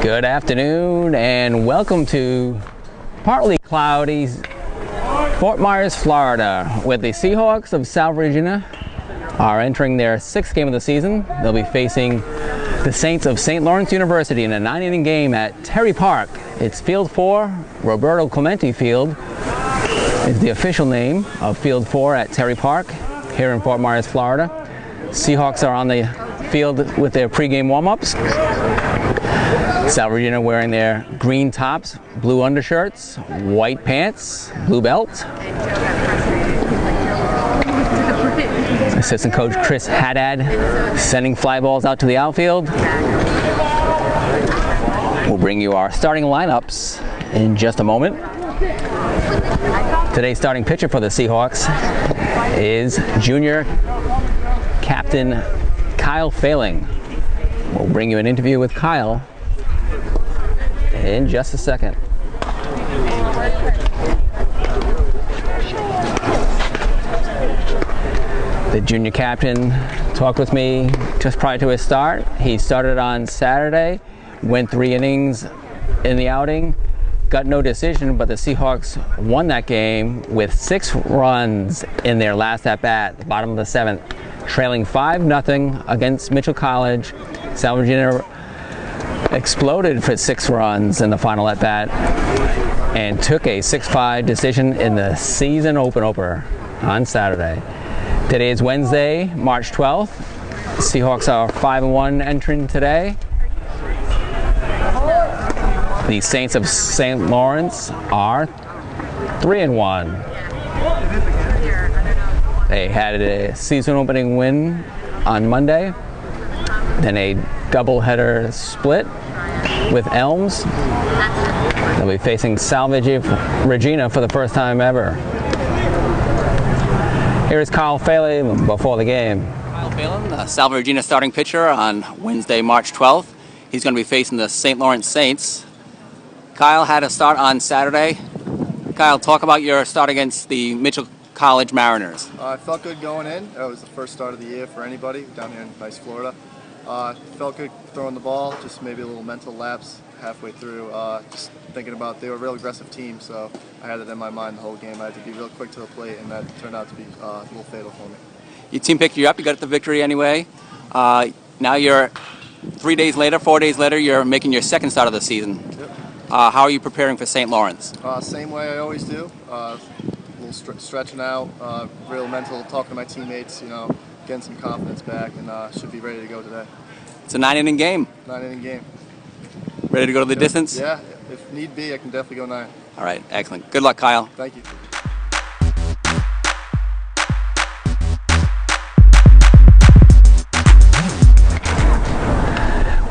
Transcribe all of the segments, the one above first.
Good afternoon and welcome to partly cloudy Fort Myers, Florida, where the Seahawks of Salve, Regina are entering their 6th game of the season. They'll be facing the Saints of St. Lawrence University in a 9-inning game at Terry Park. It's Field 4, Roberto Clemente Field is the official name of Field 4 at Terry Park here in Fort Myers, Florida. Seahawks are on the field with their pregame warm-ups. Salve Regina wearing their green tops, blue undershirts, white pants, blue belt. Assistant coach Chris Haddad sending fly balls out to the outfield. We'll bring you our starting lineups in just a moment. Today's starting pitcher for the Seahawks is junior captain Kyle Failing. We'll bring you an interview with Kyle in just a second. The junior captain talked with me just prior to his start. He started on Saturday, went 3 innings in the outing, got no decision, but the Seahawks won that game with 6 runs in their last at-bat, the bottom of the 7th, trailing 5-0 against Mitchell College. Salve Regina exploded for 6 runs in the final at-bat and took a 6-5 decision in the season opener on Saturday. Today is Wednesday, March 12th. Seahawks are 5-1 entering today. The Saints of St. Lawrence are 3-1. They had a season opening win on Monday, then a doubleheader split with Elms. They'll be facing Salve Regina for the first time ever. Here's Kyle Failing before the game. Kyle Failing, the Salve Regina starting pitcher on Wednesday, March 12th. He's going to be facing the St. Lawrence Saints. Kyle had a start on Saturday. Kyle, talk about your start against the Mitchell College Mariners. I felt good going in. It was the first start of the year for anybody down here in nice Florida. Felt good throwing the ball, just maybe a little mental lapse halfway through. Just thinking about they were a real aggressive team, so I had it in my mind the whole game. I had to be real quick to the plate, and that turned out to be a little fatal for me. Your team picked you up. You got the victory anyway. Now you're 4 days later, you're making your 2nd start of the season. Yep. How are you preparing for St. Lawrence? Same way I always do. A little stretching out, real mental, talking to my teammates, getting some confidence back, and should be ready to go today. It's a 9-inning game. 9-inning game. Ready to go to the distance? Yeah, if need be, I can definitely go 9. All right, excellent. Good luck, Kyle. Thank you.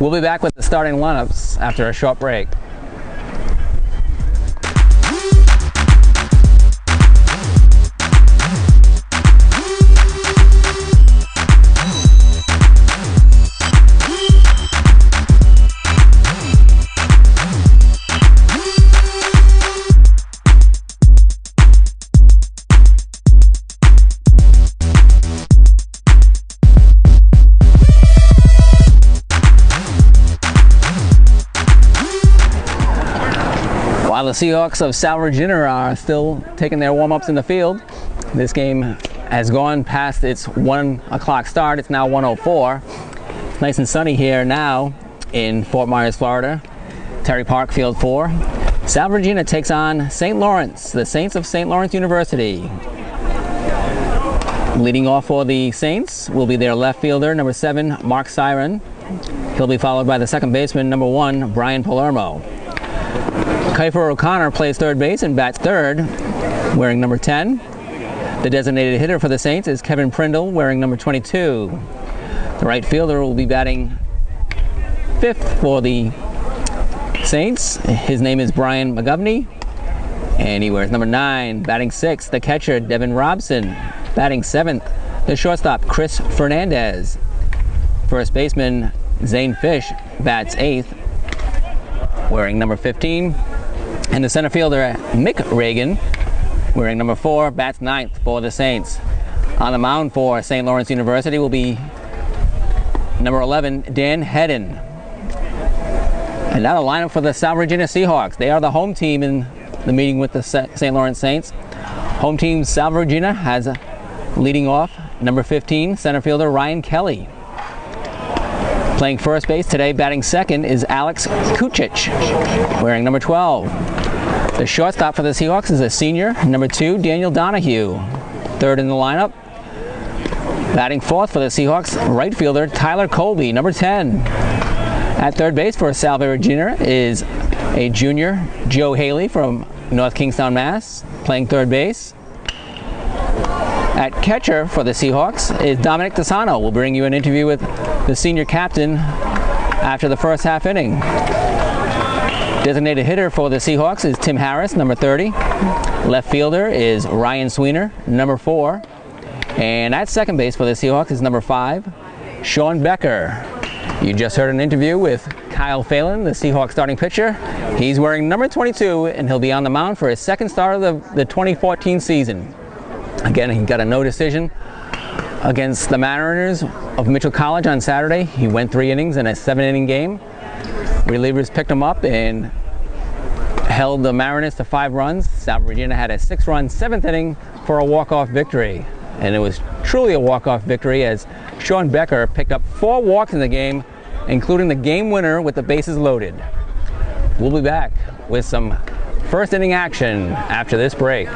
We'll be back with the starting lineups after a short break. While the Seahawks of Salve Regina are still taking their warm-ups in the field, this game has gone past its 1 o'clock start. It's now 1:04. It's nice and sunny here now in Fort Myers, Florida. Terry Park, Field 4. Salve Regina takes on St. Lawrence, the Saints of St. Lawrence University. Leading off for the Saints will be their left fielder, number 7, Mark Siren. He'll be followed by the second baseman, number 1, Brian Palermo. Kiefer O'Connor plays third base and bats third, wearing number 10. The designated hitter for the Saints is Kevin Prindle, wearing number 22. The right fielder will be batting 5th for the Saints. His name is Brian McGovney, and he wears number 9. Batting 6th, the catcher, Devin Robson. Batting 7th, the shortstop, Chris Fernandez. First baseman, Zane Fish, bats 8th, wearing number 15. And the center fielder, Mick Reagan, wearing number 4, bats 9th for the Saints. On the mound for St. Lawrence University will be number 11, Dan Hedden. And now the lineup for the Salve Regina Seahawks. They are the home team in the meeting with the St. Lawrence Saints. Home team Salve Regina has leading off number 15 center fielder Ryan Kelly. Playing first base today, batting second, is Alex Kucic, wearing number 12. The shortstop for the Seahawks is a senior, number 2, Daniel Donahue. Third in the lineup. Batting fourth for the Seahawks, right fielder Tyler Colby, number 10. At third base for Salve Regina is a junior, Joe Haley from North Kingstown, Mass, playing third base. At catcher for the Seahawks is Dominic DeSano. We'll bring you an interview with the senior captain after the first half inning. Designated hitter for the Seahawks is Tim Harris, number 30. Left fielder is Ryan Sweener, number 4. And at second base for the Seahawks is number 5, Sean Becker. You just heard an interview with Kyle Phelan, the Seahawks starting pitcher. He's wearing number 22, and he'll be on the mound for his second start of the 2014 season. Again, he got a no decision against the Mariners of Mitchell College on Saturday. He went 3 innings in a 7-inning game. Relievers picked him up and held the Mariners to 5 runs. Salve Regina had a 6-run 7th inning for a walk-off victory. And it was truly a walk-off victory as Sean Becker picked up 4 walks in the game, including the game winner with the bases loaded. We'll be back with some first inning action after this break.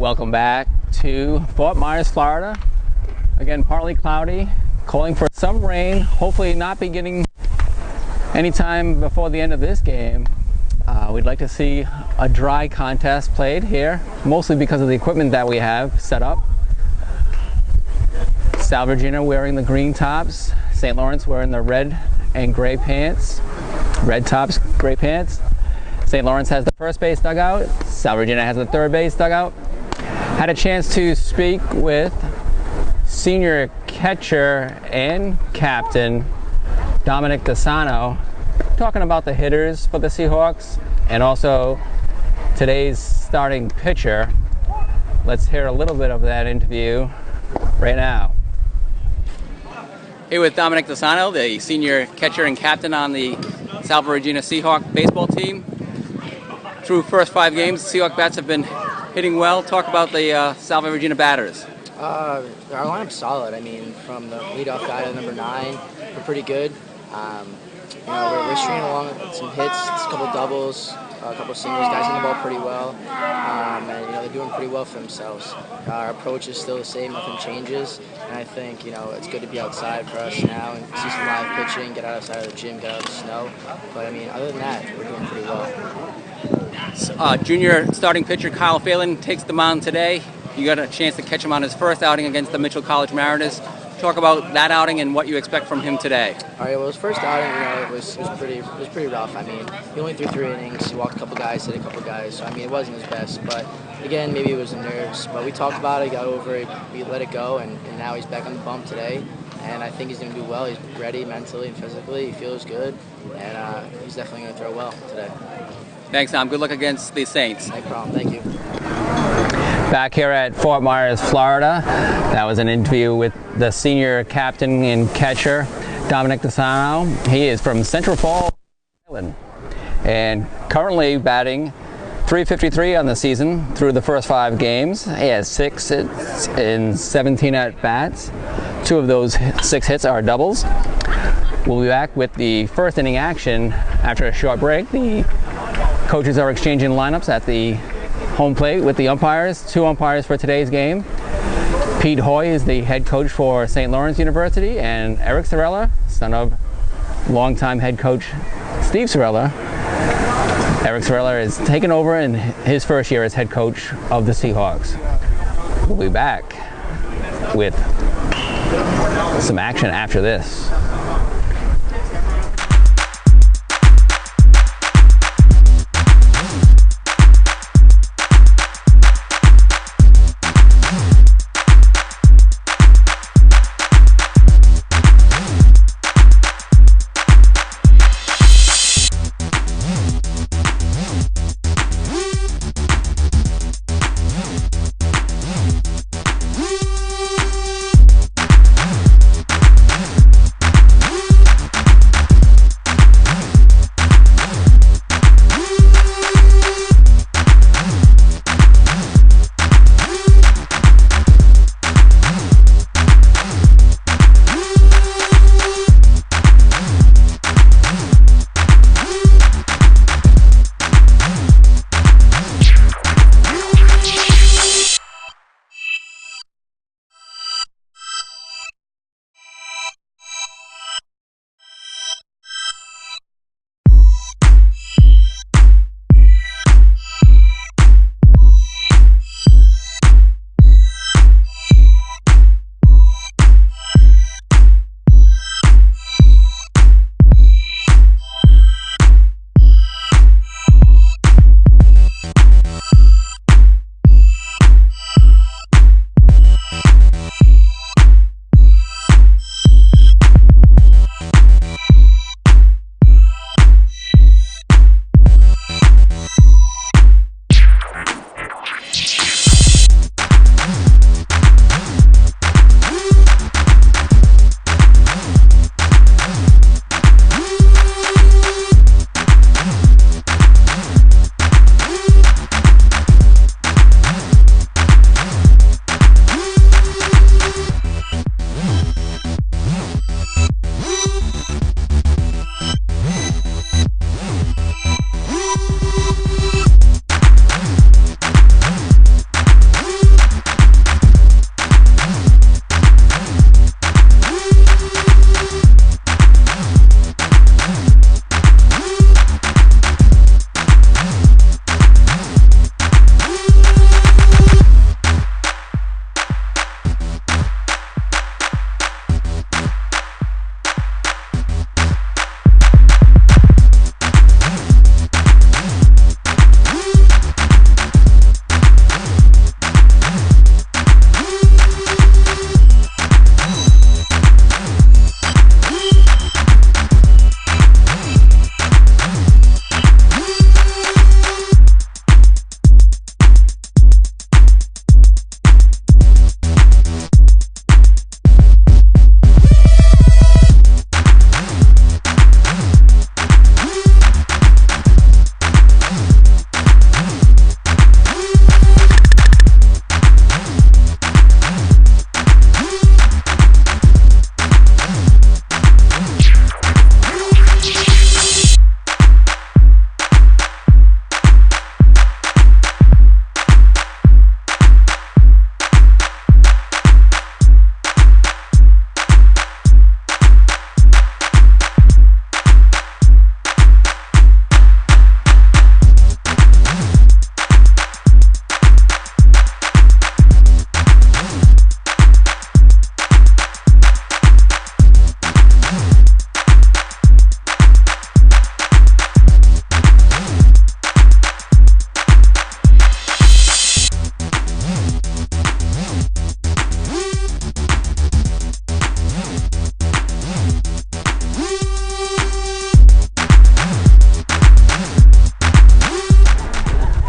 Welcome back to Fort Myers, Florida. Again, partly cloudy, calling for some rain, hopefully not beginning anytime before the end of this game. We'd like to see a dry contest played here, mostly because of the equipment that we have set up. Salve, Regina wearing the green tops, St. Lawrence wearing the red and gray pants, red tops, gray pants. St. Lawrence has the first base dugout, Salve, Regina has the third base dugout. Had a chance to speak with senior catcher and captain Dominic DeSano, talking about the hitters for the Seahawks and also today's starting pitcher. Let's hear a little bit of that interview right now. Here with Dominic DeSano, the senior catcher and captain on the Salve Regina Seahawk baseball team. Through first 5 games, the Seahawk bats have been hitting well. Talk about the Salve Regina batters. Our lineup's solid. I mean, from the leadoff guy to number 9, we're pretty good. We're stringing along with some hits, a couple doubles, a couple singles. Guys hitting the ball pretty well, and they're doing pretty well for themselves. Our approach is still the same, nothing changes, and I think it's good to be outside for us now and see some live pitching, get outside of the gym, get out of the snow. But I mean, other than that, we're doing pretty well. Junior starting pitcher Kyle Phelan takes the mound today. You got a chance to catch him on his first outing against the Mitchell College Mariners. Talk about that outing and what you expect from him today. All right. Well, his first outing, it was pretty rough. I mean, he only threw 3 innings. He walked a couple guys, hit a couple guys. So I mean, it wasn't his best. But again, maybe it was the nerves. But we talked about it, got over it, we let it go, and now he's back on the bump today. And I think he's going to do well. He's ready mentally and physically. He feels good, and he's definitely going to throw well today. Thanks, Tom. Good luck against the Saints. No problem. Thank you. Back here at Fort Myers, Florida. That was an interview with the senior captain and catcher, Dominic DeSano. He is from Central Falls, Island, and currently batting .353 on the season through the first 5 games. He has 6 hits in 17 at-bats. 2 of those 6 hits are doubles. We'll be back with the first inning action after a short break. The coaches are exchanging lineups at the home plate with the umpires. 2 umpires for today's game. Pete Hoy is the head coach for St. Lawrence University, and Eric Sorella, son of longtime head coach Steve Sorella. Eric Sorella is taking over in his first year as head coach of the Seahawks. We'll be back with some action after this.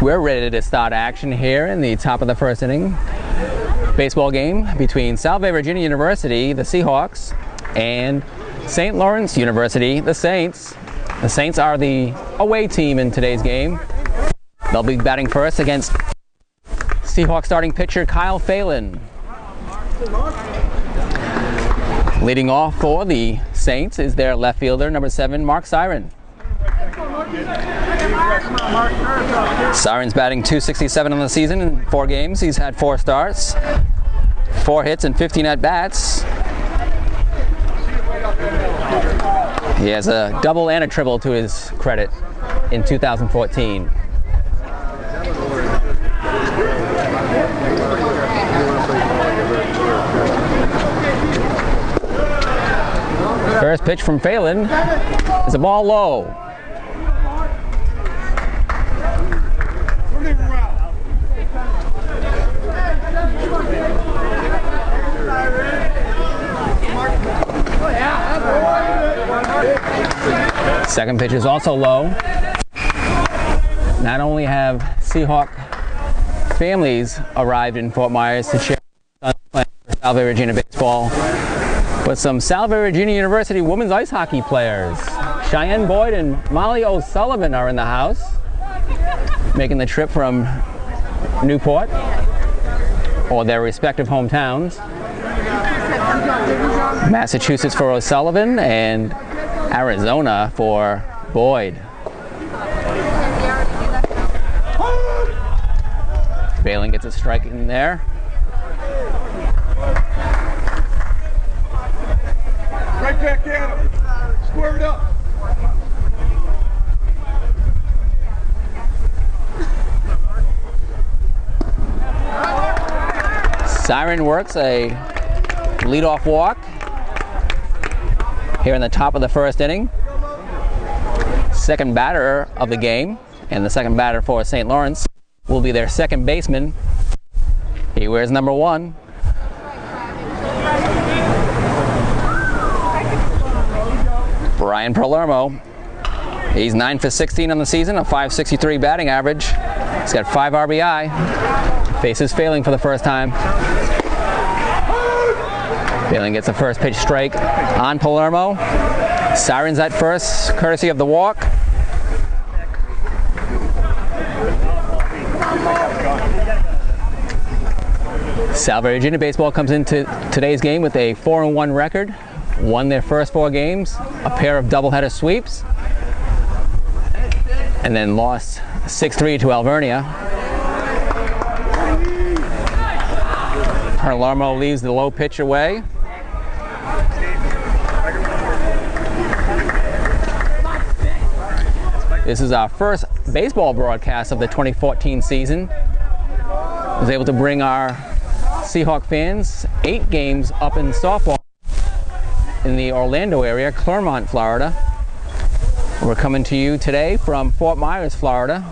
We're ready to start action here in the top of the first inning. Baseball game between Salve, Regina University, the Seahawks, and St. Lawrence University, the Saints. The Saints are the away team in today's game. They'll be batting first against Seahawks starting pitcher Kyle Phelan. Leading off for the Saints is their left fielder, number 7, Mark Siren. Siren's batting .267 on the season in 4 games. He's had 4 starts, 4 hits, and 15 at-bats. He has a double and a triple to his credit in 2014. First pitch from Phelan is a ball low. Second pitch is also low. Not only have Seahawk families arrived in Fort Myers to cheer on Salve Regina baseball, but some Salve Regina University women's ice hockey players. Cheyenne Boyd and Molly O'Sullivan are in the house, making the trip from Newport, or their respective hometowns. Massachusetts for O'Sullivan and Arizona for Boyd. Phelan gets a strike in there. Right back at him. Square it up. Siren works a leadoff walk here in the top of the first inning. Second batter of the game, and the second batter for St. Lawrence will be their second baseman. He wears number 1. Brian Palermo. He's 9 for 16 on the season, a .563 batting average. He's got 5 RBI. Faces Phelan for the first time. Phelan gets a first pitch strike on Palermo. Siren's at first, courtesy of the walk. Salve Regina baseball comes into today's game with a 4-1 record. Won their first 4 games, a pair of doubleheader sweeps, and then lost 6-3 to Alvernia. Palermo leaves the low pitch away. This is our first baseball broadcast of the 2014 season. I was able to bring our Seahawk fans 8 games up in softball in the Orlando area, Clermont, Florida. We're coming to you today from Fort Myers, Florida.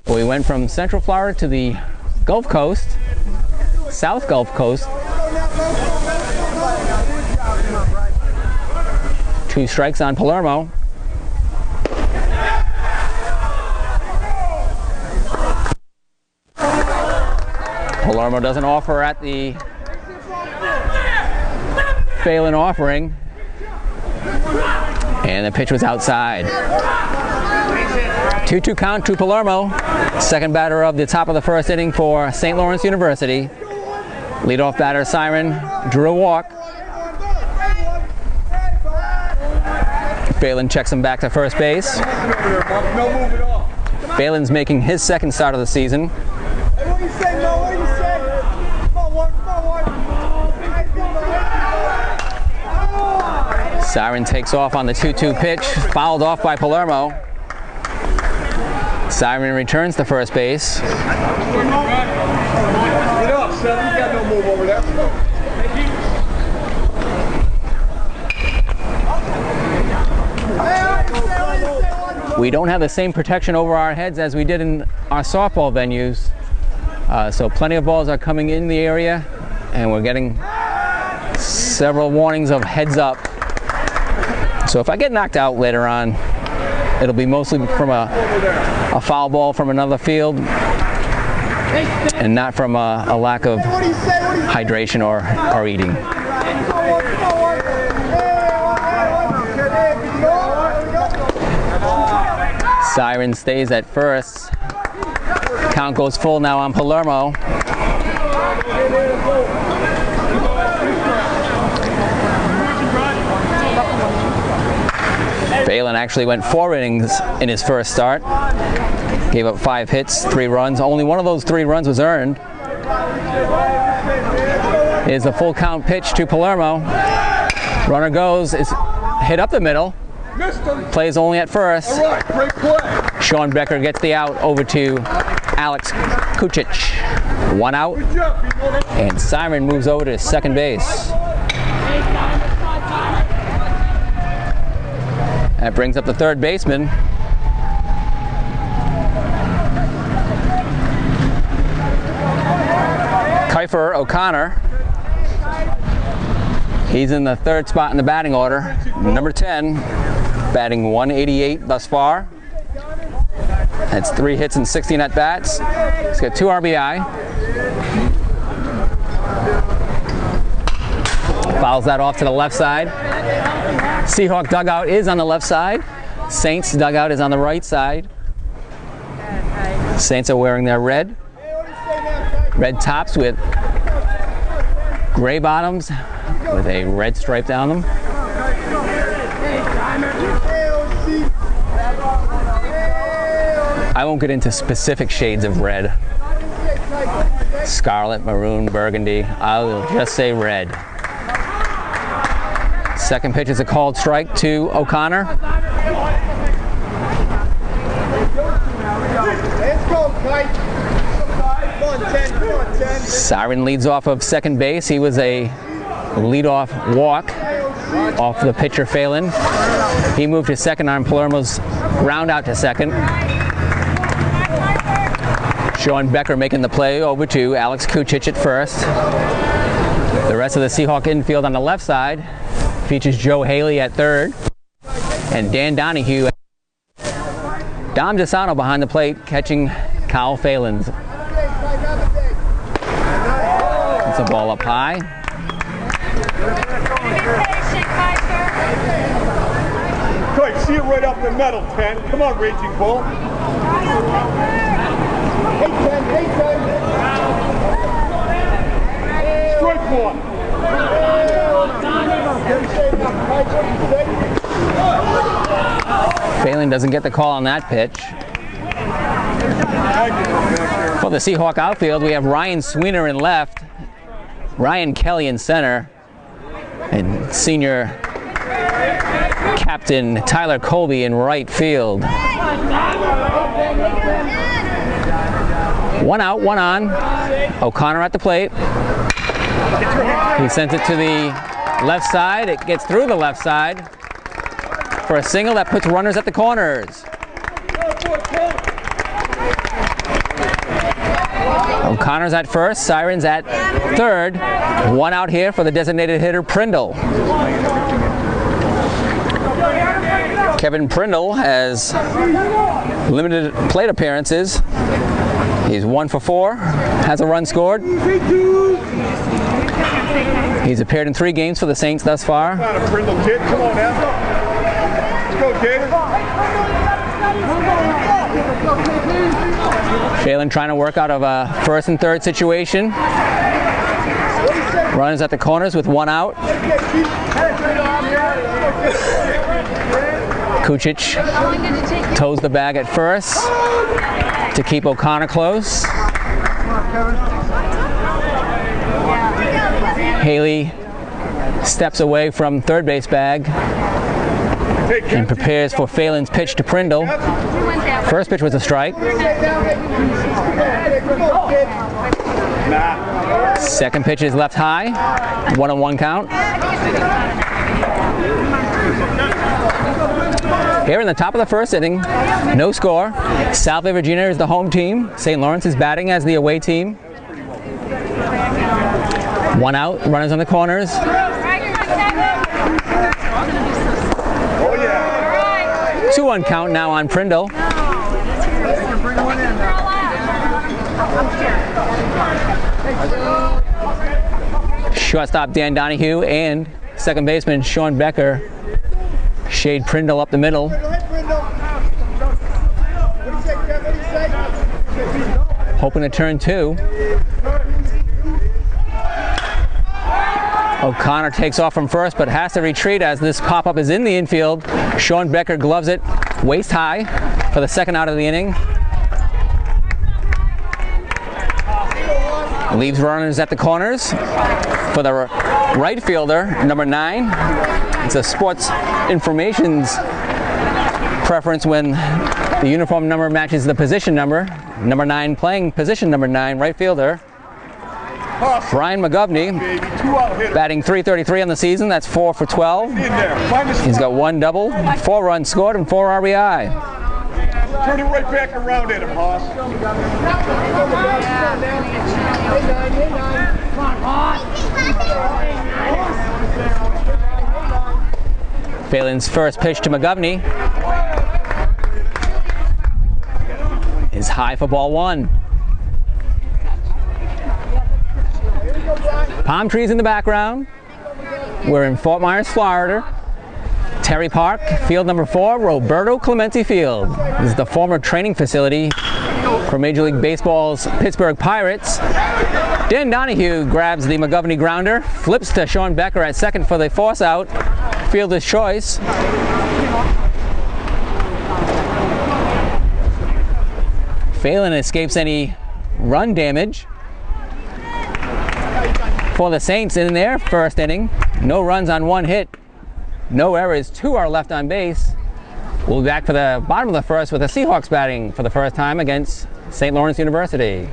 We went from Central Florida to the Gulf Coast, South Gulf Coast. 2 strikes on Palermo. Palermo doesn't offer at the Phelan offering, and the pitch was outside. 2-2 count to Palermo, second batter of the top of the first inning for St. Lawrence University. Leadoff batter Siren drew a walk. Phelan checks him back to first base. Phelan's making his second start of the season. Siren takes off on the 2-2 pitch, fouled off by Palermo. Siren returns to first base. Get up, son. You got no move over there. We don't have the same protection over our heads as we did in our softball venues. So plenty of balls are coming in the area, and we're getting several warnings of heads up. So if I get knocked out later on, it'll be mostly from a foul ball from another field and not from a lack of hydration or eating. Siren stays at first. Count goes full now on Palermo. Phelan actually went 4 innings in his first start. Gave up 5 hits, 3 runs. Only one of those 3 runs was earned. Is a full count pitch to Palermo. Runner goes, is hit up the middle. Plays only at first. Sean Becker gets the out over to Alex Kucic. 1 out. And Siren moves over to second base. That brings up the third baseman. Kiefer O'Connor. He's in the 3rd spot in the batting order. Number 10, batting 188 thus far. That's 3 hits and 16 at-bats. He's got 2 RBI. Fouls that off to the left side. Seahawk dugout is on the left side. Saints dugout is on the right side. Saints are wearing their red tops with gray bottoms with a red stripe down them. I won't get into specific shades of red. Scarlet, maroon, burgundy. I'll just say red. Second pitch is a called strike to O'Connor. Siren leads off of second base. He was a leadoff walk off the pitcher Phelan. He moved to second on Palermo's ground out to second. Sean Becker making the play over to Alex Kucic at first. The rest of the Seahawk infield on the left side features Joe Haley at third and Dan Donahue. Dom Gisano behind the plate catching Kyle Phelan's. It's a ball up high. Good, see it right up the middle, 10. Come on, Raging Bull. Hey, 10, hey, 10. Strike 1. Phelan doesn't get the call on that pitch. For the Seahawk outfield, we have Ryan Sweener in left, Ryan Kelly in center, and senior captain Tyler Colby in right field. 1 out, 1 on. O'Connor at the plate. He sends it to the left side. It gets through the left side for a single that puts runners at the corners. O'Connor's at first, Siren's at third. 1 out here for the designated hitter Prindle. Kevin Prindle has limited plate appearances. He's 1 for 4, has a run scored. He's appeared in 3 games for the Saints thus far. Not a Prindle kid, come on now. Let's go, Gator. Phelan trying to work out of a 1st and 3rd situation. Runners at the corners with 1 out. Kucic toes the bag at first to keep O'Connor close. Haley steps away from third base bag and prepares for Phelan's pitch to Prindle. First pitch was a strike. Second pitch is left high. 1-1 count. Here in the top of the first inning, no score. Salve, Regina is the home team. St. Lawrence is batting as the away team. 1 out, runners on the corners. 2-1 count now on Prindle. Shortstop Dan Donahue and second baseman Sean Becker shade Prindle up the middle. Hoping to turn 2. O'Connor takes off from first but has to retreat as this pop-up is in the infield. Sean Becker gloves it waist high for the second out of the inning. Leaves runners at the corners for the right fielder, number 9. It's a sports information's preference when the uniform number matches the position number. Number 9 playing position number 9, right fielder. Brian McGovney, batting .333 on the season. That's 4 for 12. He's got 1 double, 4 runs scored, and 4 RBI. Turn it right back around at him, Hoss. Phelan's first pitch to McGovney is high for ball 1. Palm trees in the background. We're in Fort Myers, Florida. Terry Park, field number 4, Roberto Clemente Field. This is the former training facility for Major League Baseball's Pittsburgh Pirates. Dan Donahue grabs the McGovney grounder, flips to Sean Becker at second for the force out. Fielder's choice. Phelan escapes any run damage. For the Saints in their first inning, no runs on 1 hit, no errors, 2 are left on base. We'll be back for the bottom of the first with the Seahawks batting for the first time against St. Lawrence University.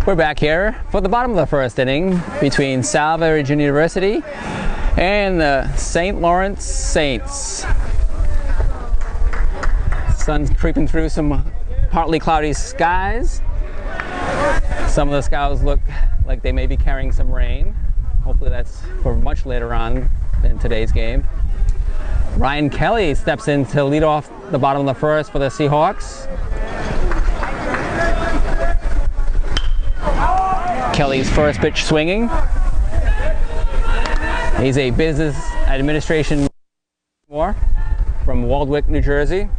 We're back here for the bottom of the first inning between Salve, Regina University and the St. Lawrence Saints. Sun's creeping through some partly cloudy skies. Some of the skies look like they may be carrying some rain. Hopefully that's for much later on in today's game. Ryan Kelly steps in to lead off the bottom of the first for the Seahawks. Kelly's first pitch swinging. He's a business administration from Waldwick, New Jersey.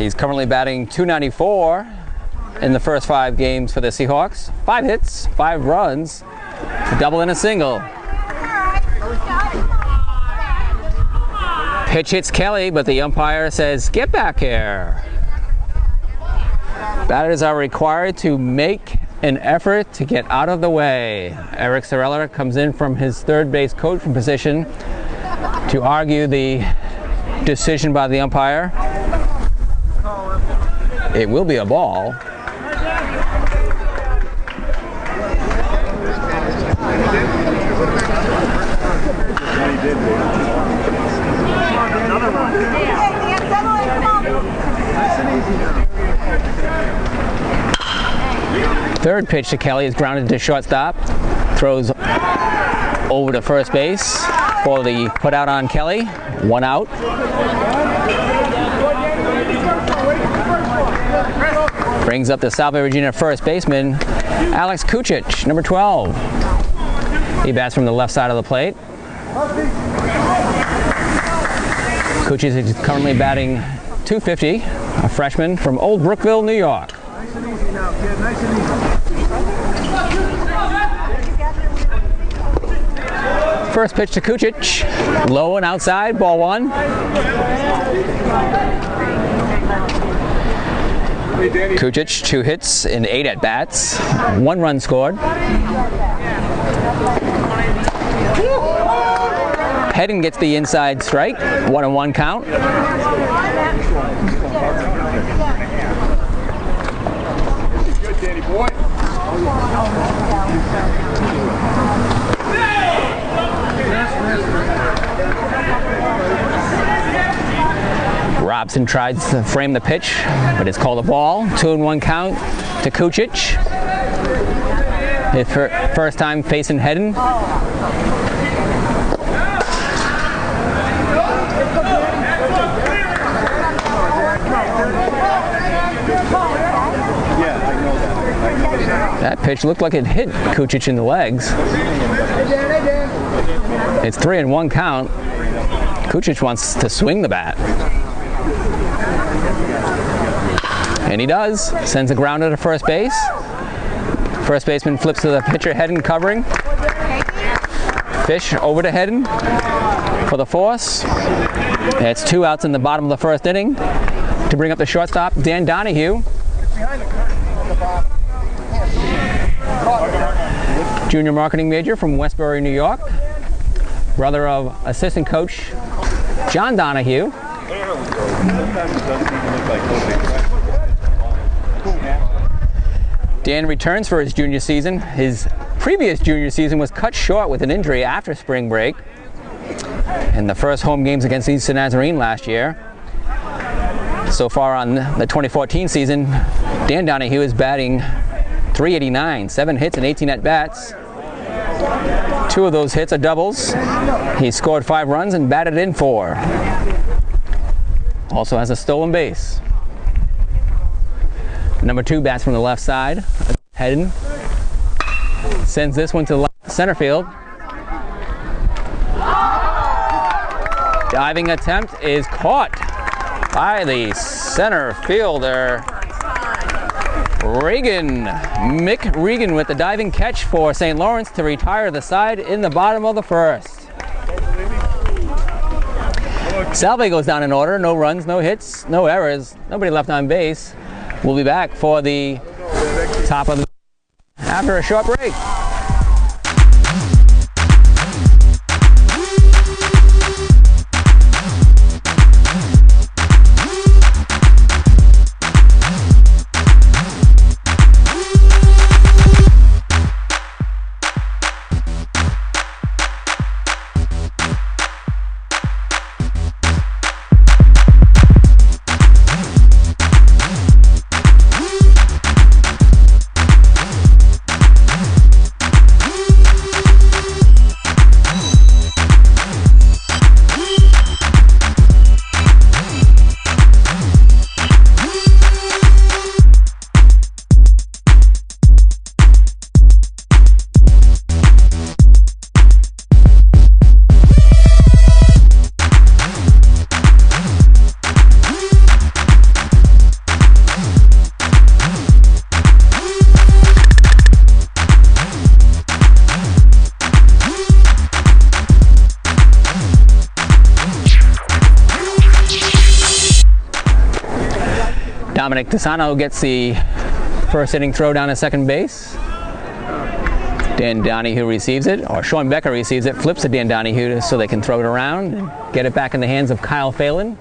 He's currently batting .294 in the first 5 games for the Seahawks. 5 hits, 5 runs, a double and a single. Pitch hits Kelly, but the umpire says, "Get back here." Batters are required to make an effort to get out of the way. Eric Sorella comes in from his third base coaching position to argue the decision by the umpire. It will be a ball. Third pitch to Kelly is grounded to shortstop. Throws over to first base for the put out on Kelly. 1 out. Brings up the Salve Regina first baseman, Alex Kucic, number 12. He bats from the left side of the plate. Kucic is currently batting .250, a freshman from Old Brookville, New York. Nice and easy now, kid. Nice and easy. First pitch to Kucic, low and outside, ball 1. Kucic, 2 hits in 8 at-bats, 1 run scored. Hedden gets the inside strike, 1-1 count. Good, Danny boy. Robson tries to frame the pitch, but it's called a ball. 2-1 count to Kucic. His first time facing Hedden. That pitch looked like it hit Kucic in the legs. It's 3-1 count. Kucic wants to swing the bat. And he does. Sends a grounder to first base. First baseman flips to the pitcher, Hedden covering. Fish over to Hedden for the force. It's 2 outs in the bottom of the first inning. To bring up the shortstop, Dan Donahue. Junior marketing major from Westbury, New York. Brother of assistant coach John Donahue. Dan returns for his junior season. His previous junior season was cut short with an injury after spring break in the first home games against Eastern Nazarene last year. So far on the 2014 season, Dan Donahue is batting .389, 7 hits and 18 at-bats. 2 of those hits are doubles. He scored 5 runs and batted in 4. Also has a stolen base. Number 2 bats from the left side. Hedden sends this one to center field. Diving attempt is caught by the center fielder, Regan. Mick Regan with the diving catch for St. Lawrence to retire the side in the bottom of the first. Salve goes down in order. No runs, no hits, no errors, nobody left on base. We'll be back for the top of the after a short break. Dominic Desano gets the first inning throw down to second base. Dan Donahue receives it, or Sean Becker receives it, flips to Dan Donahue so they can throw it around and get it back in the hands of Kyle Phelan,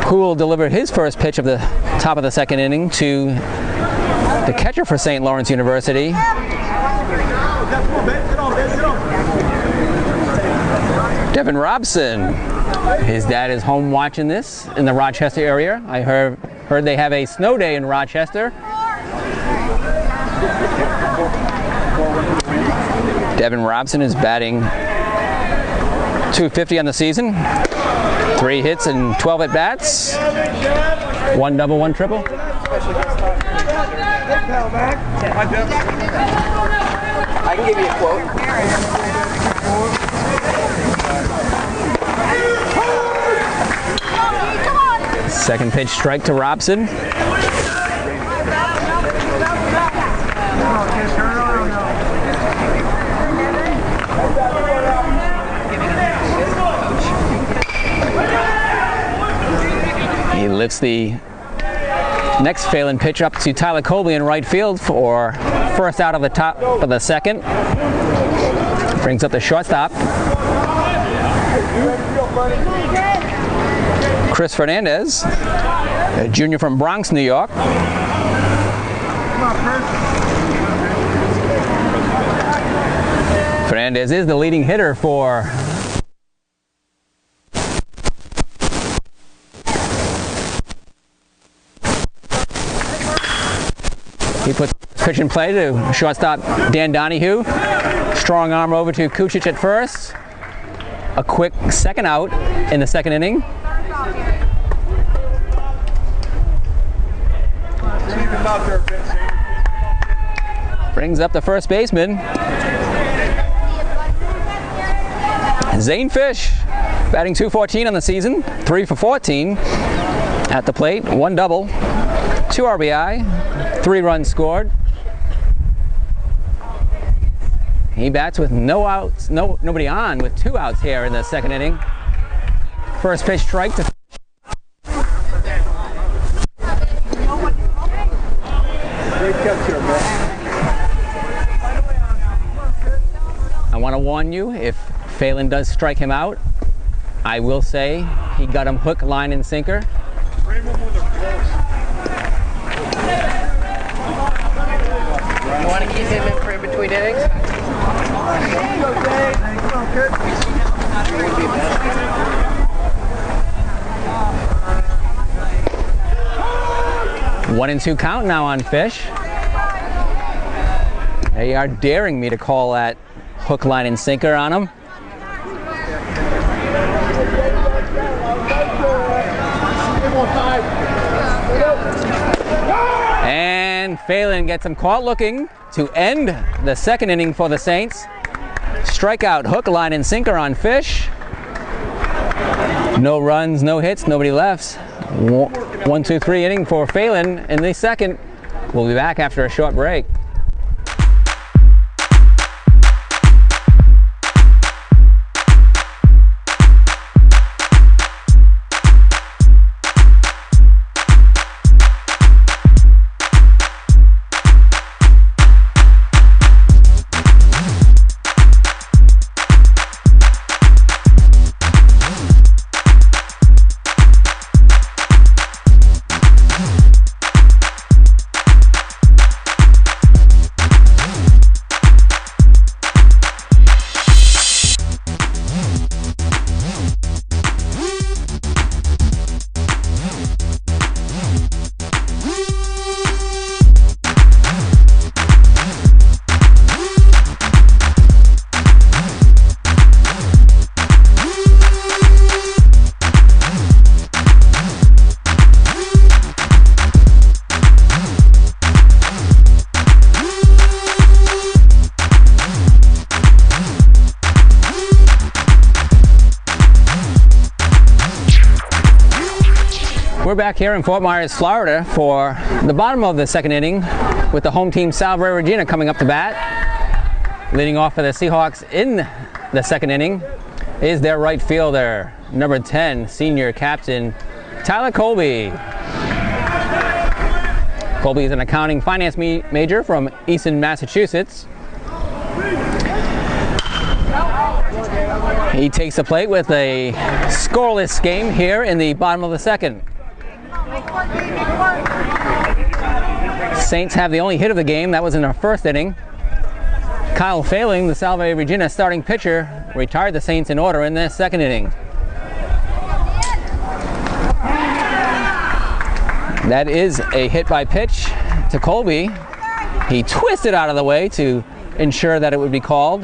who will deliver his first pitch of the top of the second inning to the catcher for St. Lawrence University. Devin Robson. His dad is home watching this in the Rochester area. I heard they have a snow day in Rochester. Devin Robson is batting .250 on the season. 3 hits and 12 at bats. 1 double, 1 triple. I can give you a quote. Second pitch strike to Robson. He lifts the next Phelan pitch up to Tyler Colby in right field for first out of the top of the second. Brings up the shortstop. Chris Fernandez, a junior from Bronx, New York. Fernandez is the leading hitter for he puts pitch in play to shortstop Dan Donahue. Strong arm over to Kucic at first. A quick second out in the second inning. Brings up the first baseman. Zane Fish, batting .214 on the season, 3 for 14 at the plate, 1 double, 2 RBI, 3 runs scored. He bats with no outs, nobody on, with 2 outs here in the second inning. First pitch strike to I want to warn you, if Phelan does strike him out, I will say he got him hook, line, and sinker. You want to keep him in for between innings? One and 2 count now on Fish. They are daring me to call that hook, line, and sinker on him. And Phelan gets him caught looking to end the second inning for the Saints. Strikeout, hook, line, and sinker on Fish. No runs, no hits, nobody left. 1, 2, 3 inning for Phelan in the second. We'll be back after a short break. We're back here in Fort Myers, Florida for the bottom of the second inning with the home team Salve, Regina coming up to bat. Leading off for the Seahawks in the second inning is their right fielder, number 10, senior captain Tyler Colby. Colby is an accounting finance major from Easton, Massachusetts. He takes the plate with a scoreless game here in the bottom of the second. Saints have the only hit of the game. That was in our first inning. Kyle Failing, the Salve Regina starting pitcher, retired the Saints in order in the second inning. That is a hit by pitch to Colby. He twisted out of the way to ensure that it would be called.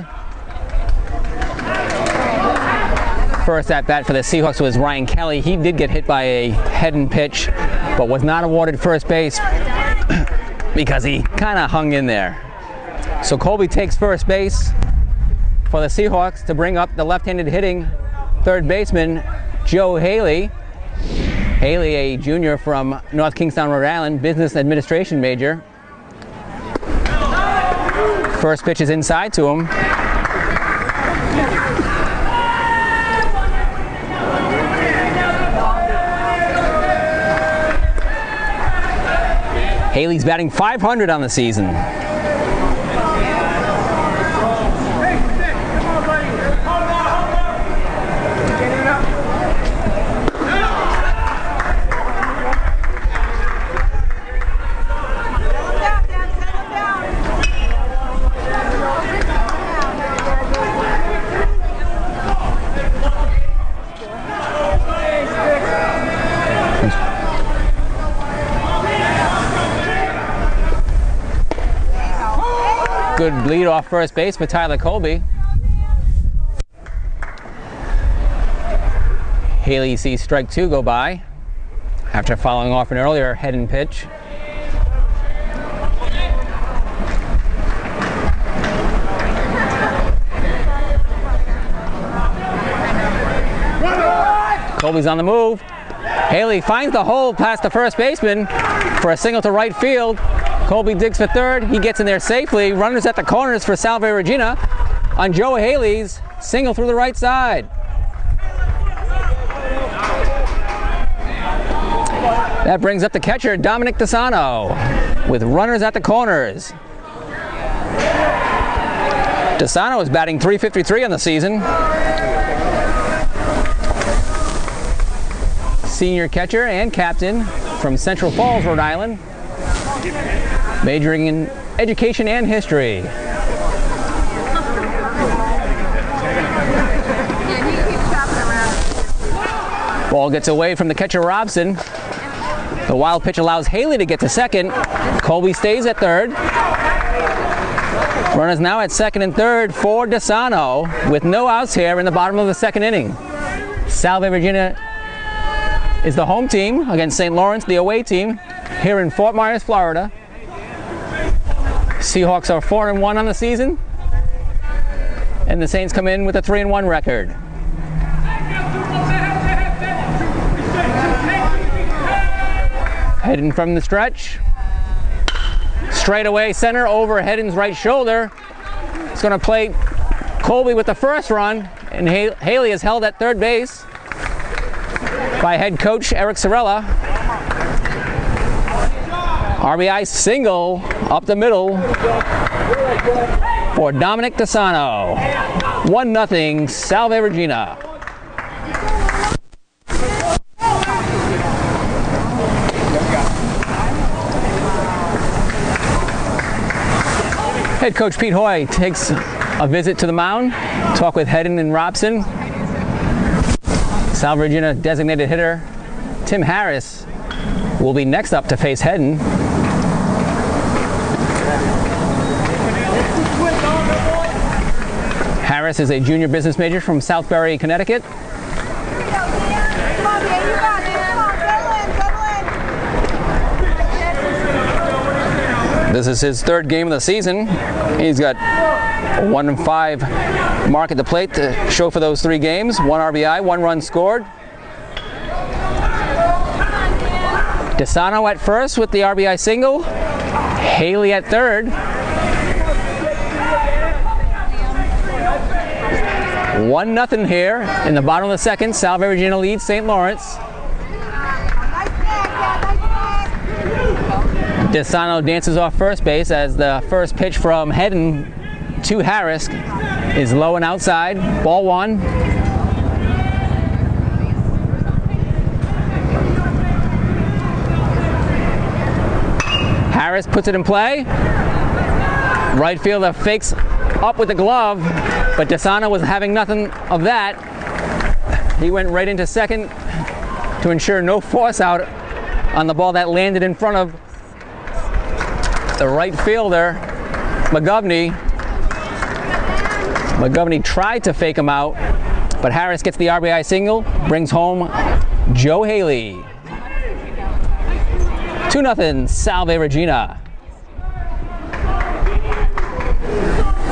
First at bat for the Seahawks was Ryan Kelly. He did get hit by a head and pitch, but was not awarded first base because he kind of hung in there. So Colby takes first base for the Seahawks to bring up the left-handed hitting third baseman Joe Haley. Haley, a junior from North Kingstown, Rhode Island, business administration major. First pitch is inside to him. Haley's batting .500 on the season. Good lead off first base for Tyler Colby. Haley sees strike two go by after following off an earlier head and pitch. Colby's on the move. Haley finds the hole past the first baseman for a single to right field. Colby digs for third. He gets in there safely. Runners at the corners for Salve Regina on Joe Haley's single through the right side. That brings up the catcher, Dominic DeSano, with runners at the corners. DeSano is batting .353 on the season. Senior catcher and captain from Central Falls, Rhode Island, majoring in education and history. Ball gets away from the catcher Robson. The wild pitch allows Haley to get to second. Colby stays at third. Runners now at second and third for DeSano with no outs here in the bottom of the second inning. Salve Regina is the home team against St. Lawrence, the away team, here in Fort Myers, Florida. Seahawks are 4-1 on the season, and the Saints come in with a 3-1 record. Heading from the stretch, straight away center over Heddon's right shoulder. It's going to play Colby with the first run, and Haley is held at third base by head coach Eric Sorella. RBI single up the middle for Dominic DeSano. 1-0 Salve Regina. Head coach Pete Hoy takes a visit to the mound, talk with Heddon and Robson. Salve Regina designated hitter Tim Harris will be next up to face Heddon. Harris is a junior business major from Southbury, Connecticut. This is his third game of the season. He's got a 1-5 mark at the plate to show for those 3 games. 1 RBI, 1 run scored. DeSano at first with the RBI single. Haley at third. 1-0 here in the bottom of the second. Salve Regina leads St. Lawrence. DeSano dances off first base as the first pitch from Heddon to Harris is low and outside. Ball 1. Harris puts it in play. Right fielder fakes up with the glove, but DeSano was having nothing of that. He went right into second to ensure no force out on the ball that landed in front of the right fielder, McGovney. McGovney tried to fake him out, but Harris gets the RBI single, brings home Joe Haley. 2-0, Salve, Regina.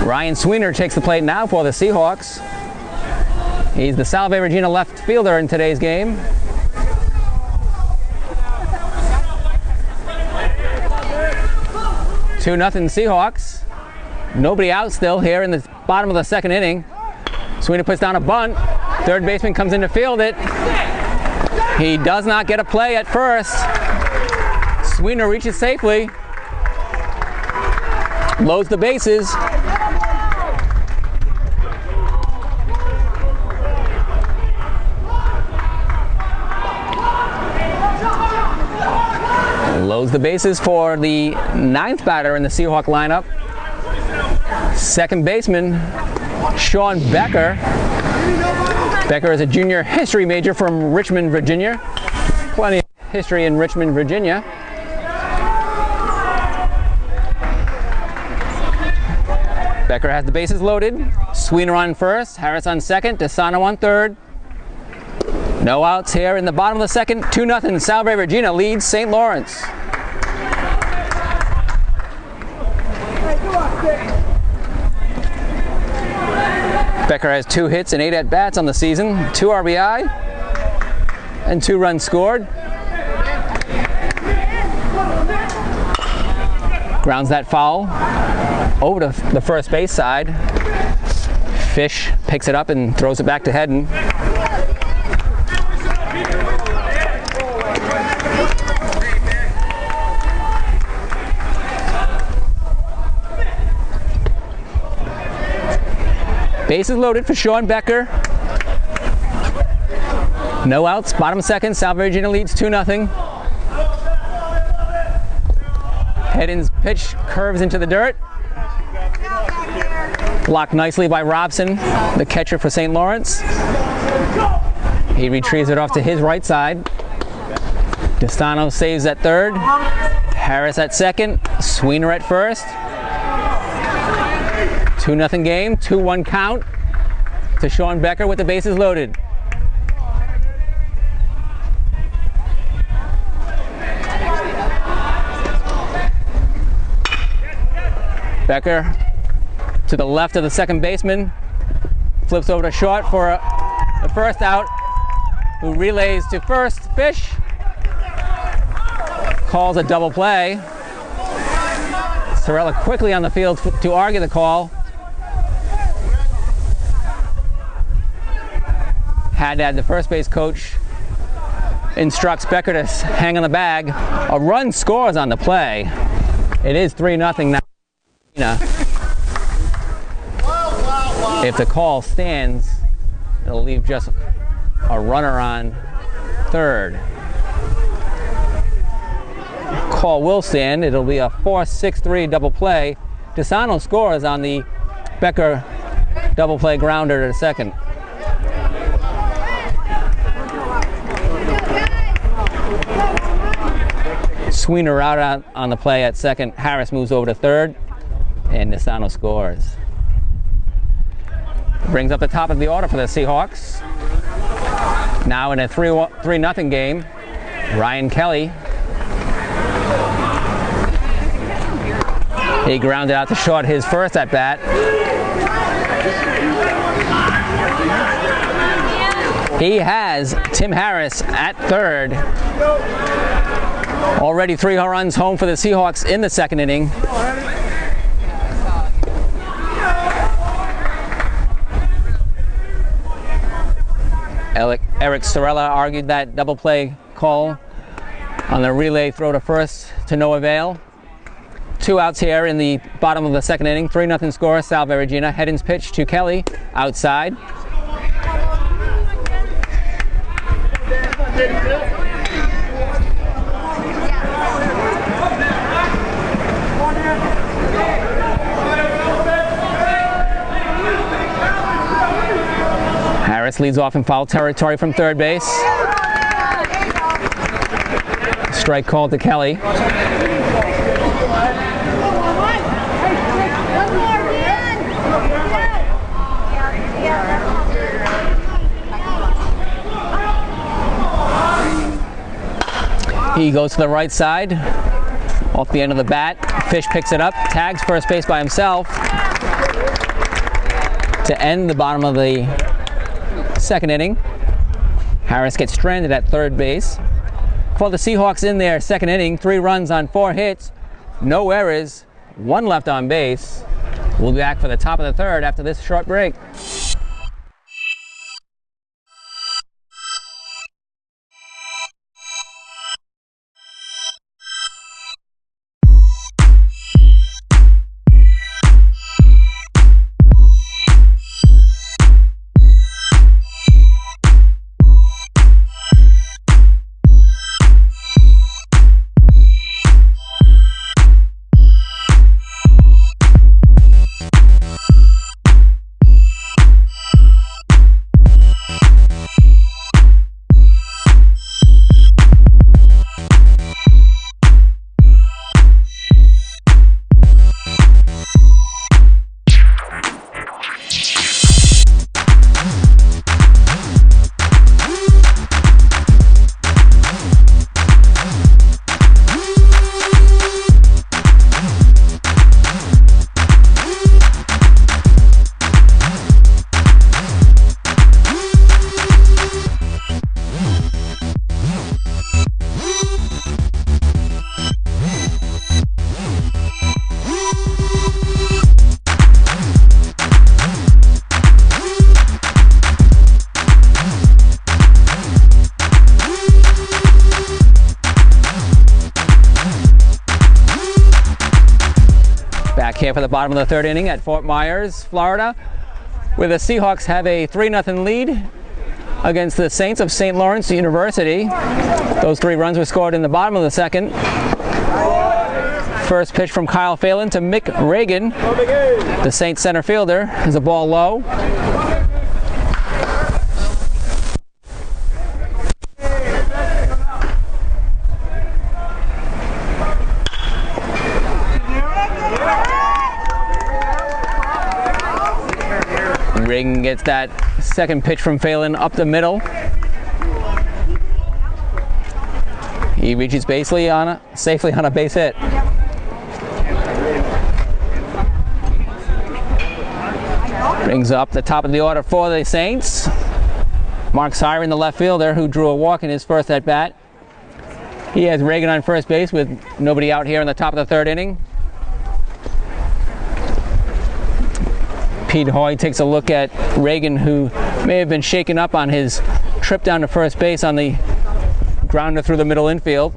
Ryan Sweener takes the plate now for the Seahawks. He's the Salve Regina left fielder in today's game. Two nothing Seahawks. Nobody out still here in the bottom of the second inning. Sweener puts down a bunt. Third baseman comes in to field it. He does not get a play at first. Sweener reaches safely. Loads the bases. Loads the bases for the ninth batter in the Seahawk lineup. Second baseman, Sean Becker. Becker is a junior history major from Richmond, Virginia. Plenty of history in Richmond, Virginia. Becker has the bases loaded. Sweener on first, Harris on second, DeSano on third. No outs here in the bottom of the second. 2-0, Salve Regina leads St. Lawrence. Becker has 2 hits and 8 at-bats on the season, 2 RBI, and 2 runs scored. Grounds that foul over to the first base side. Fish picks it up and throws it back to Hedden. Bases loaded for Sean Becker. No outs, bottom second, Salve Regina leads 2-0. Hedden's pitch curves into the dirt. Blocked nicely by Robson, the catcher for St. Lawrence. He retrieves it off to his right side. DeSano saves at third. Harris at second. Sweener at first. 2-0 game, 2-1 count to Sean Becker with the bases loaded. Becker to the left of the second baseman, flips over to short for the first out, who relays to first. Fish calls a double play. Sorella quickly on the field to argue the call. Haddad, the first base coach, instructs Becker to hang on the bag. A run scores on the play. It is 3-0 now. If the call stands, it'll leave just a runner on third. Call will stand. It'll be a 4-6-3 double play. DeSano scores on the Becker double play grounder to second. Sweener out on the play at second. Harris moves over to third, and DeSano scores. Brings up the top of the order for the Seahawks. Now in a 3-0 game, Ryan Kelly. He grounded out to short his first at bat. He has Tim Harris at third. Already 3 runs home for the Seahawks in the second inning. Eric Sorella argued that double play call on the relay throw to first to no avail. 2 outs here in the bottom of the second inning. 3-0 score, Salve Regina. Hedden's pitch to Kelly outside. Harris leads off in foul territory from third base. Strike called to Kelly. He goes to the right side, off the end of the bat. Fish picks it up, tags first base by himself to end the bottom of the second inning. Harris gets stranded at third base. For the Seahawks in their second inning, 3 runs on 4 hits, no errors, 1 left on base. We'll be back for the top of the third after this short break. Here for the bottom of the third inning at Fort Myers, Florida, where the Seahawks have a 3-0 lead against the Saints of St. Lawrence University. Those 3 runs were scored in the bottom of the second. First pitch from Kyle Phelan to Mick Reagan, the Saints center fielder, is a ball low. Reagan gets that second pitch from Phelan up the middle. He reaches safely on a base hit. Brings up the top of the order for the Saints. Mark Siren, the left fielder, who drew a walk in his first at bat. He has Reagan on first base with nobody out here in the top of the third inning. Pete Hoy takes a look at Reagan, who may have been shaken up on his trip down to first base on the grounder through the middle infield.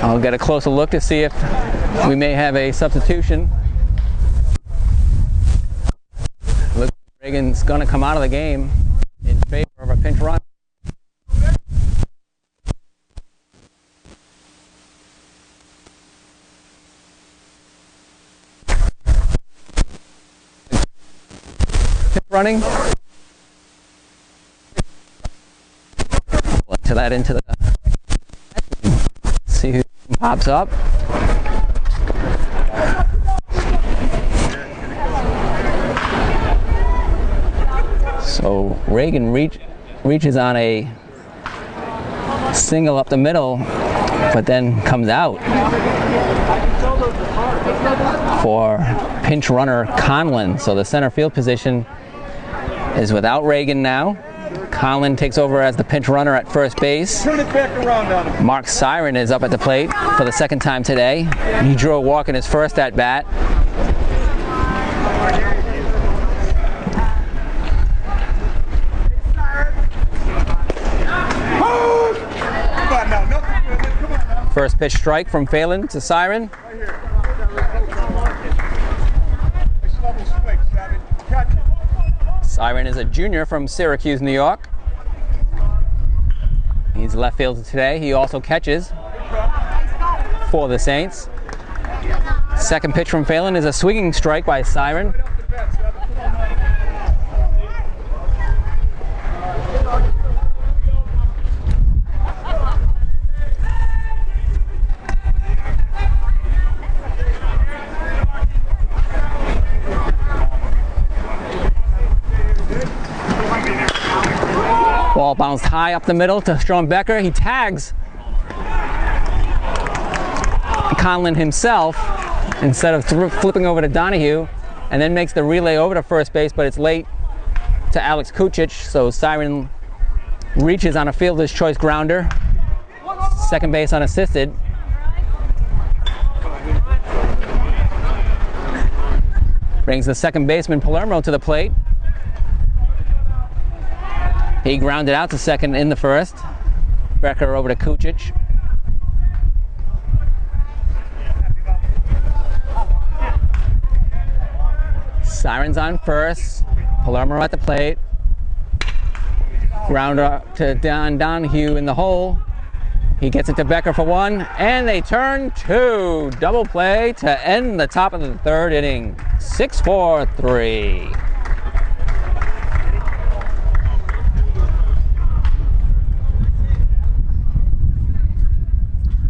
I'll get a closer look to see if we may have a substitution. Looks like Reagan's going to come out of the game in favor of a pinch run. Running. To that into the. See who pops up. So Reagan reaches on a single up the middle, but then comes out for pinch runner Conlon. So the center field position is without Reagan now. Conlon takes over as the pinch runner at first base. Turn it back around on him. Mark Siren is up at the plate for the second time today. He drew a walk in his first at bat. First pitch strike from Phelan to Siren. Siren is a junior from Syracuse, New York. He's left field today. He also catches for the Saints. Second pitch from Phelan is a swinging strike by Siren. Ball bounced high up the middle to Sean Becker. He tags Conlon himself instead of flipping over to Donahue, and then makes the relay over to first base, but it's late to Alex Kucic, so Siren reaches on a fielder's choice grounder. Second base unassisted. Brings the second baseman Palermo to the plate. He grounded out to second in the first. Becker over to Kucic. Siren's on first. Palermo at the plate. Grounder to Donahue in the hole. He gets it to Becker for one, and they turn two. Double play to end the top of the third inning. 6-4-3.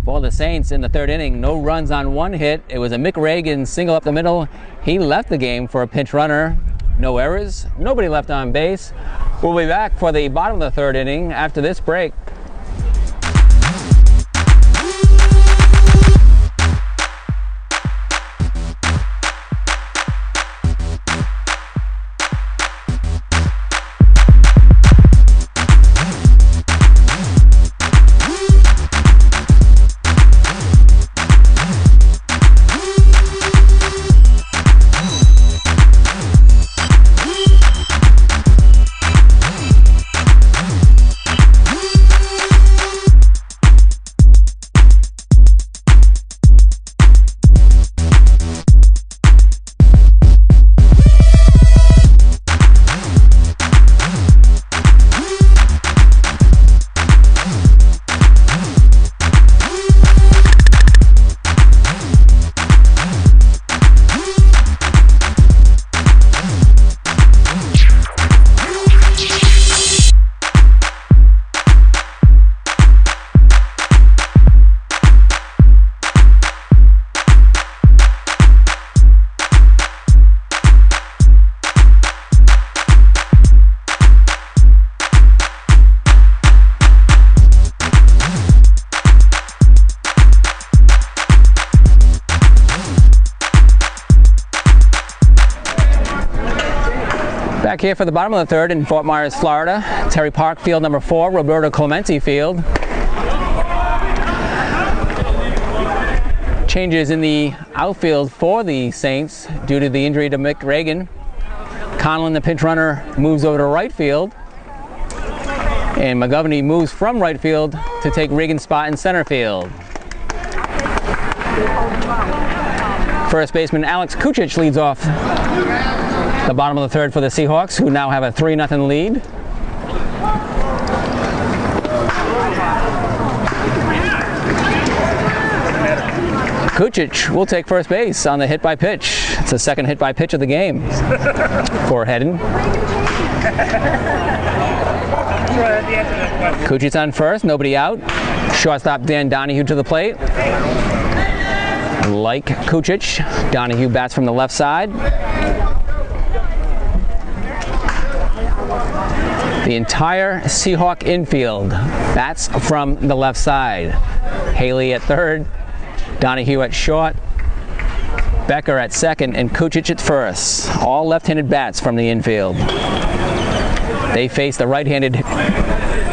For the Saints in the third inning, no runs on one hit. It was a Mick Reagan single up the middle. He left the game for a pinch runner. No errors, nobody left on base. We'll be back for the bottom of the third inning after this break. Back here for the bottom of the third in Fort Myers, Florida. Terry Park Field number 4, Roberto Clemente Field. Changes in the outfield for the Saints due to the injury to Mick Reagan. Conlon, the pinch runner, moves over to right field. And McGovney moves from right field to take Reagan's spot in center field. First baseman Alex Kucic leads off the bottom of the third for the Seahawks, who now have a 3-0 lead. Kucic will take first base on the hit by pitch. It's the second hit by pitch of the game for Hedden. Kucic's on first, nobody out. Shortstop Dan Donahue to the plate. Like Kucic, Donahue bats from the left side. The entire Seahawk infield bats from the left side. Haley at third, Donahue at short, Becker at second, and Kucic at first. All left-handed bats from the infield. They face the right-handed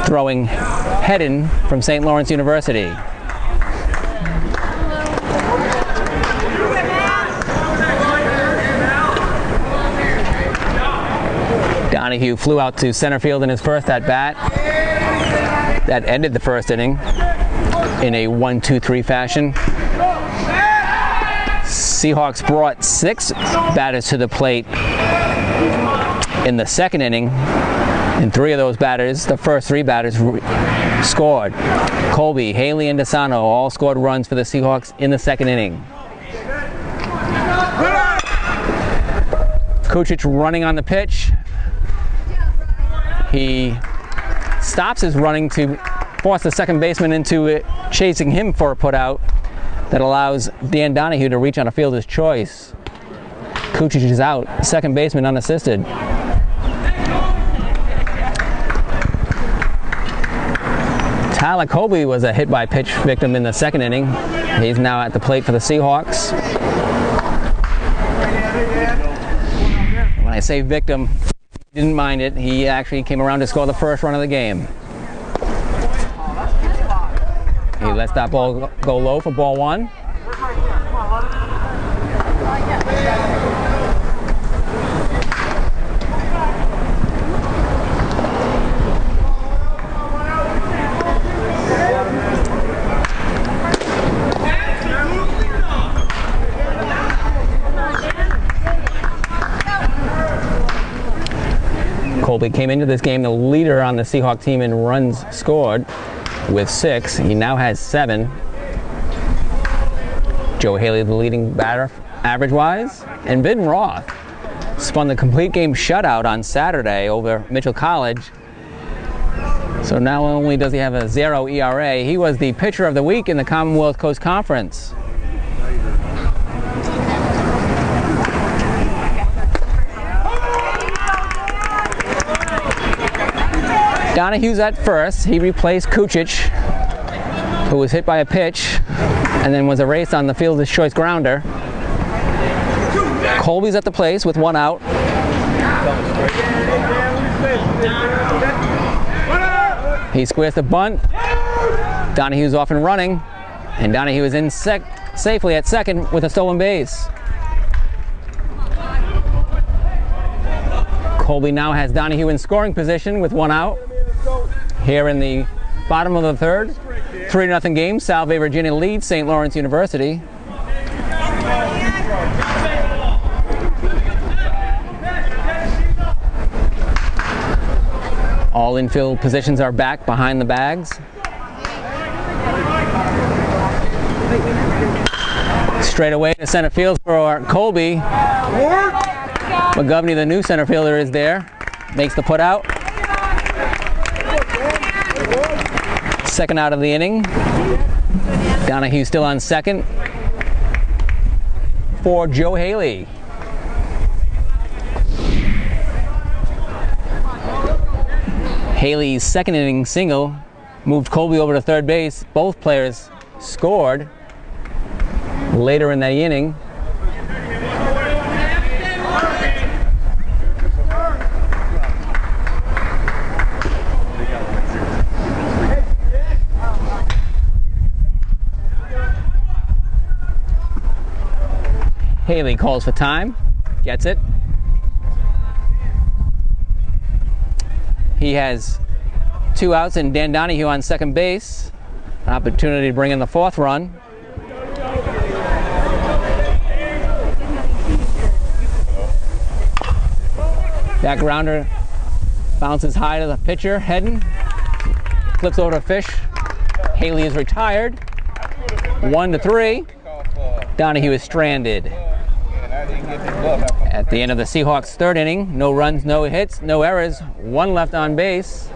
throwing Hedden from St. Lawrence University. Donahue flew out to center field in his first at-bat. That ended the first inning in a 1-2-3 fashion. Seahawks brought 6 batters to the plate in the second inning. And 3 of those batters, the first 3 batters, scored. Colby, Haley, and DeSano all scored runs for the Seahawks in the second inning. Kucic running on the pitch. He stops his running to force the second baseman into chasing him for a putout that allows Dan Donahue to reach on a fielder's choice. Kucic is out, second baseman unassisted. Tyler Colby was a hit-by-pitch victim in the second inning. He's now at the plate for the Seahawks. When I say victim, he didn't mind it. He actually came around to score the first run of the game. He lets that ball go low for ball 1. Colby came into this game the leader on the Seahawk team in runs scored with 6. He now has 7. Joe Haley, the leading batter average-wise. And Ben Roth spun the complete game shutout on Saturday over Mitchell College. So not only does he have a 0 ERA, he was the pitcher of the week in the Commonwealth Coast Conference. Donahue's at first. He replaced Kucic, who was hit by a pitch and then was erased on the fielder's choice grounder. Colby's at the place with 1 out. He squares the bunt. Donahue's off and running, and Donahue is in safely at second with a stolen base. Colby now has Donahue in scoring position with 1 out. Here in the bottom of the third, 3-0 game. Salve, Regina leads St. Lawrence University. All infield positions are back behind the bags. Straight away to center field for Colby. McGovney, the new center fielder, is there. Makes the put out. Second out of the inning. Donahue still on second for Joe Haley. Haley's second inning single moved Colby over to third base. Both players scored later in that inning. Haley calls for time, gets it. He has 2 outs and Dan Donahue on second base. An opportunity to bring in the 4th run. That grounder bounces high to the pitcher, heading, flips over to Fish. Haley is retired. 1-3. Donahue is stranded. At the end of the Seahawks' third inning, no runs, no hits, no errors, 1 left on base.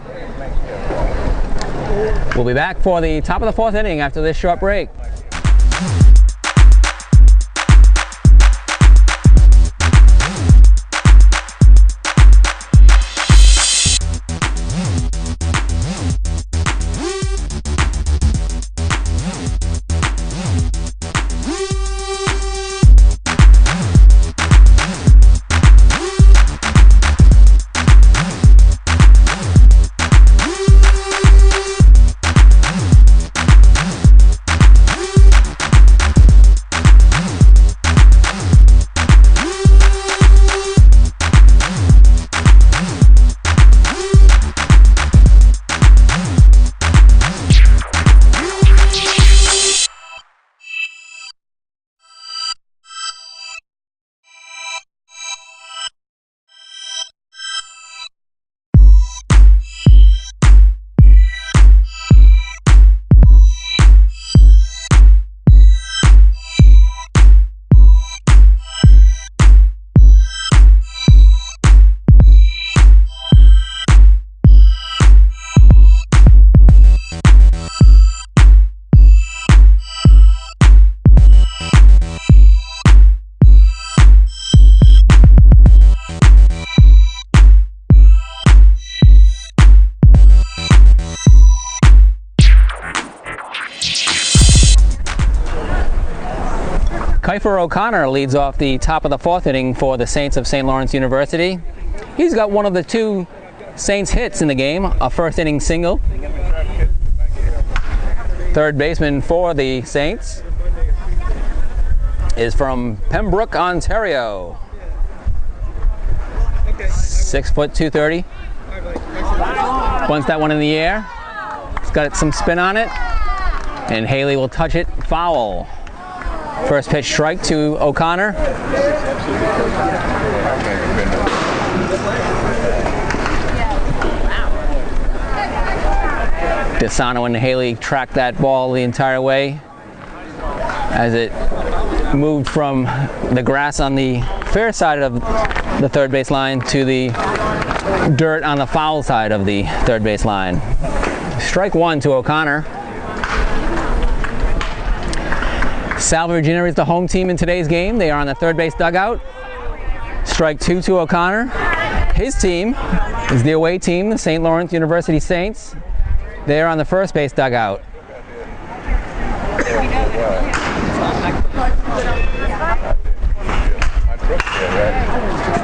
We'll be back for the top of the 4th inning after this short break. Kiefer O'Connor leads off the top of the 4th inning for the Saints of St. Lawrence University. He's got one of the 2 Saints hits in the game, a first inning single. Third baseman for the Saints is from Pembroke, Ontario. 6 foot 230. Bunts that one in the air. It's got some spin on it. And Haley will touch it foul. First pitch strike to O'Connor. Desano and Haley tracked that ball the entire way as it moved from the grass on the fair side of the third base line to the dirt on the foul side of the third base line. Strike 1 to O'Connor. Salve, Regina is the home team in today's game. They are on the third base dugout. Strike 2 to O'Connor. His team is the away team, the St. Lawrence University Saints. They are on the first base dugout.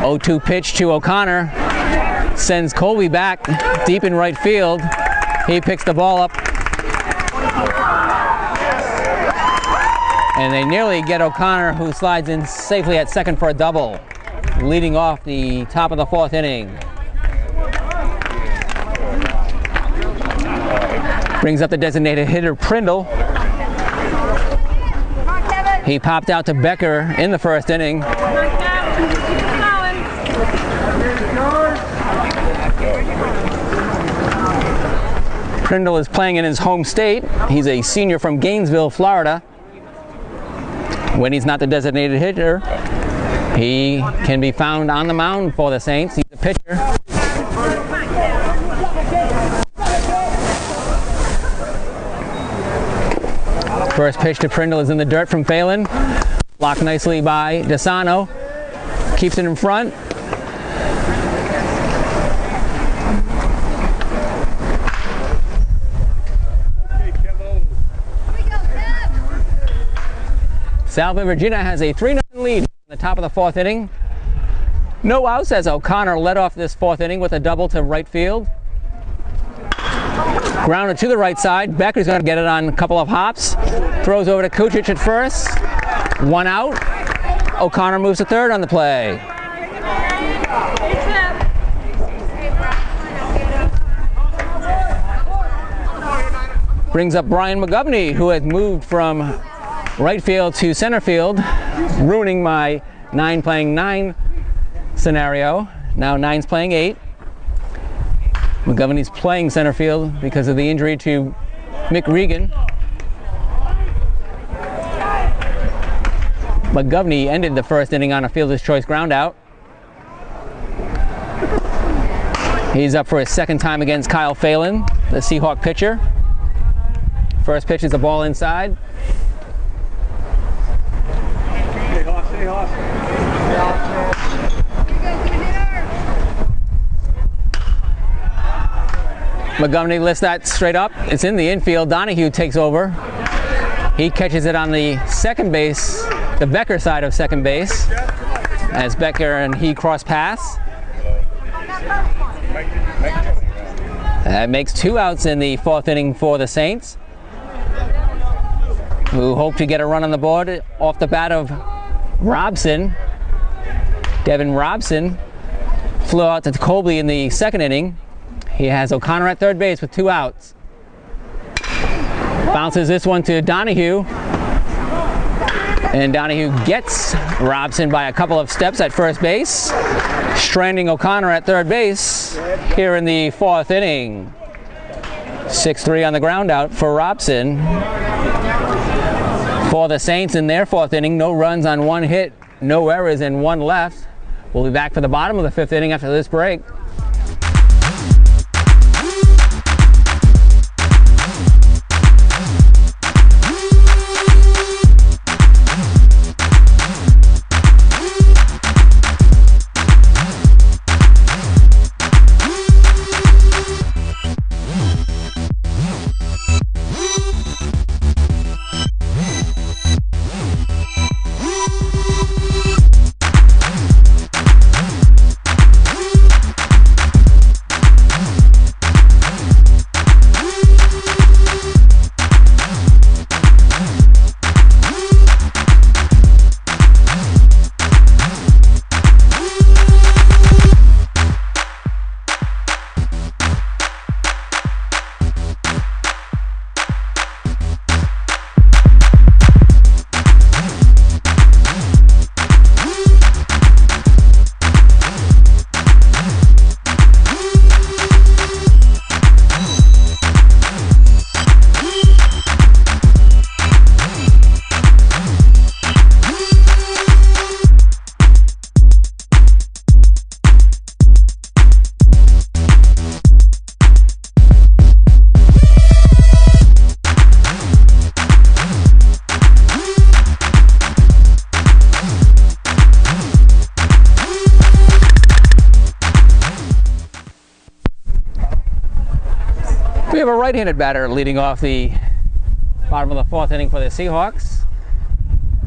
0-2 pitch to O'Connor. Sends Colby back deep in right field. He picks the ball up. And they nearly get O'Connor, who slides in safely at second for a double, leading off the top of the 4th inning. Brings up the designated hitter, Prindle. He popped out to Becker in the first inning. Prindle is playing in his home state. He's a senior from Gainesville, Florida. When he's not the designated hitter, he can be found on the mound for the Saints. He's a pitcher. First pitch to Prindle is in the dirt from Phelan. Blocked nicely by Desano. Keeps it in front. Salve, Regina has a 3-0 lead in the top of the 4th inning. No outs as O'Connor led off this 4th inning with a double to right field. Grounded to the right side. Becker's going to get it on a couple of hops. Throws over to Kucic at first. 1 out. O'Connor moves to third on the play. Brings up Brian McGovney, who has moved from right field to center field, ruining my 9 playing 9 scenario. Now 9's playing 8. McGovney's playing center field because of the injury to Mick Regan. McGovney ended the first inning on a fielder's choice ground out. He's up for his 2nd time against Kyle Phelan, the Seahawk pitcher. First pitch is a ball inside. McGovney lifts that straight up. It's in the infield. Donahue takes over. He catches it on the second base, the Becker side of second base, as Becker and he cross paths. That makes 2 outs in the 4th inning for the Saints, who hope to get a run on the board off the bat of Robson. Devin Robson flew out to Colby in the 2nd inning. He has O'Connor at third base with 2 outs. Bounces this one to Donahue. And Donahue gets Robson by a couple of steps at first base, stranding O'Connor at third base here in the 4th inning. 6-3 on the ground out for Robson. For the Saints in their 4th inning, no runs on 1 hit, no errors and 1 left. We'll be back for the bottom of the 5th inning after this break. We have a right-handed batter leading off the bottom of the 4th inning for the Seahawks.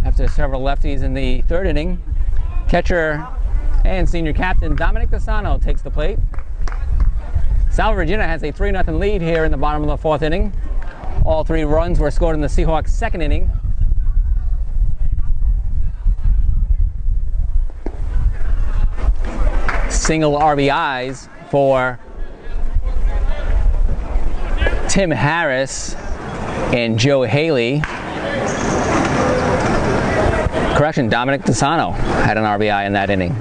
After several lefties in the 3rd inning, catcher and senior captain Dominic DeSano takes the plate. Salve, Regina has a 3-0 lead here in the bottom of the 4th inning. All 3 runs were scored in the Seahawks' 2nd inning. Single RBIs for Tim Harris and Joe Haley. Correction, Dominic DeSano had an RBI in that inning.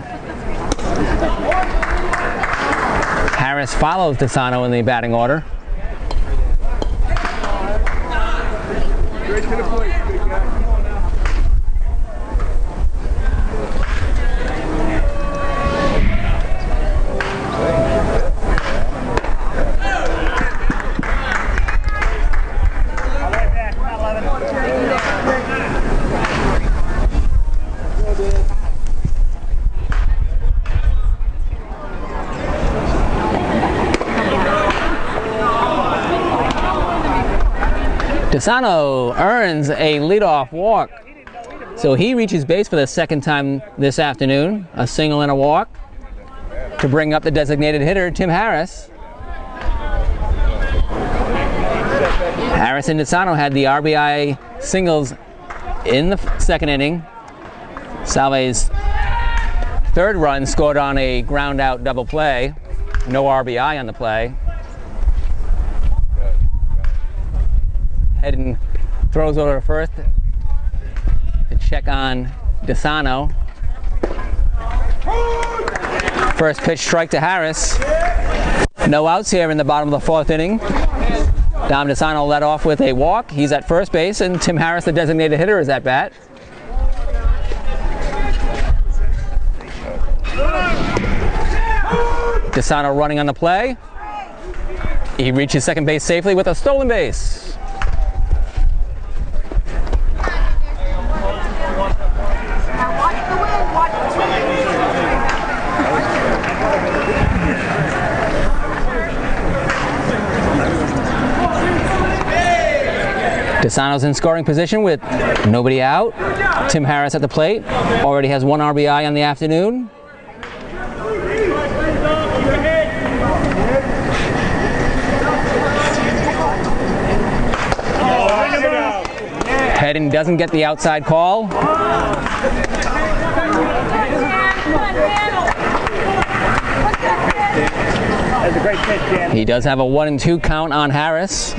Harris follows DeSano in the batting order. DeSano earns a leadoff walk, so he reaches base for the 2nd time this afternoon, a single and a walk, to bring up the designated hitter, Tim Harris. Harris and DeSano had the RBI singles in the 2nd inning. Salve's 3rd run scored on a ground out double play, no RBI on the play. Hedden throws over to first to check on DeSano. First pitch strike to Harris. No outs here in the bottom of the 4th inning. Dom DeSano led off with a walk. He's at first base, and Tim Harris, the designated hitter, is at bat. DeSano running on the play. He reaches second base safely with a stolen base. DeSano's in scoring position with nobody out. Tim Harris at the plate. Already has 1 RBI on the afternoon. Hedden doesn't get the outside call. That's a great pitch, Dan. He does have a 1-2 count on Harris.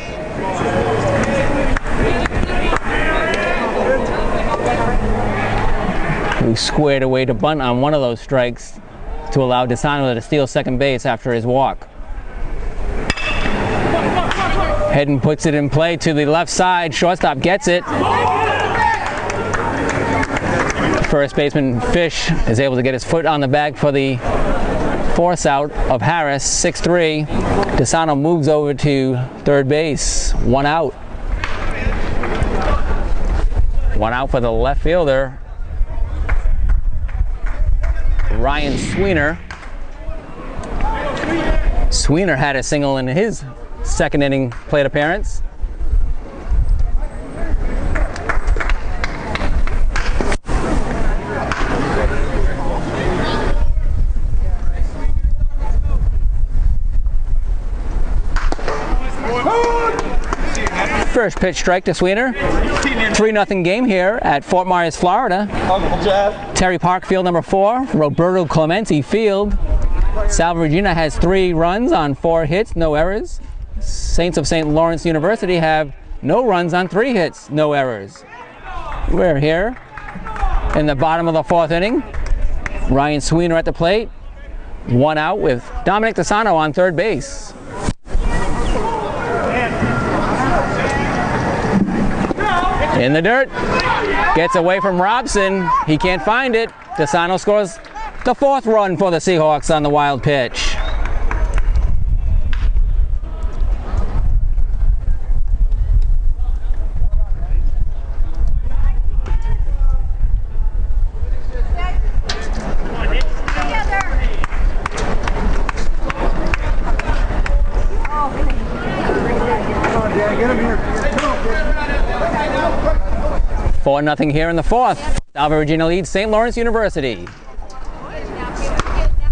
Who squared away to bunt on one of those strikes to allow DeSano to steal second base after his walk. Hedden puts it in play to the left side. Shortstop gets it. First baseman Fish is able to get his foot on the bag for the force out of Harris. 6-3. DeSano moves over to third base. 1 out. 1 out for the left fielder, Ryan Sweener. Sweener had a single in his second inning plate appearance. First pitch strike to Sweener. 3-0 game here at Fort Myers, Florida. Terry Park Field number 4, Roberto Clemente Field. Salve, Regina has 3 runs on 4 hits, no errors. Saints of St. Lawrence University have no runs on 3 hits, no errors. We're here in the bottom of the 4th inning. Ryan Sweener at the plate. 1 out with Dominic DeSano on third base. In the dirt, gets away from Robson. He can't find it. DeSano scores the 4th run for the Seahawks on the wild pitch. 4-0 here in the fourth. Salve, Regina leads St. Lawrence University.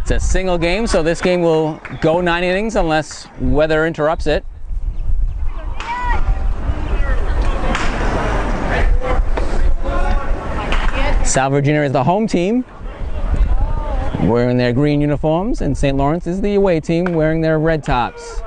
It's a single game, so this game will go 9 innings unless weather interrupts it. Salve, Regina is the home team, wearing their green uniforms, and St. Lawrence is the away team, wearing their red tops.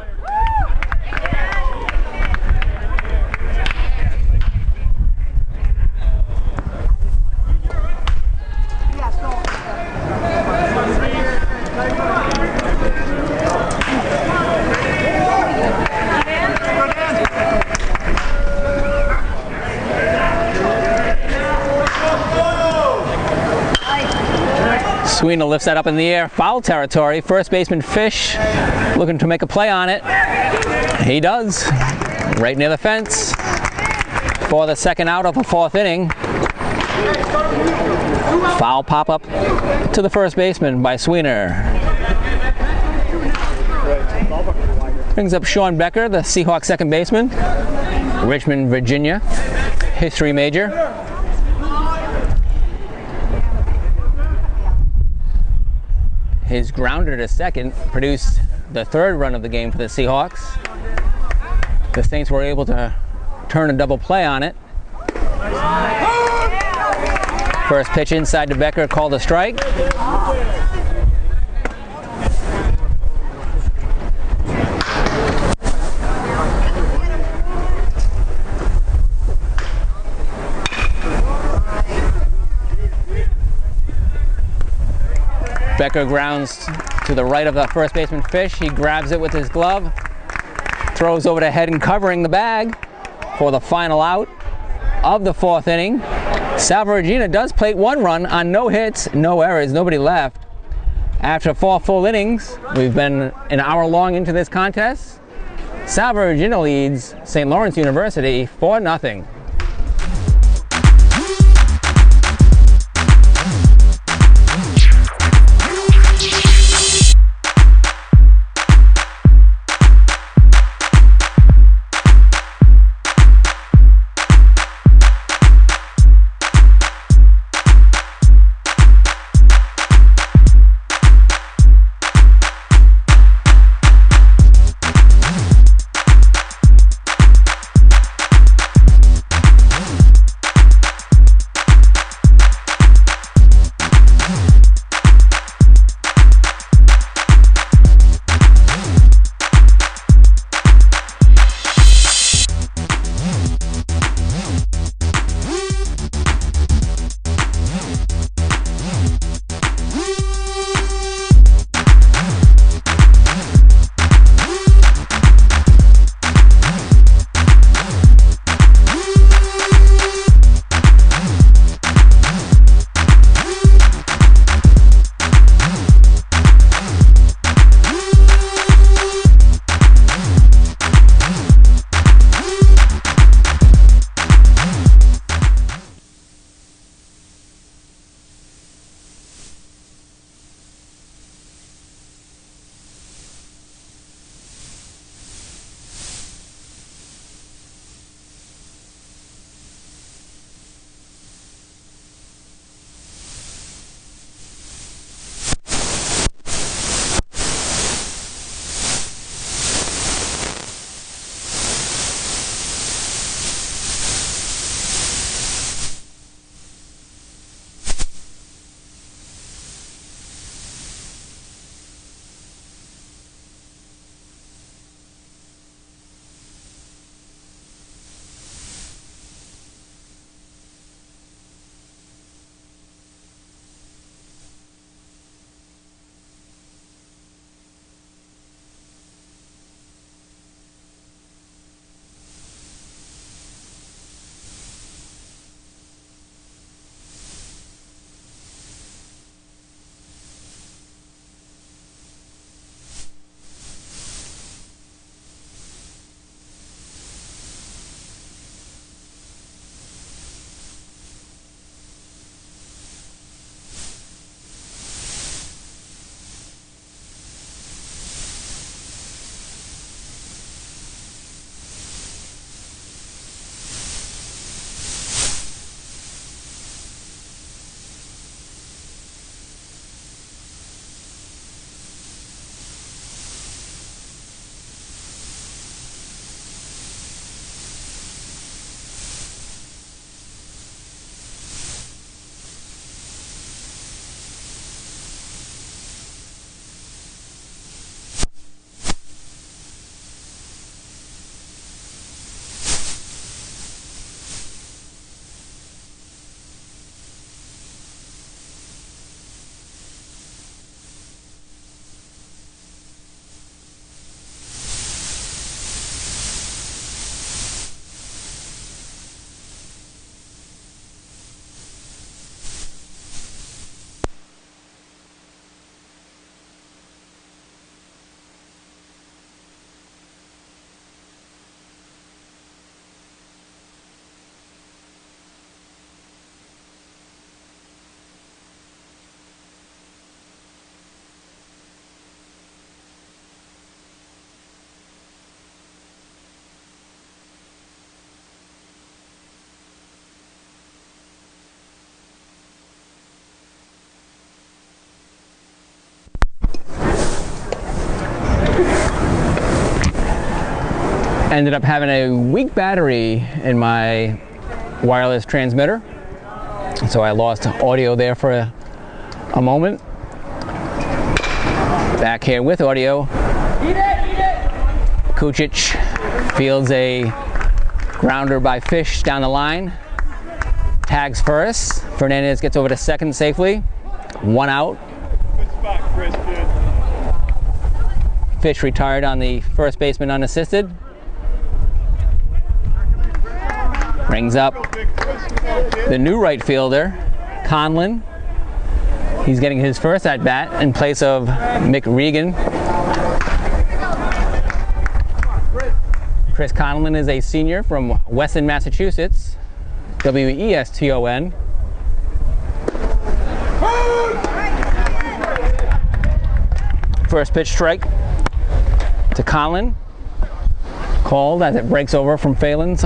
Sweeney lifts that up in the air, foul territory. First baseman Fish looking to make a play on it. He does, right near the fence for the second out of the fourth inning. Foul pop-up to the first baseman by Sweeney. Brings up Sean Becker, the Seahawks second baseman. Richmond, Virginia, history major. His grounder to second produced the third run of the game for the Seahawks. The Saints were able to turn a double play on it. First pitch inside to Becker, called a strike. Becker grounds to the right of the first baseman Fish. He grabs it with his glove, throws over the head and covering the bag for the final out of the fourth inning. Salve, Regina does plate 1 run on no hits, no errors, nobody left. After 4 full innings, we've been an hour long into this contest. Salve, Regina leads St. Lawrence University 4-0. Ended up having a weak battery in my wireless transmitter, so I lost audio there for a moment. Back here with audio. Kucic fields a grounder by Fish down the line. Tags first. Fernandez gets over to second safely. 1 out. Good spot, Chris, kid. Fish retired on the first baseman unassisted. Brings up the new right fielder, Conlon. He's getting his first at bat in place of Mick Regan. Chris Conlon is a senior from Weston, Massachusetts. WESTON. First pitch strike to Conlon. Called as it breaks over from Phelan's.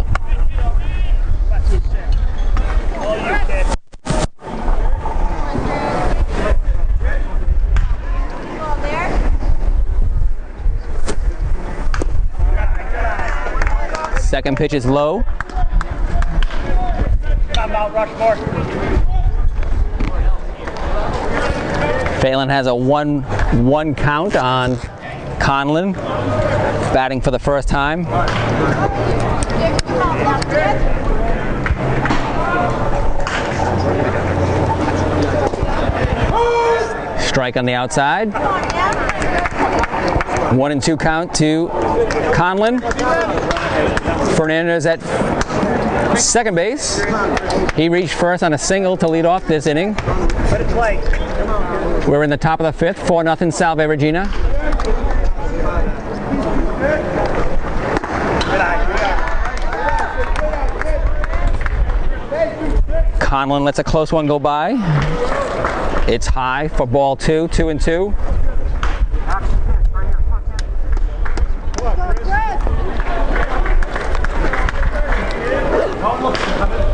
Second pitch is low. Phelan has a 1-1 count on Conlon, batting for the first time. Strike on the outside. 1-2 count to Conlon. Fernandez at second base. He reached first on a single to lead off this inning. We're in the top of the fifth, 4-0 Salve, Regina. Conlon lets a close one go by. It's high for ball 2, 2-2.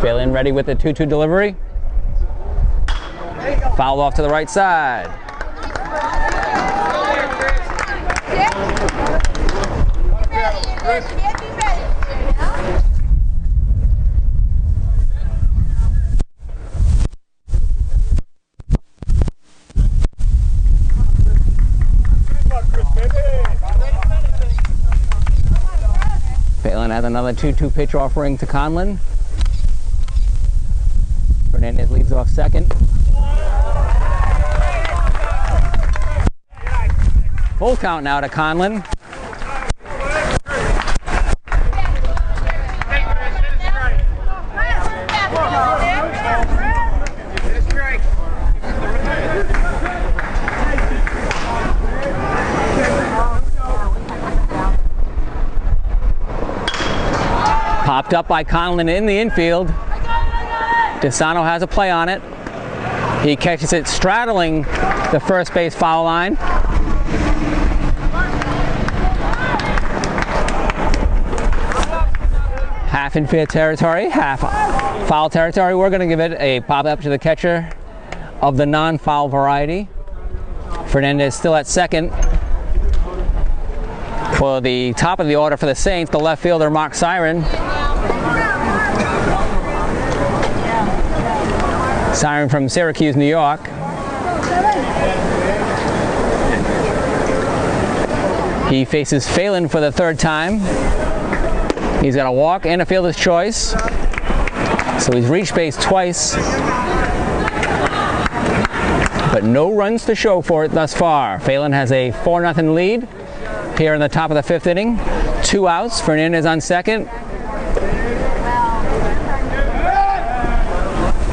Phelan ready with the 2-2 delivery. Fouled off to the right side. Phelan has another 2-2 pitch offering to Conlon. Fernandez leads off second. Full count now to Conlon. Popped up by Conlon in the infield. DeSano has a play on it. He catches it straddling the first base foul line. Half in fair territory, half foul territory. We're going to give it a pop up to the catcher of the non-foul variety. Fernandez still at second. For the top of the order for the Saints, the left fielder Mark Siren. Siren from Syracuse, New York. He faces Phelan for the third time. He's got a walk and a fielder's choice. So he's reached base twice. But no runs to show for it thus far. Phelan has a 4-0 lead here in the top of the fifth inning. 2 outs. Fernandez on second.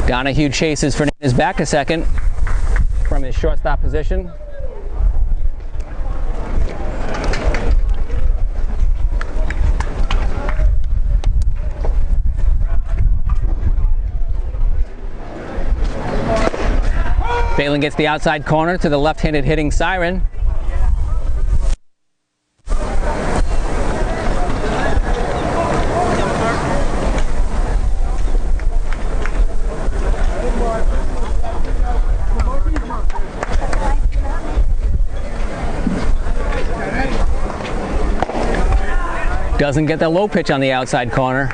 Donahue chases Fernandez back to second from his shortstop position. Phelan gets the outside corner to the left-handed hitting Siren. Doesn't get the low pitch on the outside corner.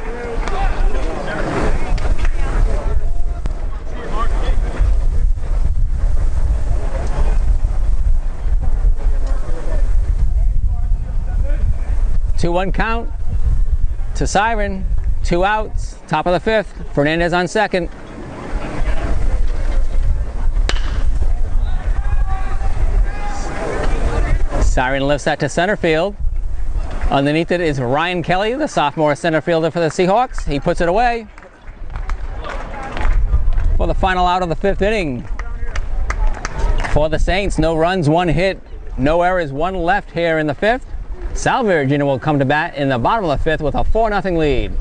Two-one count to Siren. 2 outs. Top of the 5th. Fernandez on second. Siren lifts that to center field. Underneath it is Ryan Kelly, the sophomore center fielder for the Seahawks. He puts it away for the final out of the 5th inning. For the Saints, no runs, 1 hit, no errors, 1 left here in the 5th. Salve, Regina will come to bat in the bottom of the 5th with a 4-0 lead.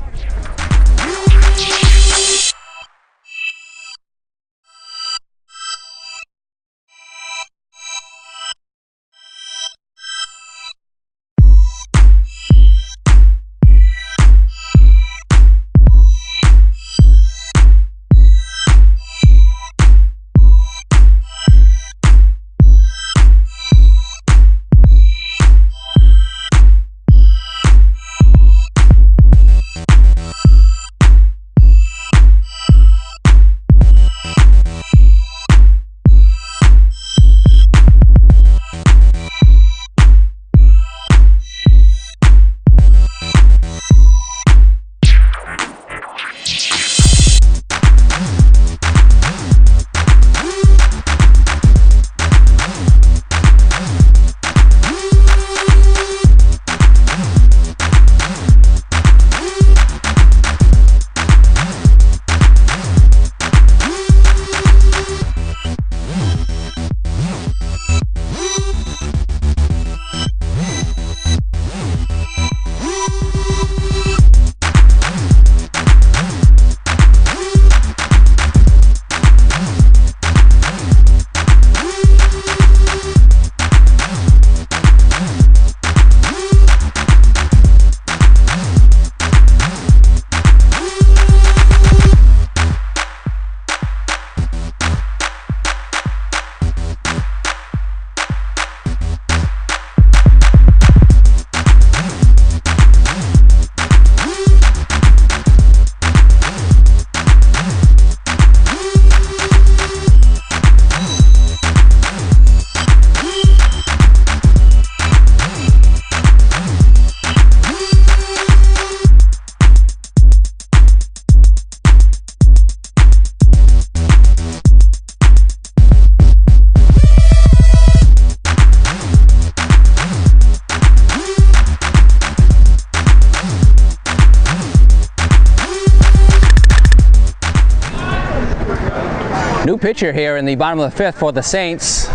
New pitcher here in the bottom of the 5th for the Saints.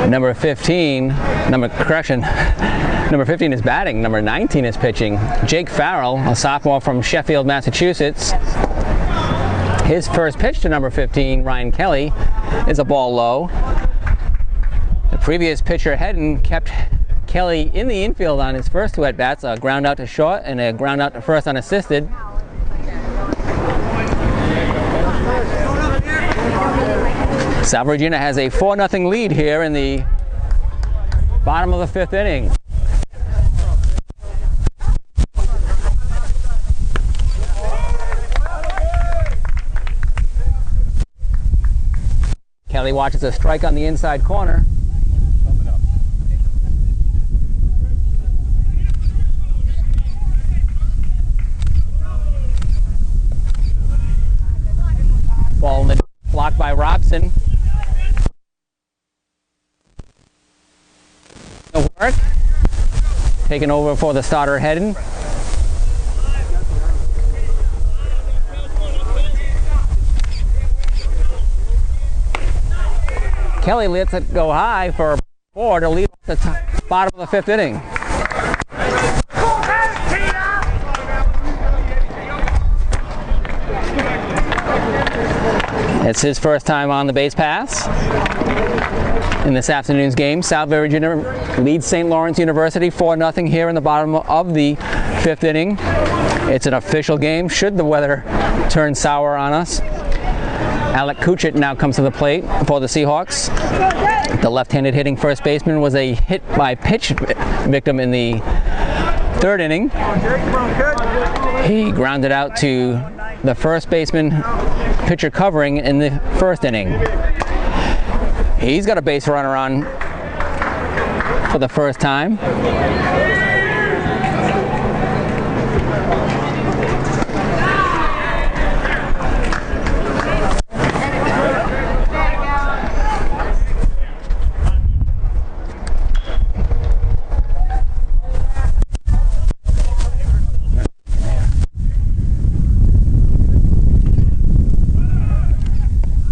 Number 15 is batting. Number 19 is pitching. Jake Farrell, a sophomore from Sheffield, Massachusetts. His first pitch to number 15, Ryan Kelly, is a ball low. The previous pitcher, Hedden, kept Kelly in the infield on his first 2 at-bats, a ground out to short and a ground out to first unassisted. Salve Regina has a 4-0 lead here in the bottom of the 5th inning. Kelly watches a strike on the inside corner. Ball in the blocked by Robson. No work. Taken over for the starter, Hedden. Kelly lets it go high for 4 to lead off the bottom of the 5th inning. It's his first time on the base pass in this afternoon's game. Salve Regina leads St. Lawrence University 4-0 here in the bottom of the 5th inning. It's an official game should the weather turn sour on us. Alec Kuchit now comes to the plate for the Seahawks. The left-handed hitting first baseman was a hit by pitch victim in the third inning. He grounded out to the first baseman, pitcher covering in the first inning. He's got a base runner on for the first time.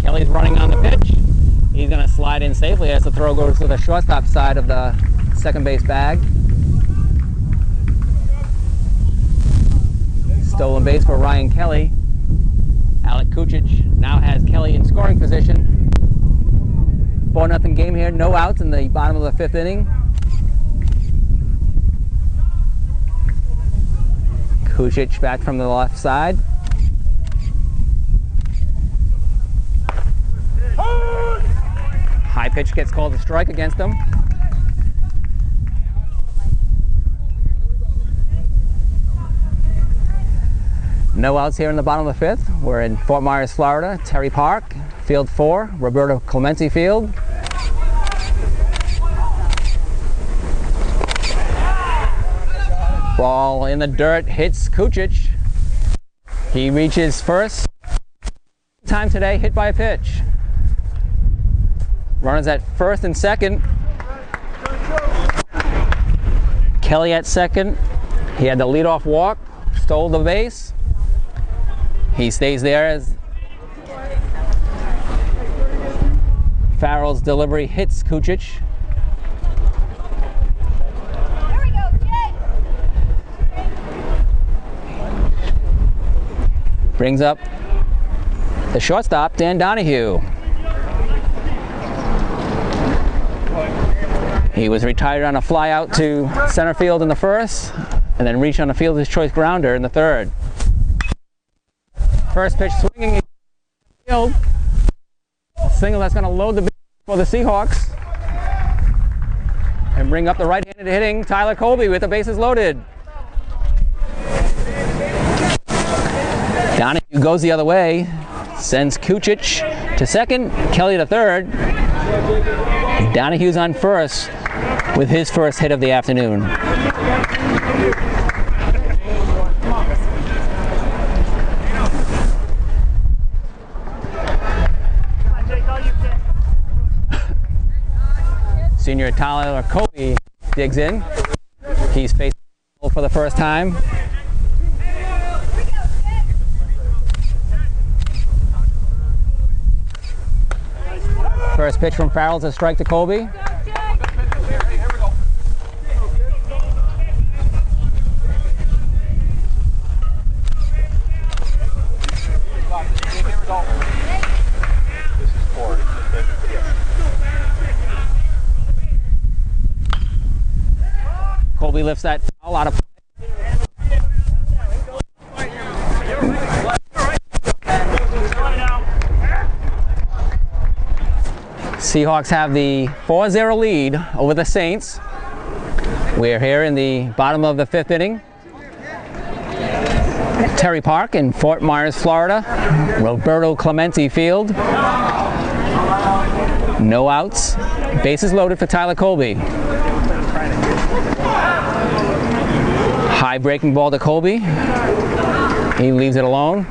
Kelly's running on the pitch. He's going to slide in safely as the throw goes to the shortstop side of the second base bag. Stolen base for Ryan Kelly. Alec Kucic now has Kelly in scoring position. 4-0 game here, no outs in the bottom of the fifth inning. Kucic back from the left side. High pitch gets called a strike against him. No outs here in the bottom of the fifth. We're in Fort Myers, Florida. Terry Park, Field 4, Roberto Clemente Field. Ball in the dirt, hits Kucic. He reaches first. Time today, hit by a pitch. Runners at first and second. Kelly at second. He had the leadoff walk, stole the base. He stays there as Farrell's delivery hits Kucic. Brings up the shortstop, Dan Donahue. He was retired on a fly out to center field in the first, and then reached on a fielder's choice grounder in the third. First pitch swinging, field. Single that's going to load the base for the Seahawks and bring up the right-handed hitting Tyler Colby with the bases loaded. Donahue goes the other way, sends Kucic to second, Kelly to third. Donahue's on first with his first hit of the afternoon. Senior Tyler Colby digs in. He's facing for the first time. First pitch from Farrell's a strike to Colby. Colby lifts that foul out of play. Seahawks have the 4-0 lead over the Saints. We're here in the bottom of the fifth inning. Terry Park in Fort Myers, Florida. Roberto Clemente Field. No outs. Bases loaded for Tyler Colby. High breaking ball to Colby. He leaves it alone.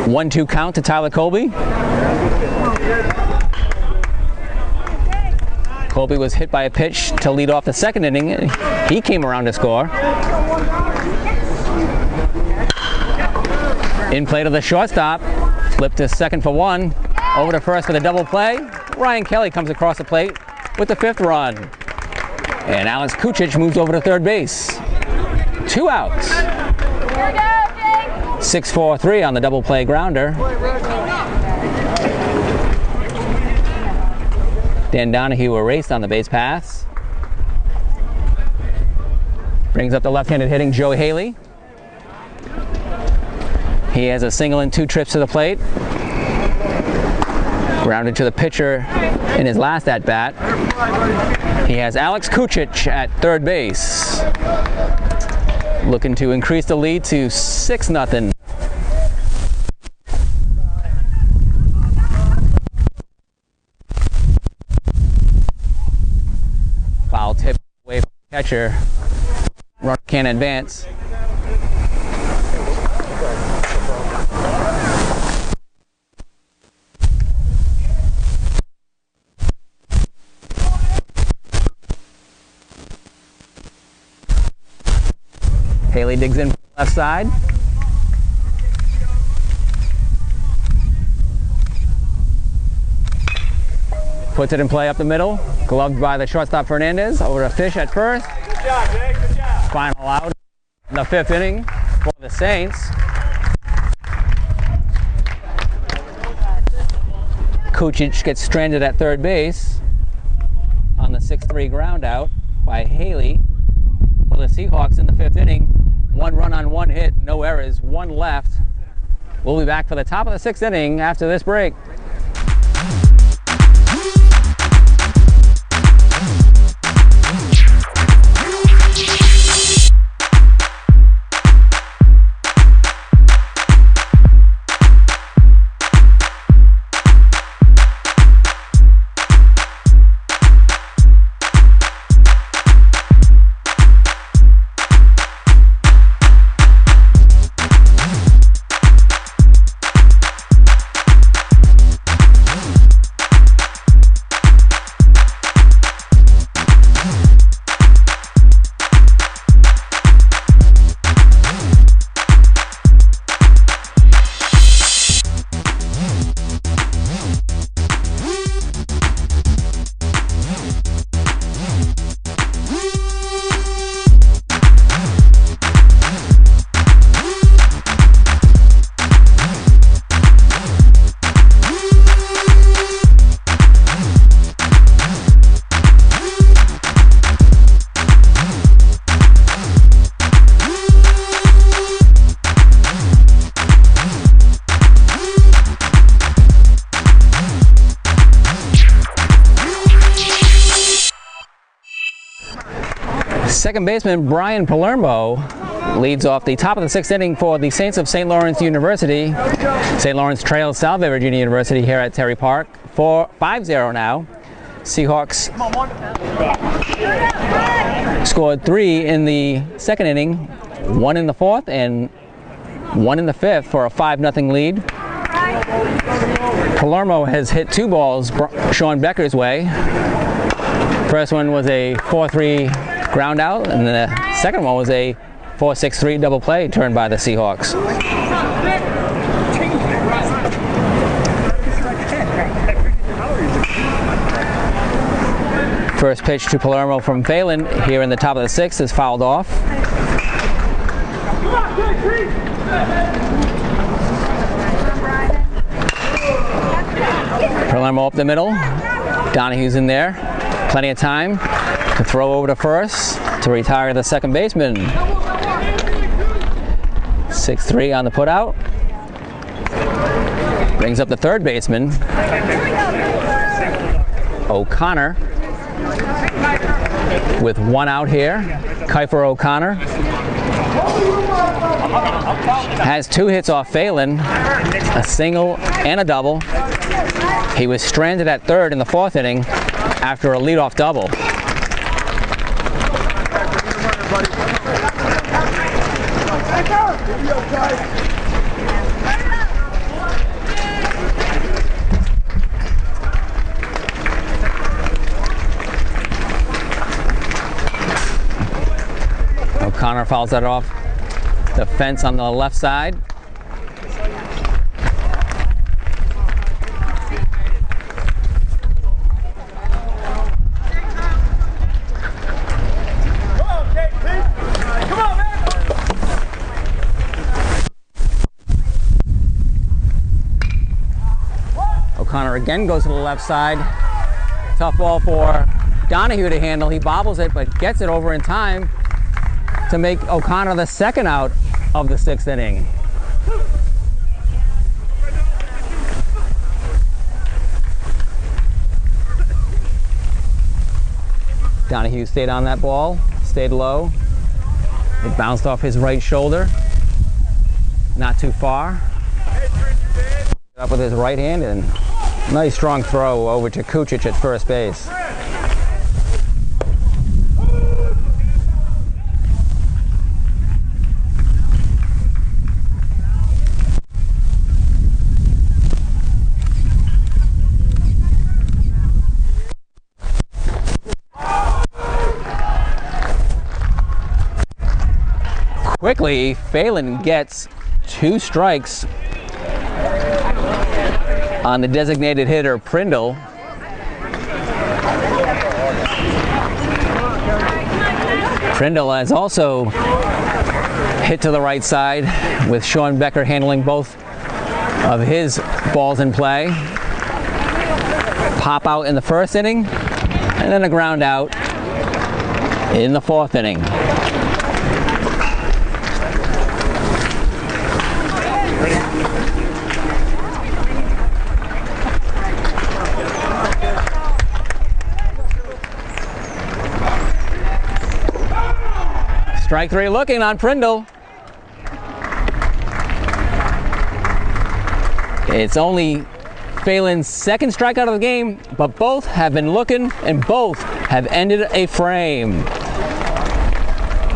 1-2 count to Tyler Colby. Colby was hit by a pitch to lead off the second inning. He came around to score. In play to the shortstop. Flip to second for one. Over to first for the double play. Ryan Kelly comes across the plate with the fifth run. And Alex Kucic moves over to third base. 2 outs. 6-4-3 on the double play grounder. Dan Donahue erased on the base pass. Brings up the left-handed hitting Joe Haley. He has a single and 2 trips to the plate. Grounded to the pitcher in his last at-bat. He has Alex Kucic at third base. Looking to increase the lead to 6-0. Foul tip away from the catcher. Runner can't advance. Haley digs in from the left side. Puts it in play up the middle. Gloved by the shortstop Fernandez. Over to Fish at first. Good job, Jay. Good job. Final out in the 5th inning for the Saints. Kucic gets stranded at third base on the 6-3 ground out by Haley. For the Seahawks in the 5th inning, 1 run on 1 hit, no errors, 1 left. We'll be back for the top of the 6th inning after this break. Second baseman Brian Palermo leads off the top of the 6th inning for the Saints of St. Lawrence University. St. Lawrence trails Salve, Regina University here at Terry Park for 5-0 now. Seahawks scored 3 in the 2nd inning, 1 in the 4th, and 1 in the 5th for a 5-0 lead. Palermo has hit 2 balls Sean Becker's way. First one was a 4-3 ground out, and the second one was a 4-6-3 double play turned by the Seahawks. First pitch to Palermo from Phelan here in the top of the 6th is fouled off. Palermo up the middle. Donahue's in there. Plenty of time to throw over to first to retire the second baseman. 6-3 on the putout. Brings up the third baseman, O'Connor, with 1 out here. Kiefer O'Connor has 2 hits off Phelan, a single and a double. He was stranded at third in the 4th inning after a leadoff double. O'Connor fouls that off the fence on the left side. O'Connor again goes to the left side. Tough ball for Donahue to handle. He bobbles it, but gets it over in time to make O'Connor the second out of the 6th inning. Donahue stayed on that ball, stayed low. It bounced off his right shoulder, not too far. Up with his right hand and nice strong throw over to Kucic at first base. Quickly, Phelan gets 2 strikes on the designated hitter, Prindle. Prindle has also hit to the right side with Sean Becker handling both of his balls in play. Pop out in the first inning, and then a ground out in the 4th inning. Strike 3 looking on Prindle. It's only Phelan's 2nd strikeout of the game, but both have been looking and both have ended a frame.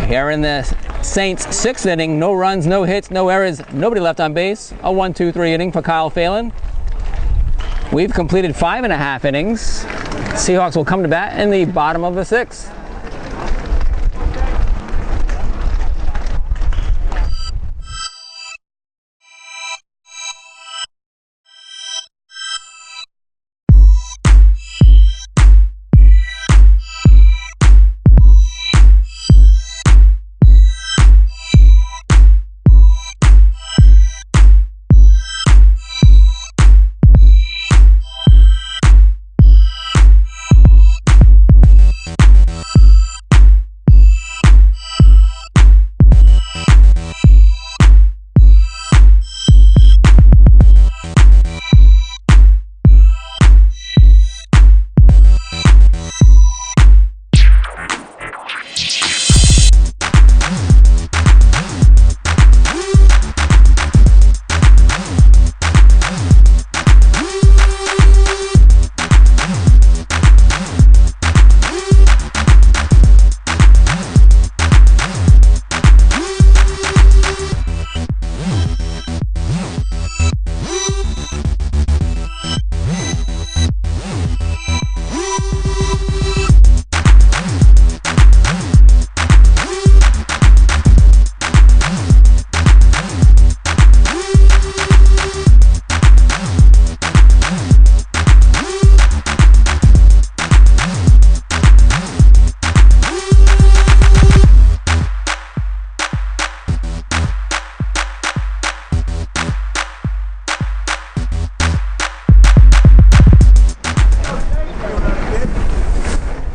Here in the Saints' 6th inning, no runs, no hits, no errors, nobody left on base. A 1-2-3 inning for Kyle Phelan. We've completed 5.5 innings. Seahawks will come to bat in the bottom of the 6th.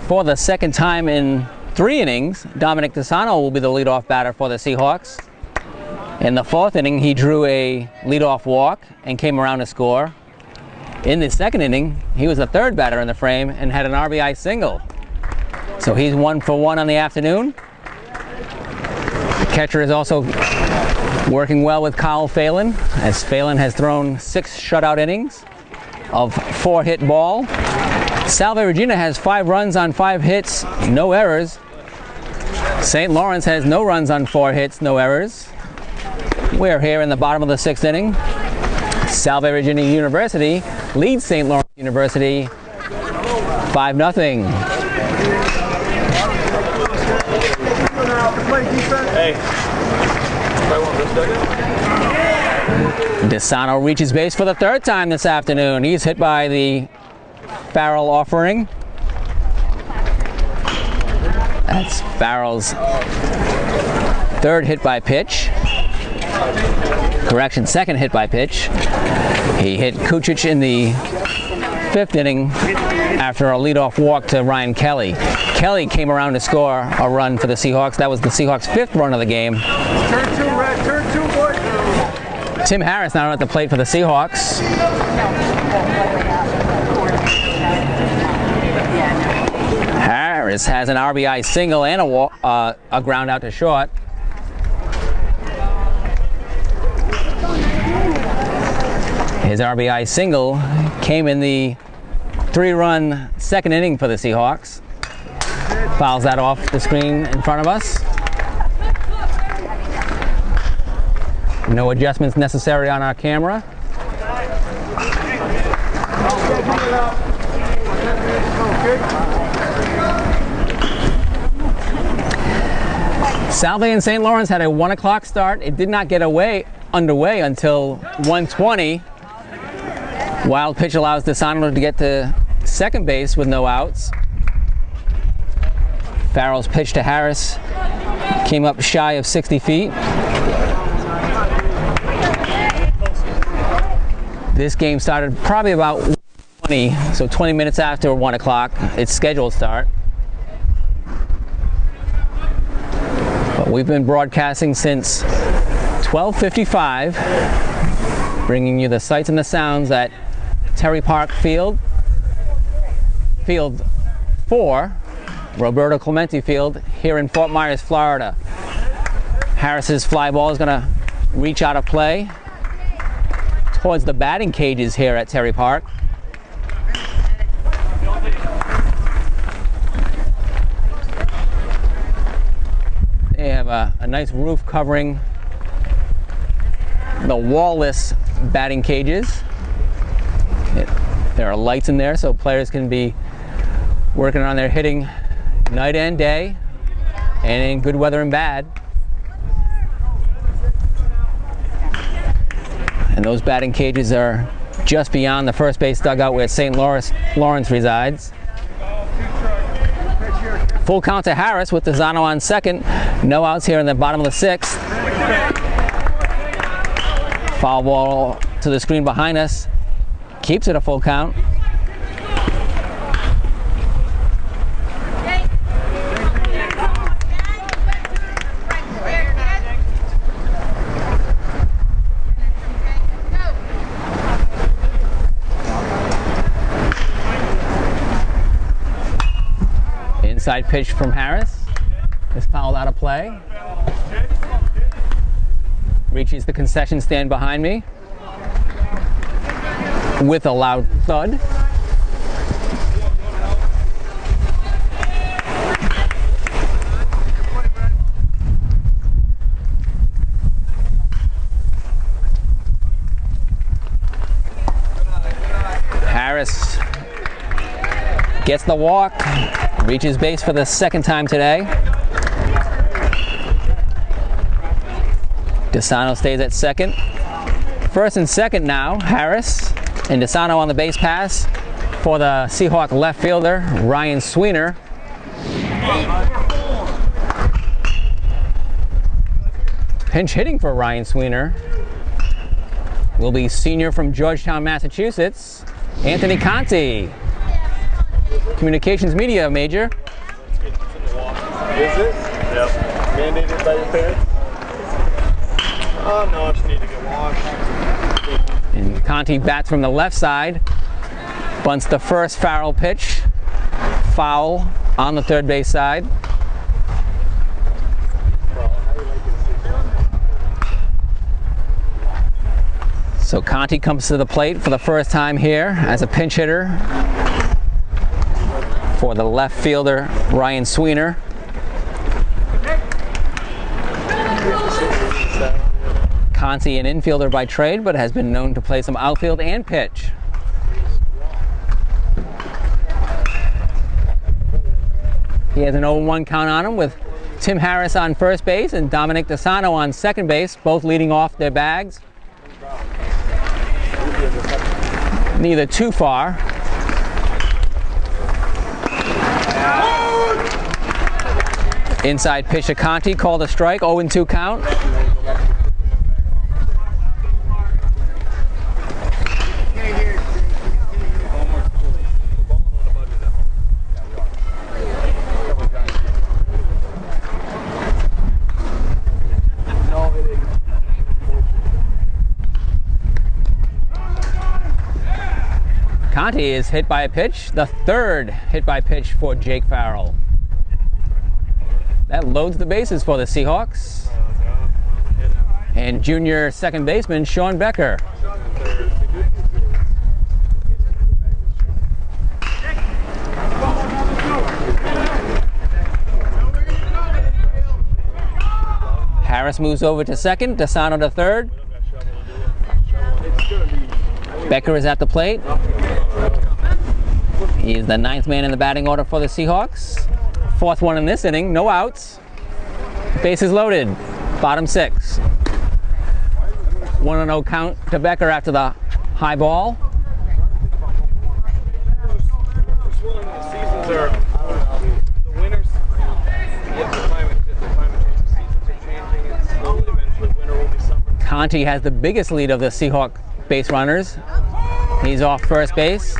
For the 2nd time in 3 innings, Dominic DeSano will be the leadoff batter for the Seahawks. In the 4th inning, he drew a leadoff walk and came around to score. In the 2nd inning, he was the 3rd batter in the frame and had an RBI single. So he's 1 for 1 on the afternoon. The catcher is also working well with Kyle Phelan, as Phelan has thrown 6 shutout innings of 4 hit ball. Salve Regina has 5 runs on 5 hits, no errors. St. Lawrence has no runs on 4 hits, no errors. We're here in the bottom of the 6th inning. Salve Regina University leads St. Lawrence University 5-0. DeSano reaches base for the 3rd time this afternoon. He's hit by the Farrell offering. That's Farrell's 3rd hit by pitch. Correction, 2nd hit by pitch. He hit Kucic in the 5th inning after a leadoff walk to Ryan Kelly. Kelly came around to score a run for the Seahawks. That was the Seahawks' 5th run of the game. Turn 2, Red. Turn 2, boy. Tim Harris now at the plate for the Seahawks. Harris has an RBI single and a ground out to short. His RBI single came in the 3-run second inning for the Seahawks. Fouls that off the screen in front of us. No adjustments necessary on our camera. Salve and St. Lawrence had a 1 o'clock start. It did not get underway until 1:20. Wild pitch allows DeSano to get to second base with no outs. Farrell's pitch to Harris came up shy of 60 feet. This game started probably about 20, so 20 minutes after 1 o'clock, its scheduled start. But we've been broadcasting since 12:55, bringing you the sights and the sounds at Terry Park Field, Field 4, Roberto Clemente Field, here in Fort Myers, Florida. Harris's fly ball is going to reach out of play towards the batting cages here at Terry Park. They have a nice roof covering the wall-less batting cages. There are lights in there so players can be working on their hitting night and day, and in good weather and bad. And those batting cages are just beyond the first base dugout where St. Lawrence resides. Full count to Harris with DeSano on second. No outs here in the bottom of the 6th. Foul ball to the screen behind us. Keeps it a full count. Inside pitch from Harris is fouled out of play. Reaches the concession stand behind me with a loud thud. Harris gets the walk, reaches base for the second time today. DeSano stays at second. First and second now, Harris and DeSano on the base pass for the Seahawk left fielder, Ryan Sweener. Pinch hitting for Ryan Sweener will be senior from Georgetown, Massachusetts, Anthony Conti, communications media major. Is it? Yep. Mandated by your parents? No, I just need to get washed. And Conti bats from the left side, bunts the first Farrell pitch, foul on the third base side. So Conti comes to the plate for the first time here as a pinch hitter for the left fielder, Ryan Sweener. Conti, an infielder by trade, but has been known to play some outfield and pitch. He has an 0-1 count on him with Tim Harris on first base and Dominic DeSano on second base, both leading off their bags. Neither too far. Inside pitch to Conti, called a strike, 0-2 count. Conti is hit by a pitch, the third hit by pitch for Jake Farrell. That loads the bases for the Seahawks. And junior second baseman Sean Becker. Harris moves over to second, Desano to third. Becker is at the plate. He's the 9th man in the batting order for the Seahawks. 4th one in this inning, no outs. Bases loaded, bottom 6. 1-0 count to Becker after the high ball. Conti has the biggest lead of the Seahawk base runners. He's off first base.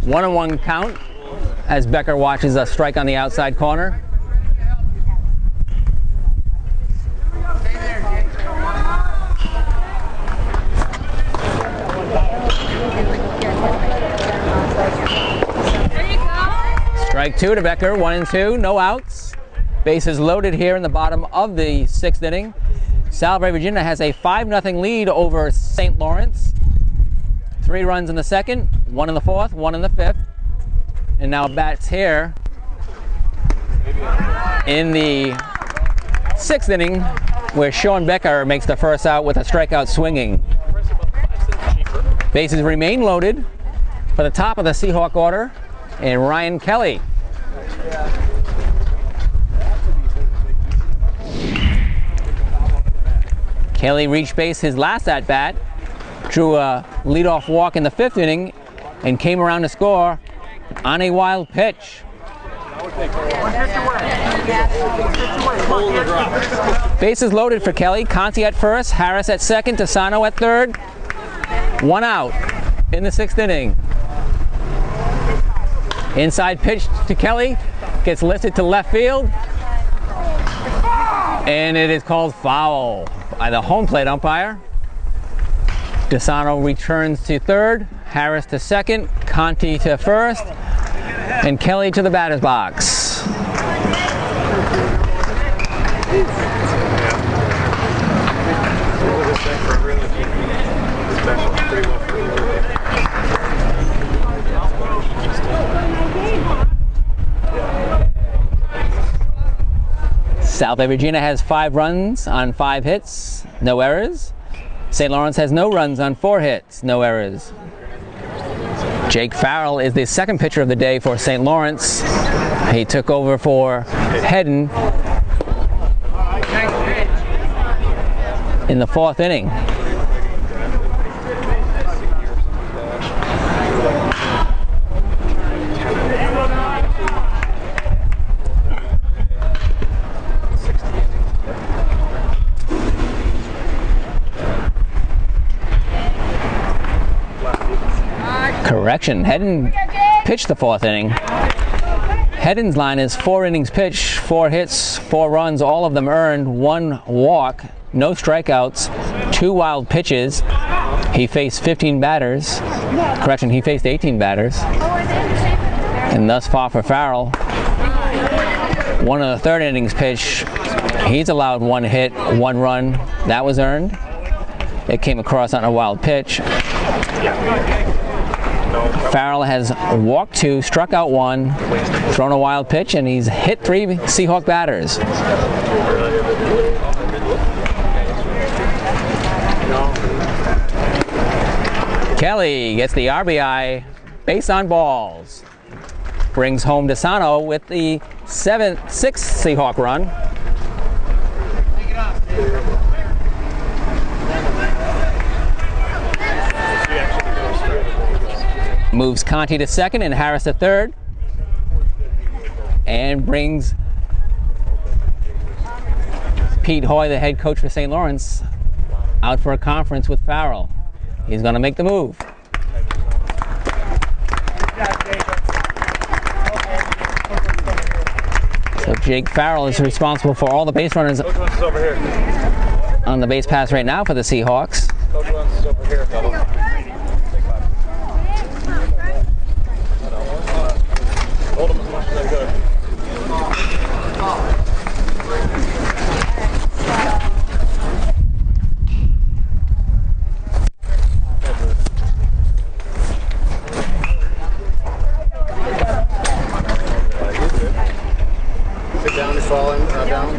1-1 count as Becker watches a strike on the outside corner. Strike 2 to Becker, 1-2, no outs. Bases loaded here in the bottom of the 6th inning. Salve, Regina has a 5-0 lead over St. Lawrence. 3 runs in the 2nd, 1 in the 4th, 1 in the 5th. And now bats here in the 6th inning where Sean Becker makes the first out with a strikeout swinging. Bases remain loaded for the top of the Seahawk order and Ryan Kelly. Kelly reached base his last at-bat, drew a leadoff walk in the 5th inning, and came around to score on a wild pitch. Bases loaded for Kelly. Conti at first, Harris at second, Desano at third. 1 out in the 6th inning. Inside pitch to Kelly, gets lifted to left field, and it is called foul by the home plate umpire. Desano returns to third, Harris to second, Conti to first, and Kelly to the batter's box. Salve, Regina has 5 runs on 5 hits, no errors. St. Lawrence has no runs on 4 hits, no errors. Jake Farrell is the second pitcher of the day for St. Lawrence. He took over for Hedden in the 4th inning. Correction, Hedden pitched the 4th inning. Hedden's line is 4 innings pitched, 4 hits, 4 runs, all of them earned, 1 walk, no strikeouts, 2 wild pitches. He faced 15 batters. Correction, he faced 18 batters. And thus far for Farrell, 1 of the 3rd innings pitch, he's allowed 1 hit, 1 run. That was earned. It came across on a wild pitch. Farrell has walked 2, struck out 1, thrown a wild pitch, and he's hit 3 Seahawk batters. Kelly gets the RBI, base on balls. Brings home Desano with the 6th Seahawk run. Moves Conti to second and Harris to third. And brings Pete Hoy, the head coach for St. Lawrence, out for a conference with Farrell. He's going to make the move. So Jake Farrell is responsible for all the base runners on the base pass right now for the Seahawks. falling down.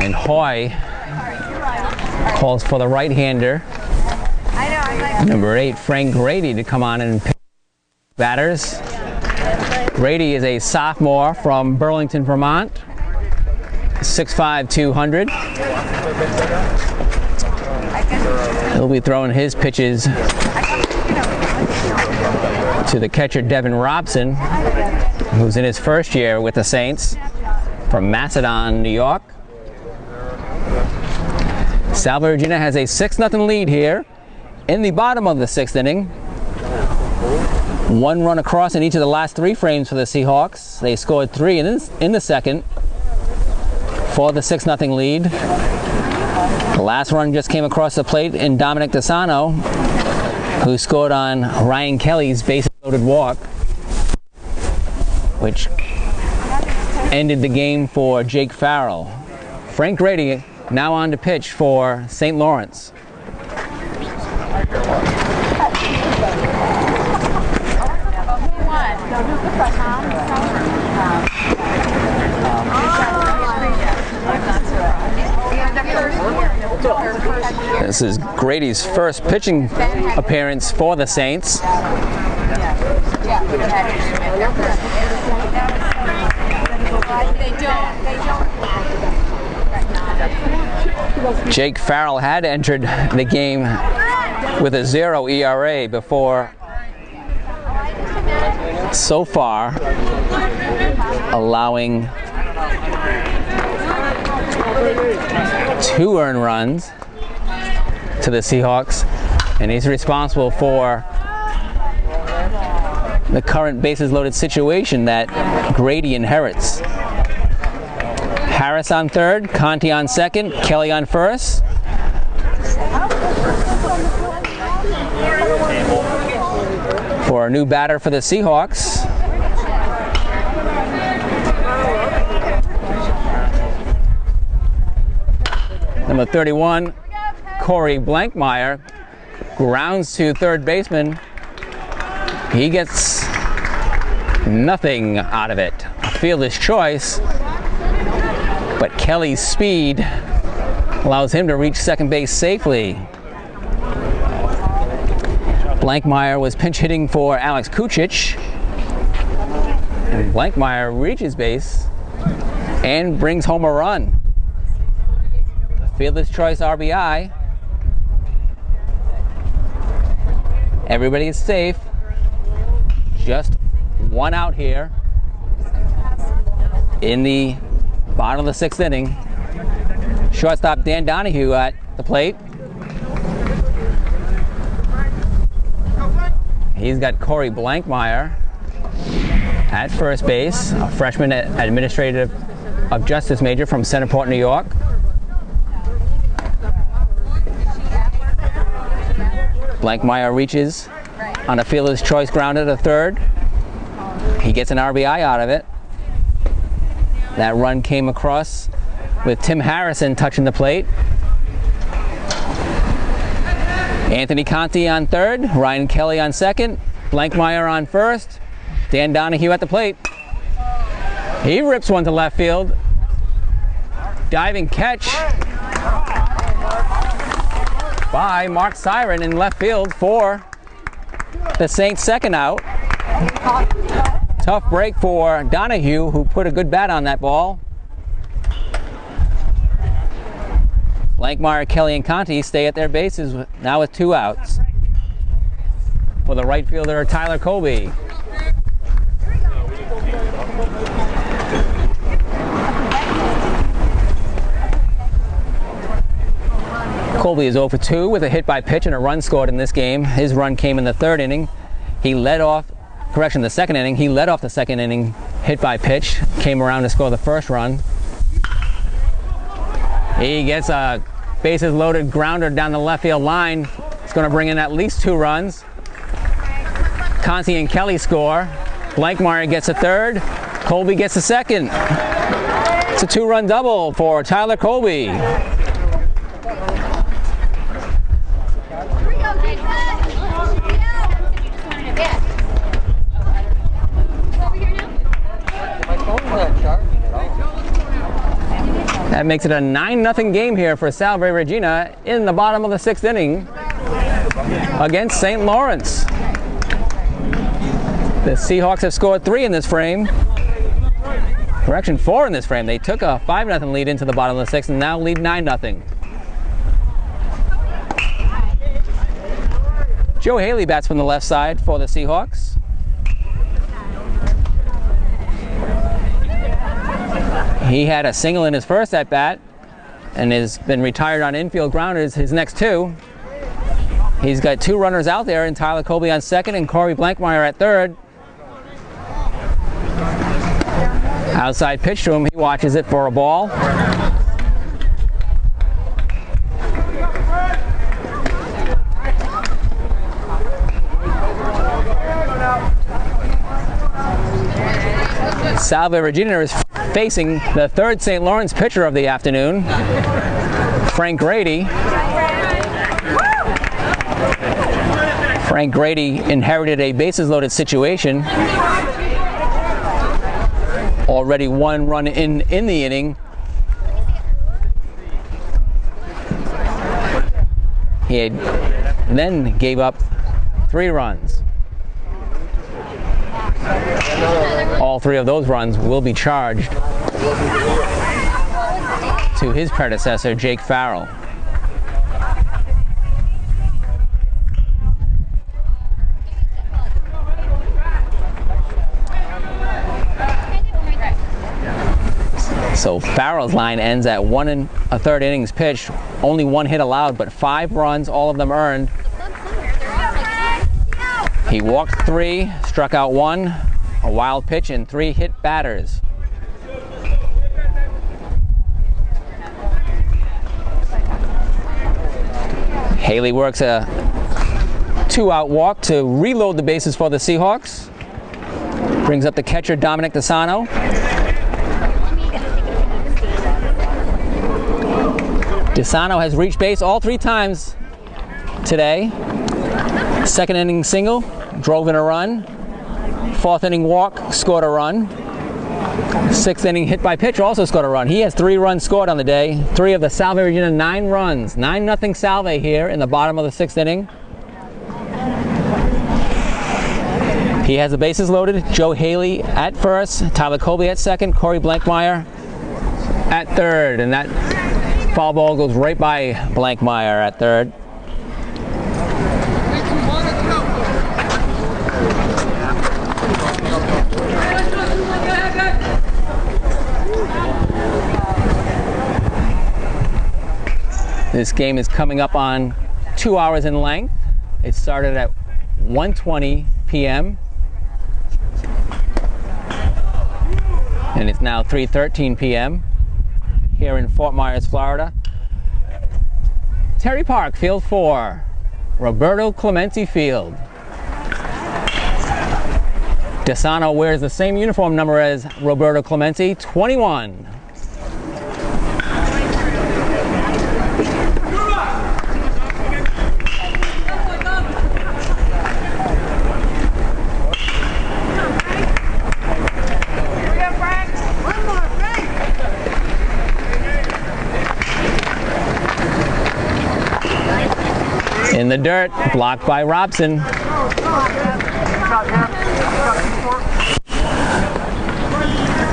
And Hoy calls for the right-hander, number 8, Frank Grady, to come on and pick batters. Grady is a sophomore from Burlington, Vermont, 6'5", 200. He'll be throwing his pitches to the catcher Devin Robson, who's in his first year with the Saints, from Macedon, New York. Salve, Regina has a 6-0 lead here in the bottom of the 6th inning. 1 run across in each of the last 3 frames for the Seahawks. They scored 3 in the second for the 6-0 lead. The last run just came across the plate in Dominic DeSano, who scored on Ryan Kelly's base-loaded walk, which ended the game for Jake Farrell. Frank Grady now on to pitch for St. Lawrence. This is Grady's first pitching appearance for the Saints. Jake Farrell had entered the game with a 0 ERA before, so far, allowing 2 earned runs to the Seahawks, and he's responsible for the current bases loaded situation that Grady inherits. Harris on third, Conti on second, Kelly on first. For a new batter for the Seahawks, number 31, Corey Blankmeyer, grounds to third baseman. He gets nothing out of it. A fielder's choice, but Kelly's speed allows him to reach second base safely. Blankmeyer was pinch hitting for Alex Kucic, and Blankmeyer reaches base and brings home a run. Fielder's choice RBI. Everybody is safe. Just 1 out here in the bottom of the 6th inning. Shortstop Dan Donahue at the plate. He's got Corey Blankmeyer at first base, a freshman administrative of justice major from Centerport, New York. Blankmeyer reaches on a fielder's choice grounder to third. He gets an RBI out of it. That run came across with Tim Harrison touching the plate. Anthony Conti on third, Ryan Kelly on second, Blankmeyer on first, Dan Donahue at the plate. He rips one to left field. Diving catch by Mark Siren in left field for the Saints' second out. Tough break for Donahue, who put a good bat on that ball. Blankmeyer, Kelly, and Conti stay at their bases now with 2 outs. For the right fielder, Tyler Colby. Colby is 0 for 2 with a hit by pitch and a run scored in this game. His run came in the 3rd inning. He led off, the 2nd inning. He led off the 2nd inning, hit by pitch, came around to score the 1st run. He gets a bases loaded grounder down the left field line. It's going to bring in at least 2 runs. Conti and Kelly score. Blankmeyer gets a 3rd. Colby gets a 2nd. It's a 2-run double for Tyler Colby. makes it a 9-0 game here for Salve Regina in the bottom of the 6th inning against St. Lawrence. The Seahawks have scored 3 in this frame. Correction, 4 in this frame. They took a 5-0 lead into the bottom of the 6th and now lead 9-0. Joe Haley bats from the left side for the Seahawks. He had a single in his first at-bat and has been retired on infield grounders his next 2. He's got 2 runners out there, and Tyler Colby on second and Corey Blankmeyer at third. Outside pitch to him, he watches it for a ball. Salve Regina is facing the 3rd St. Lawrence pitcher of the afternoon, Frank Grady. Frank Grady inherited a bases-loaded situation. Already 1 run in the inning. He then gave up 3 runs. All 3 of those runs will be charged to his predecessor, Jake Farrell. So Farrell's line ends at 1 1/3 innings pitched, only 1 hit allowed, but 5 runs, all of them earned. He walked 3, struck out 1, a wild pitch, and 3 hit batters. Haley works a 2-out walk to reload the bases for the Seahawks. Brings up the catcher, Dominic DeSano. DeSano has reached base all 3 times today. 2nd inning single, drove in a run. 4th inning walk, scored a run. 6th inning hit by pitch, also scored a run. He has 3 runs scored on the day. 3 of the Salve Regina 9 runs. 9-0 Salve here in the bottom of the 6th inning. He has the bases loaded. Joe Haley at first, Tyler Colby at second, Corey Blankmeyer at third, and that foul ball goes right by Blankmeyer at third. This game is coming up on 2 hours in length. It started at 1:20 p.m. and it's now 3:13 p.m. here in Fort Myers, Florida. Terry Park, Field 4, Roberto Clemente Field. DeSano wears the same uniform number as Roberto Clemente, 21. In the dirt, blocked by Robson.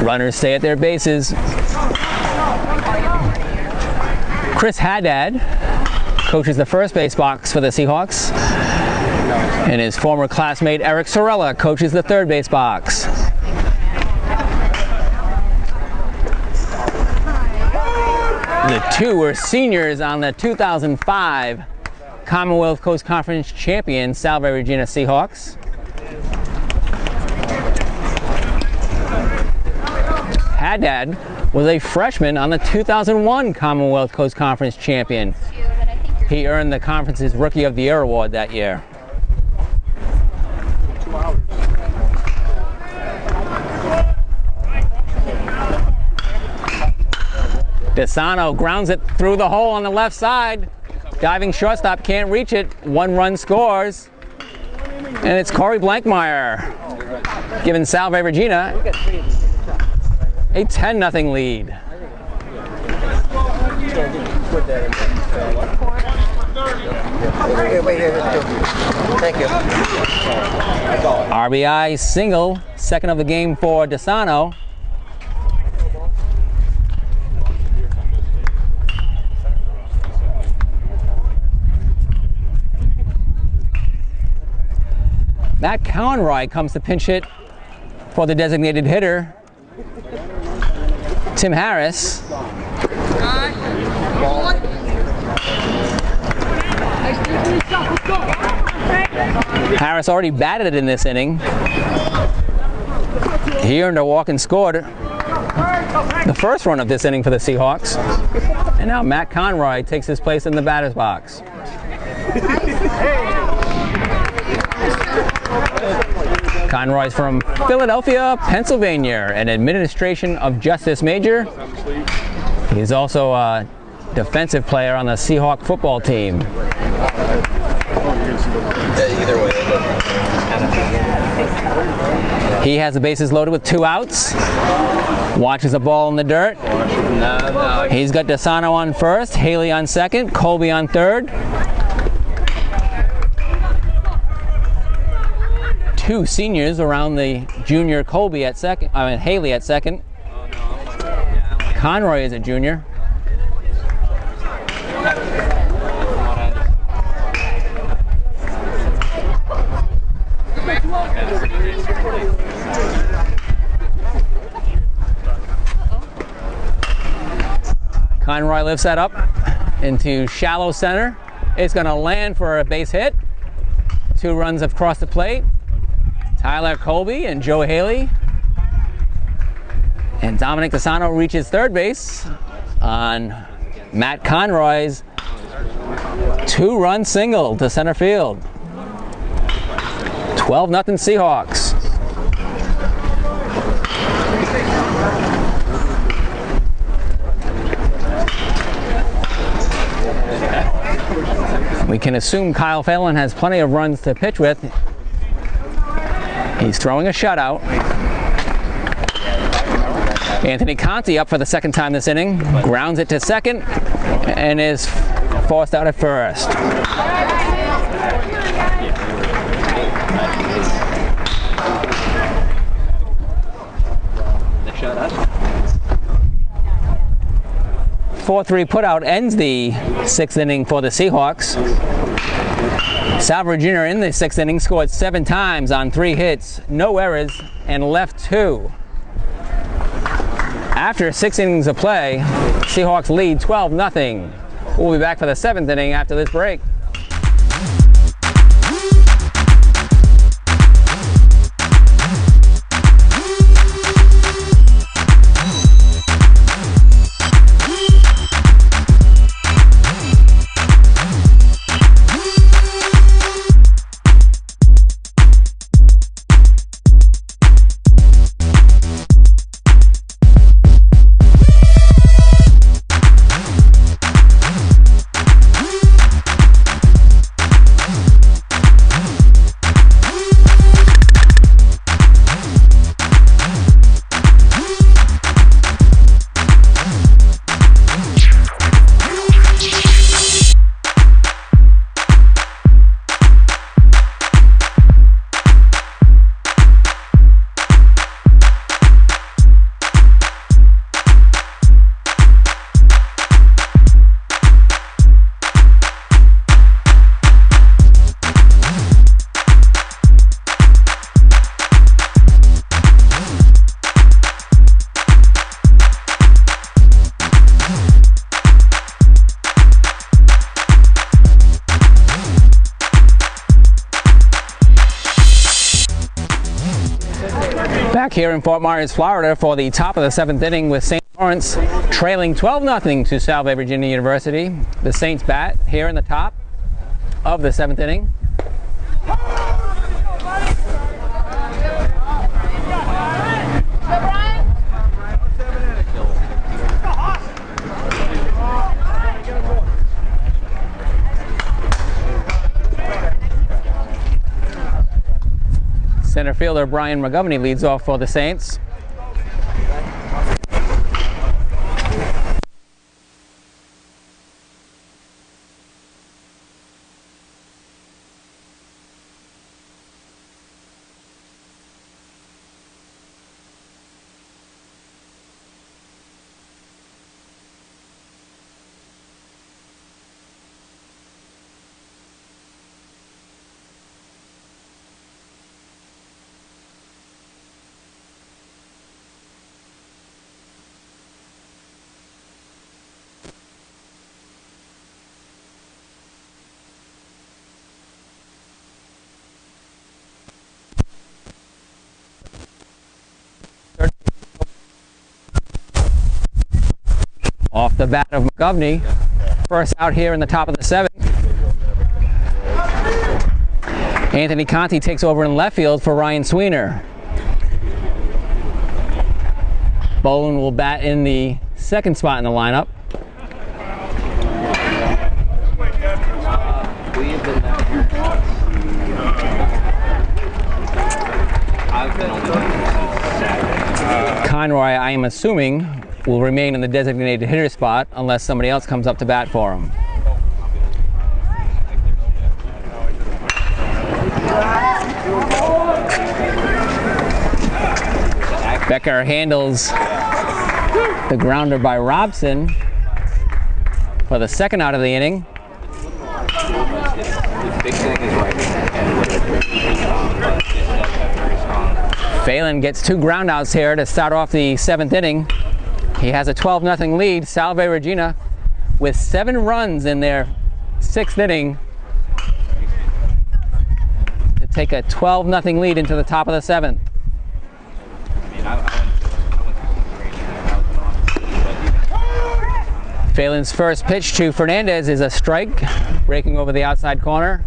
Runners stay at their bases. Chris Haddad coaches the first base box for the Seahawks, and his former classmate Eric Sorella coaches the third base box. The 2 were seniors on the 2005 Commonwealth Coast Conference champion Salve Regina Seahawks. Haddad was a freshman on the 2001 Commonwealth Coast Conference champion. He earned the conference's Rookie of the Year award that year. DeSano grounds it through the hole on the left side. Diving shortstop can't reach it. 1 run scores. And it's Corey Blankmeyer giving Salve Regina a 10-0 lead. Thank you. RBI single, second of the game for DeSano. Matt Conroy comes to pinch hit for the designated hitter, Tim Harris. Harris already batted it in this inning. He earned a walk and scored the first run of this inning for the Seahawks. And now Matt Conroy takes his place in the batter's box. Conroy's from Philadelphia, Pennsylvania, an administration of justice major. He's also a defensive player on the Seahawk football team. He has the bases loaded with 2 outs. Watches a ball in the dirt. He's got DeSano on first, Haley on second, Colby on third. 2 seniors around the junior Colby at second. Haley at second. Conroy is a junior. Conroy lifts that up into shallow center. It's going to land for a base hit. 2 runs across the plate. Tyler Colby and Joe Haley. And Dominic DeSano reaches third base on Matt Conroy's 2-run single to center field. 12-0 Seahawks. We can assume Kyle Phelan has plenty of runs to pitch with. He's throwing a shutout. Anthony Conti up for the second time this inning. Grounds it to second and is forced out at first. .43 putout ends the 6th inning for the Seahawks. Salve, Regina in the 6th inning scored 7 times on 3 hits, no errors, and left 2. After 6 innings of play, Seahawks lead 12-0. We'll be back for the 7th inning after this break. Back here in Fort Myers, Florida for the top of the 7th inning with St. Lawrence trailing 12-0 to Salve, Virginia University. The Saints bat here in the top of the 7th inning. Center fielder Brian McGovney leads off for the Saints. off the bat of McGovney. First out here in the top of the 7th. Anthony Conti takes over in left field for Ryan Sweener. Bolin will bat in the 2nd spot in the lineup. Conroy, I am assuming, will remain in the designated hitter spot unless somebody else comes up to bat for him. Becker handles the grounder by Robson for the 2nd out of the inning. Phelan gets 2 groundouts here to start off the 7th inning. He has a 12-0 lead. Salve Regina with 7 runs in their 6th inning to take a 12-0 lead into the top of the 7th. Phelan's first pitch to Fernandez is a strike, breaking over the outside corner.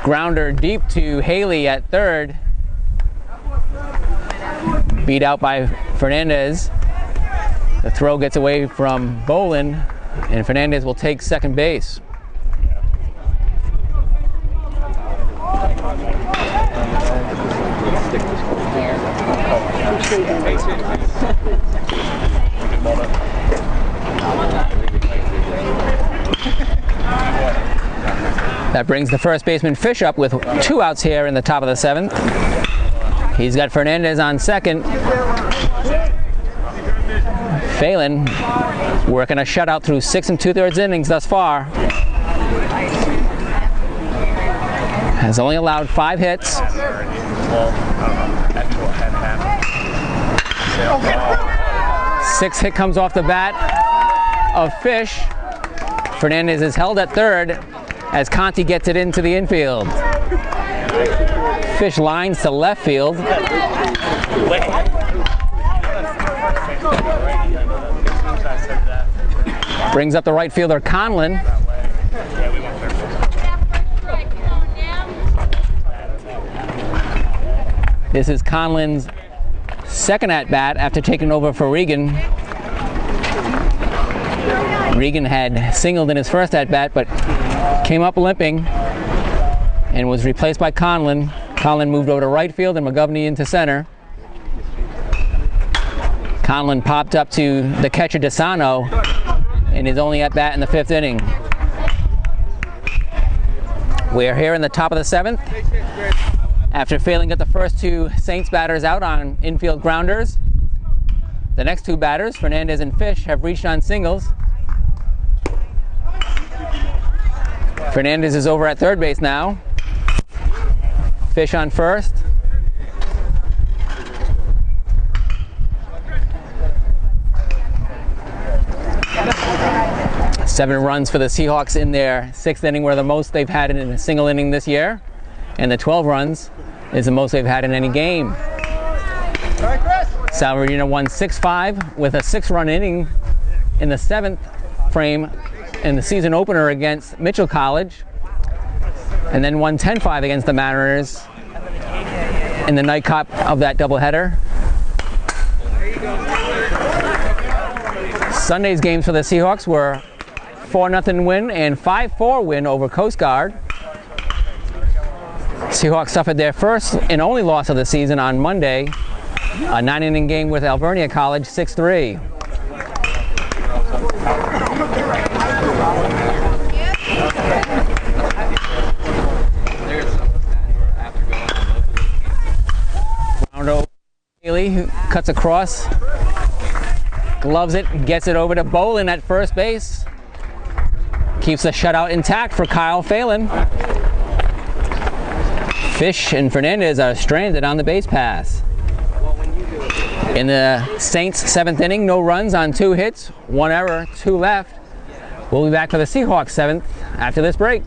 Grounder deep to Haley at 3rd. Beat out by Fernandez. The throw gets away from Bolin, and Fernandez will take 2nd base. That brings the first baseman Fish up with 2 outs here in the top of the 7th. He's got Fernandez on 2nd. Phelan working a shutout through 6 2/3 innings thus far. Has only allowed 5 hits. 6th hit comes off the bat of Fish. Fernandez is held at 3rd as Conti gets it into the infield. Fish lines to left field. Brings up the right fielder Conlon. This is Conlon's 2nd at-bat after taking over for Regan. Regan had singled in his first at-bat, but came up limping and was replaced by Conlon. Conlon moved over to right field and McGovney into center. Conlon popped up to the catcher DeSano in his only at-bat in the 5th inning. We're here in the top of the 7th. After failing to get the first 2 Saints batters out on infield grounders, the next 2 batters, Fernandez and Fish, have reached on singles. Fernandez is over at 3rd base now. Fish on 1st. Seven runs for the Seahawks in their 6th inning were the most they've had in a single inning this year. And the 12 runs is the most they've had in any game. Salve Regina won 6-5 with a 6-run inning in the 7th frame in the season opener against Mitchell College, and then won 10-5 against the Mariners in the night cup of that doubleheader. Sunday's games for the Seahawks were 4-0 win and 5-4 win over Coast Guard. Seahawks suffered their first and only loss of the season on Monday, a 9-inning game with Alvernia College, 6-3. Roundo Haley, who cuts across, gloves it, gets it over to Bolin at first base. Keeps the shutout intact for Kyle Phelan. Fish and Fernandez are stranded on the base pass. In the Saints' 7th inning, no runs on 2 hits, 1 error, 2 left. We'll be back for the Seahawks 7th after this break.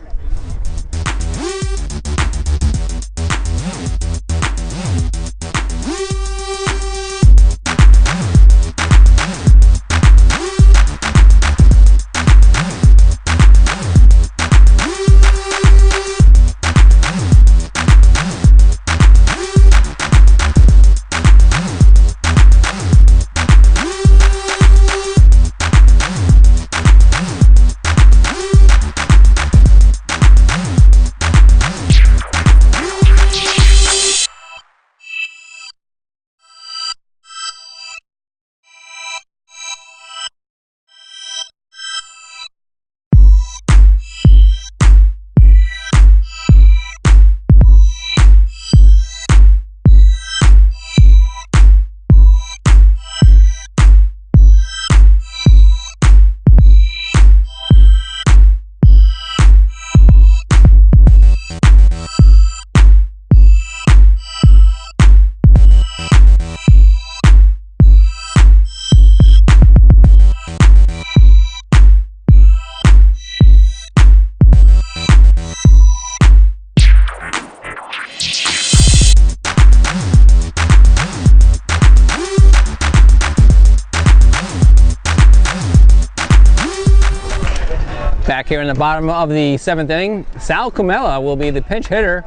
Back here in the bottom of the 7th inning, Sal Cumella will be the pinch hitter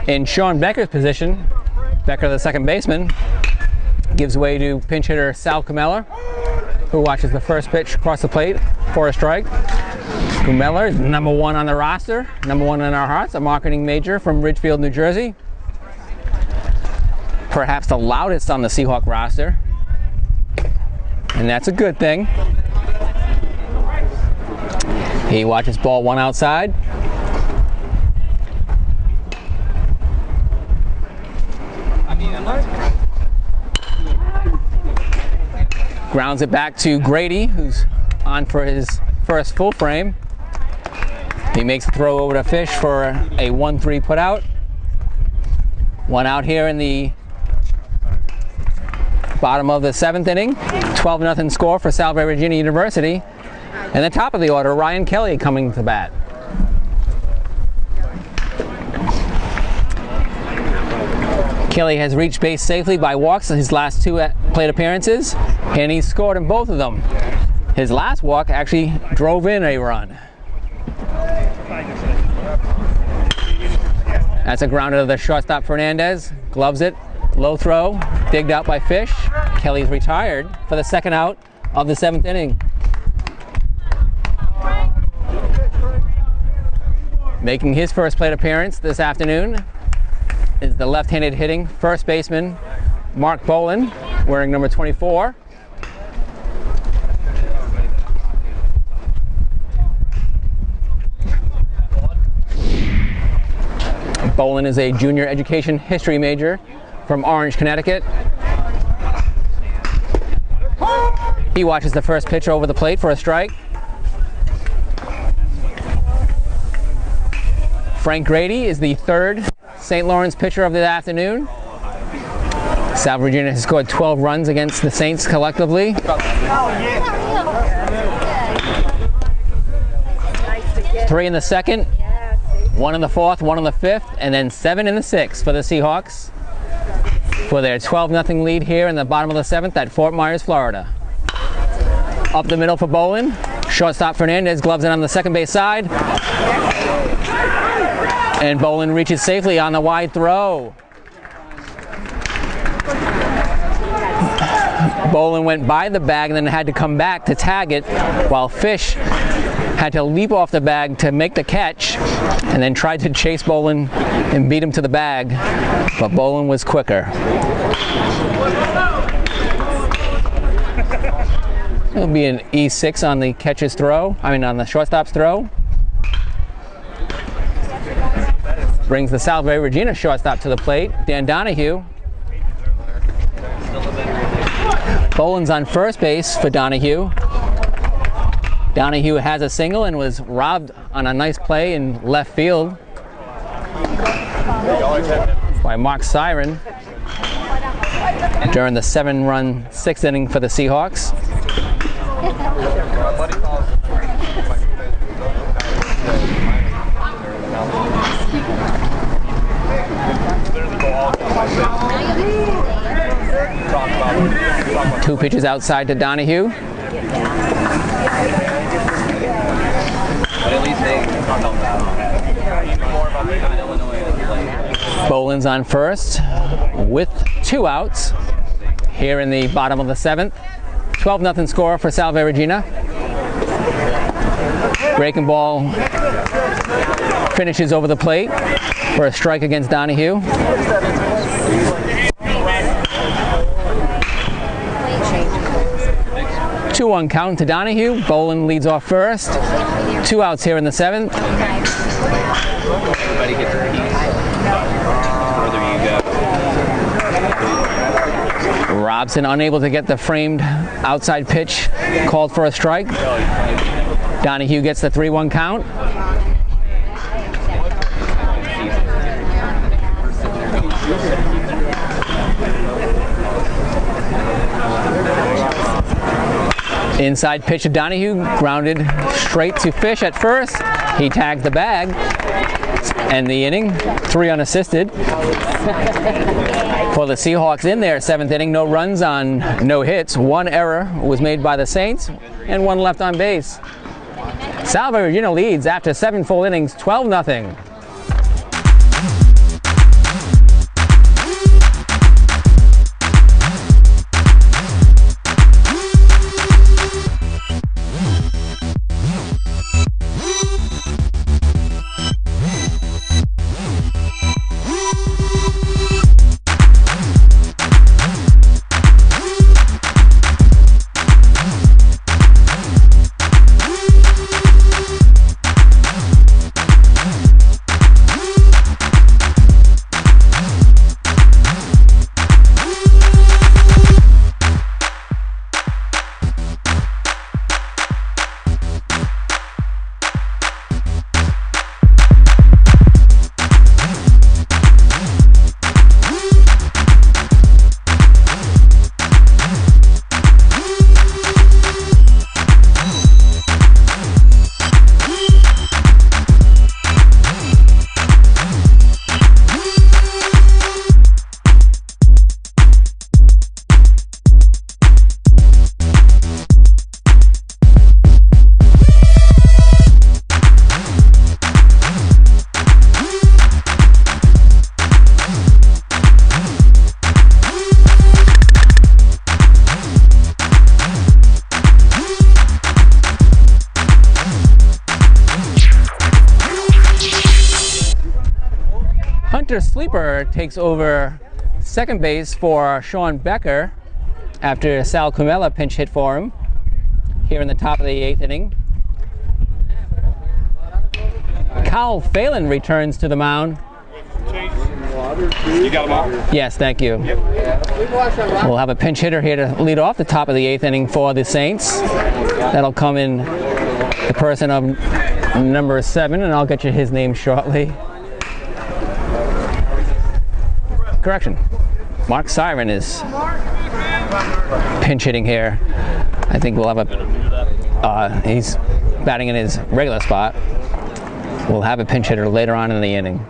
in Sean Becker's position. Becker, the second baseman, gives way to pinch hitter Sal Cumella, who watches the first pitch across the plate for a strike. Cumella is #1 on the roster, #1 in our hearts, a marketing major from Ridgefield, New Jersey. Perhaps the loudest on the Seahawk roster, and that's a good thing. He watches ball 1 outside. Grounds it back to Grady, who's on for his first full frame. He makes a throw over to Fish for a 1-3 put out. 1 out here in the bottom of the 7th inning. 12-0 score for Salve, Regina University. And the top of the order, Ryan Kelly coming to bat. Kelly has reached base safely by walks in his last 2 plate appearances, and he's scored in both of them. His last walk actually drove in a run. That's a grounder to the shortstop Fernandez. Gloves it, low throw, digged out by Fish. Kelly's retired for the 2nd out of the 7th inning. Making his first plate appearance this afternoon is the left-handed hitting first baseman Mark Bolin, wearing number 24. Bolin is a junior education history major from Orange, Connecticut. He watches the first pitch over the plate for a strike. Frank Grady is the 3rd St. Lawrence pitcher of the afternoon. Salve Regina has scored 12 runs against the Saints collectively. 3 in the 2nd, 1 in the 4th, 1 in the 5th, and then 7 in the 6th for the Seahawks for their 12-0 lead here in the bottom of the 7th at Fort Myers, Florida. Up the middle for Bolin. Shortstop Fernandez gloves it on the second base side. And Bolin reaches safely on the wide throw. Bolin went by the bag and then had to come back to tag it, while Fish had to leap off the bag to make the catch and then tried to chase Bolin and beat him to the bag, but Bolin was quicker. It'll be an E6 on the catcher's throw, on the shortstop's throw. Brings the Salve Regina shortstop to the plate, Dan Donahue. Bolin's on first base for Donahue. Donahue has a single and was robbed on a nice play in left field by Mark Siren during the 7-run 6th inning for the Seahawks. Two pitches outside to Donahue. Boland's on first with 2 outs here in the bottom of the 7th. 12-0 score for Salve, Regina. Breaking ball finishes over the plate for a strike against Donahue. 2-1 count to Donahue. Boland leads off first. 2 outs here in the 7th. Robson unable to get the framed outside pitch called for a strike. Donahue gets the 3-1 count. Inside pitch to Donahue, grounded straight to Fish at first. He tags the bag, and the inning, 3 unassisted. For the Seahawks in their 7th inning, no runs on no hits. 1 error was made by the Saints, and 1 left on base. Salve, Regina leads after 7 full innings, 12-0. Hunter Sleeper takes over second base for Sean Becker after Sal Cumella pinch hit for him here in the top of the 8th inning. Kyle Phelan returns to the mound. You got them all? Yes, thank you. We'll have a pinch hitter here to lead off the top of the 8th inning for the Saints. That'll come in the person of number 7, and I'll get you his name shortly. Correction. Mark Siren is pinch hitting here. I think we'll have a, he's batting in his regular spot. We'll have a pinch hitter later on in the inning,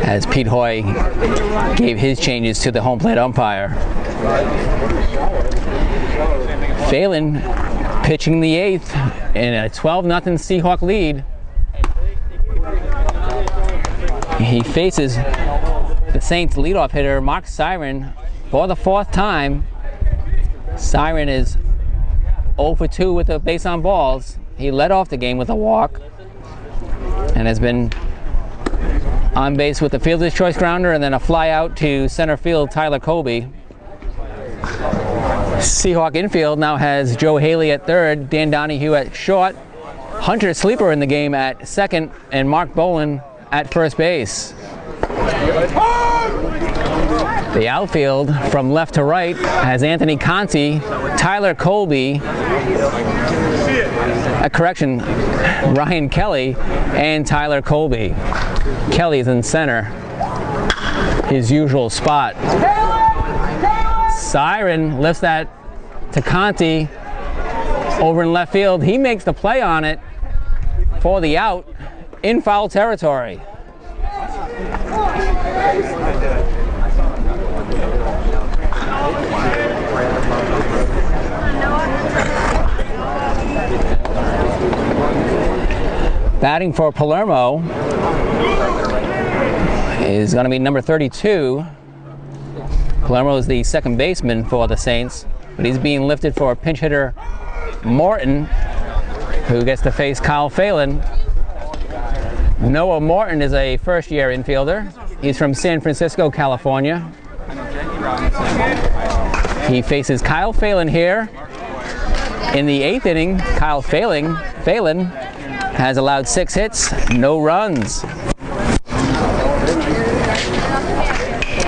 as Pete Hoy gave his changes to the home plate umpire. Phelan pitching the 8th in a 12-0 Seahawk lead. He faces the Saints leadoff hitter, Mark Siren, for the 4th time. Siren is 0 for 2 with a base on balls. He led off the game with a walk and has been on base with a fielder's choice grounder and then a fly out to center field, Tyler Colby. Seahawk infield now has Joe Haley at 3rd, Dan Donahue at short, Hunter Sleeper in the game at 2nd, and Mark Boland at first base. The outfield from left to right has Anthony Conti, Tyler Colby, Ryan Kelly, and Tyler Colby. Kelly's in center, his usual spot. Siren lifts that to Conti over in left field. He makes the play on it for the out in foul territory. Batting for Palermo is going to be number 32. Palermo is the second baseman for the Saints, but he's being lifted for pinch hitter Morton, who gets to face Kyle Phelan. Noah Morton is a first-year infielder. He's from San Francisco, California. He faces Kyle Phelan here. In the 8th inning, Kyle Phelan has allowed 6 hits, no runs.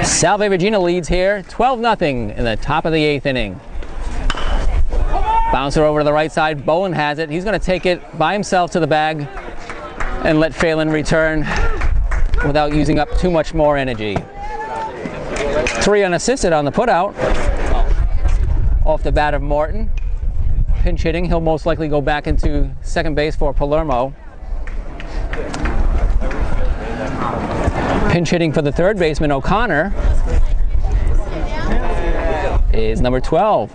Salve Regina leads here, 12-0 in the top of the 8th inning. Bouncer over to the right side, Bowen has it. He's going to take it by himself to the bag and let Phelan return without using up too much more energy. 3 unassisted on the putout off the bat of Morton. Pinch hitting, he'll most likely go back into second base for Palermo. Pinch hitting for the third baseman, O'Connor, is number 12.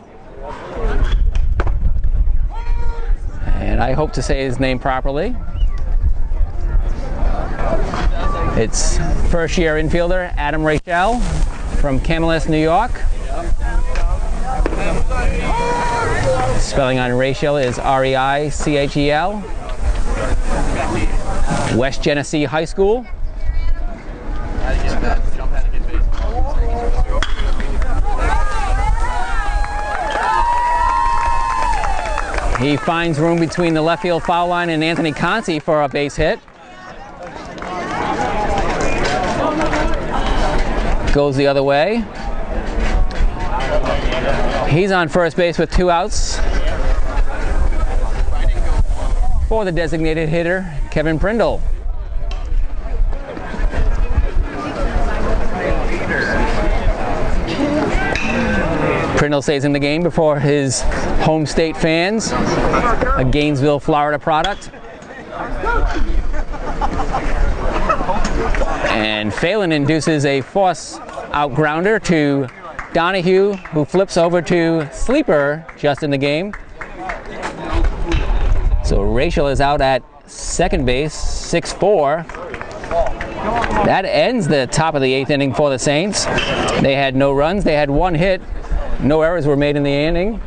And I hope to say his name properly. It's first-year infielder Adam Rachel from Camillus, New York. Spelling on Rachel is R-E-I-C-H-E-L. West Genesee High School. He finds room between the left field foul line and Anthony Conti for a base hit. Goes the other way. He's on first base with 2 outs for the designated hitter, Kevin Prindle. Prindle stays in the game before his home state fans, a Gainesville, Florida product. And Phelan induces a force out grounder to Donahue, who flips over to Sleeper just in the game. So Rachel is out at second base, 6-4. That ends the top of the 8th inning for the Saints. They had no runs, they had 1 hit, no errors were made in the inning,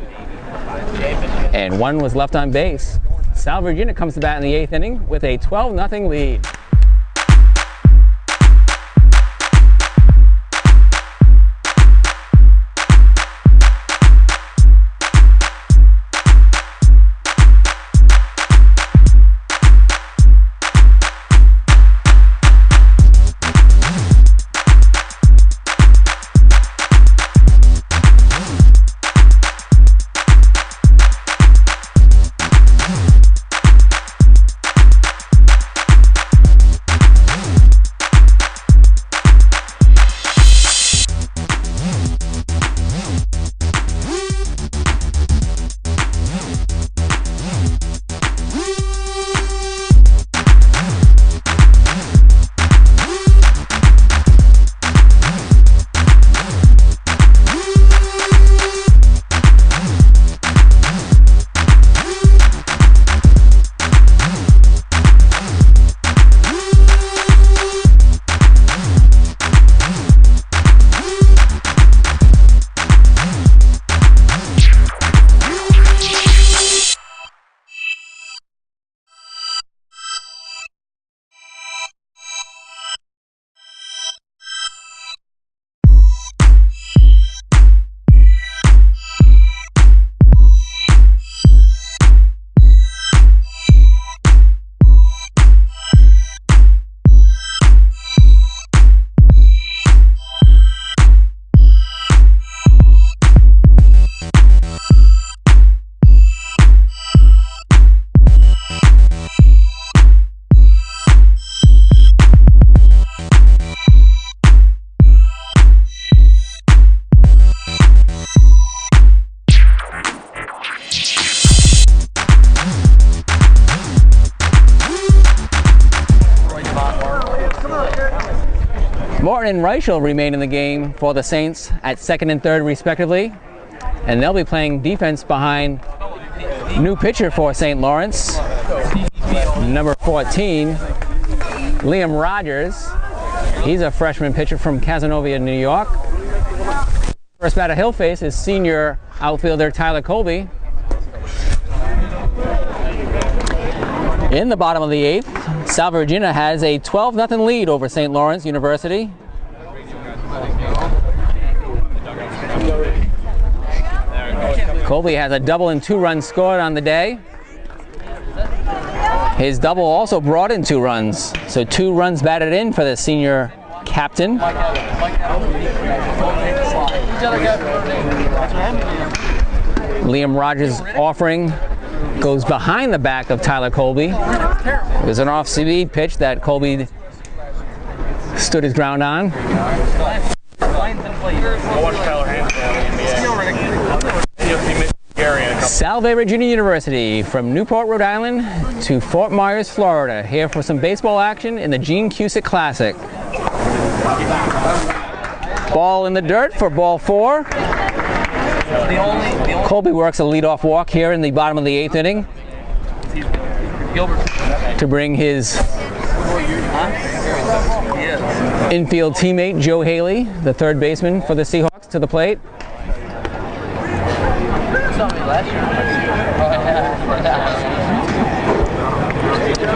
and 1 was left on base. Salve Regina comes to bat in the 8th inning with a 12-0 lead. Morton and Reichel remain in the game for the Saints at second and third respectively, and they'll be playing defense behind new pitcher for St. Lawrence, Number 14, Liam Rogers. He's a freshman pitcher from Casanova, New York. First batter he'll face is senior outfielder Tyler Colby. In the bottom of the 8th, Salve, Regina has a 12-0 lead over St. Lawrence University. Colby has a double and 2 runs scored on the day. His double also brought in 2 runs, so 2 runs batted in for the senior captain. Liam Rogers' offering goes behind the back of Tyler Colby. It was an off-speed pitch that Colby stood his ground on. Salve, Regina University, from Newport, Rhode Island to Fort Myers, Florida, here for some baseball action in the Gene Cusick Classic. Ball in the dirt for ball 4. Colby works a leadoff walk here in the bottom of the 8th inning to bring his infield teammate Joe Haley, the third baseman for the Seahawks, to the plate.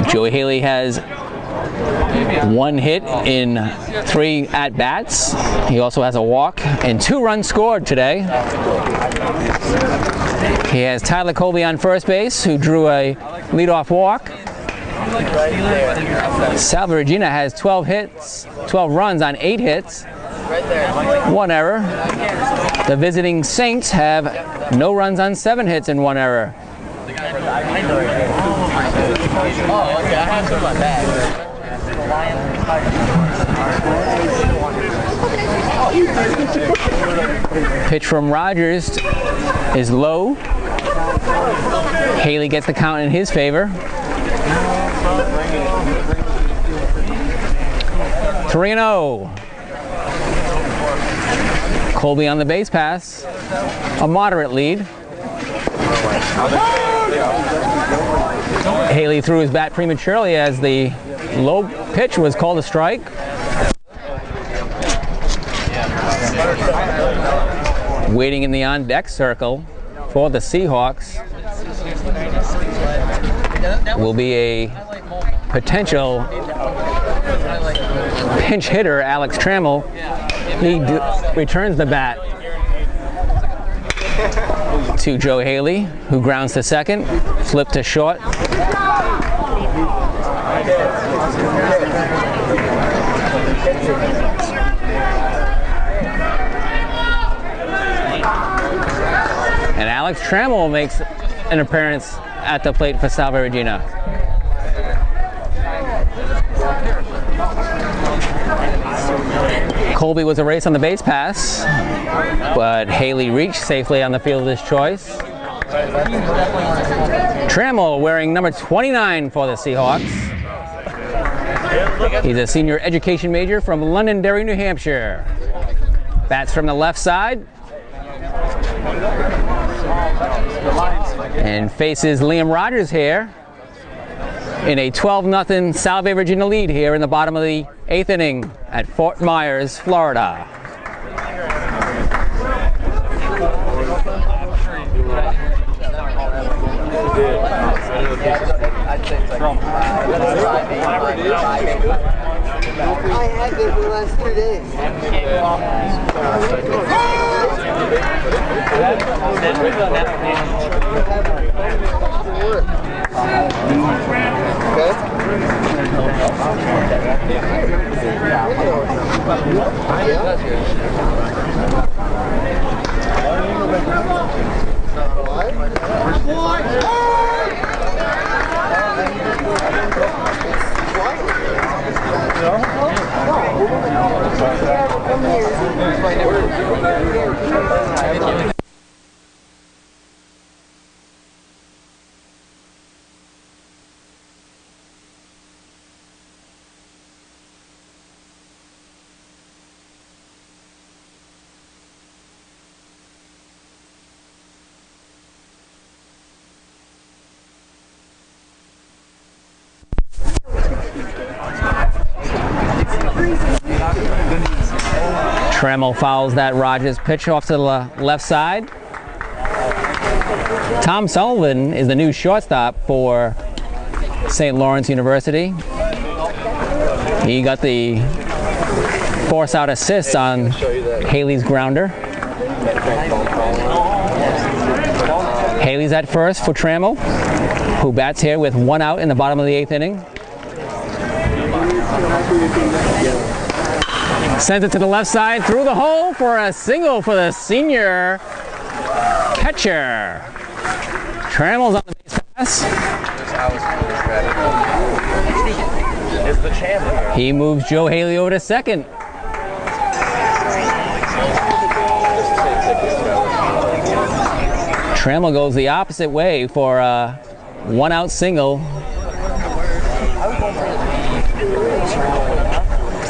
Joe Haley has 1 hit in 3 at-bats. He also has a walk and 2 runs scored today. He has Tyler Colby on first base, who drew a leadoff walk. Salve, Regina has 12 runs on 8 hits. 1 error. The visiting Saints have no runs on 7 hits and 1 error. Pitch from Rogers is low. Haley gets the count in his favor. 3-0. Colby on the base pass, a moderate lead. Haley threw his bat prematurely as the low pitch was called a strike. Waiting in the on-deck circle for the Seahawks will be a potential pinch hitter, Alex Trammell. He returns the bat to Joe Haley, who grounds to second, flip to short. And Alex Trammell makes an appearance at the plate for Salve, Regina. Colby was a race on the base pass, but Haley reached safely on the field of his choice. Trammell wearing number 29 for the Seahawks. He's a senior education major from Londonderry, New Hampshire. Bats from the left side and faces Liam Rogers here in a 12-0 Salve, Regina lead here in the bottom of the 8th inning at Fort Myers, Florida. I had been for the last 2 days. Trammell fouls that Rogers pitch off to the left side. Tom Sullivan is the new shortstop for St. Lawrence University. He got the force out assist on Haley's grounder. Haley's at first for Trammell, who bats here with 1 out in the bottom of the 8th inning. Sends it to the left side, through the hole for a single for the senior catcher. Trammell's on the base pass. He moves Joe Haley over to second. Trammell goes the opposite way for a 1 out single.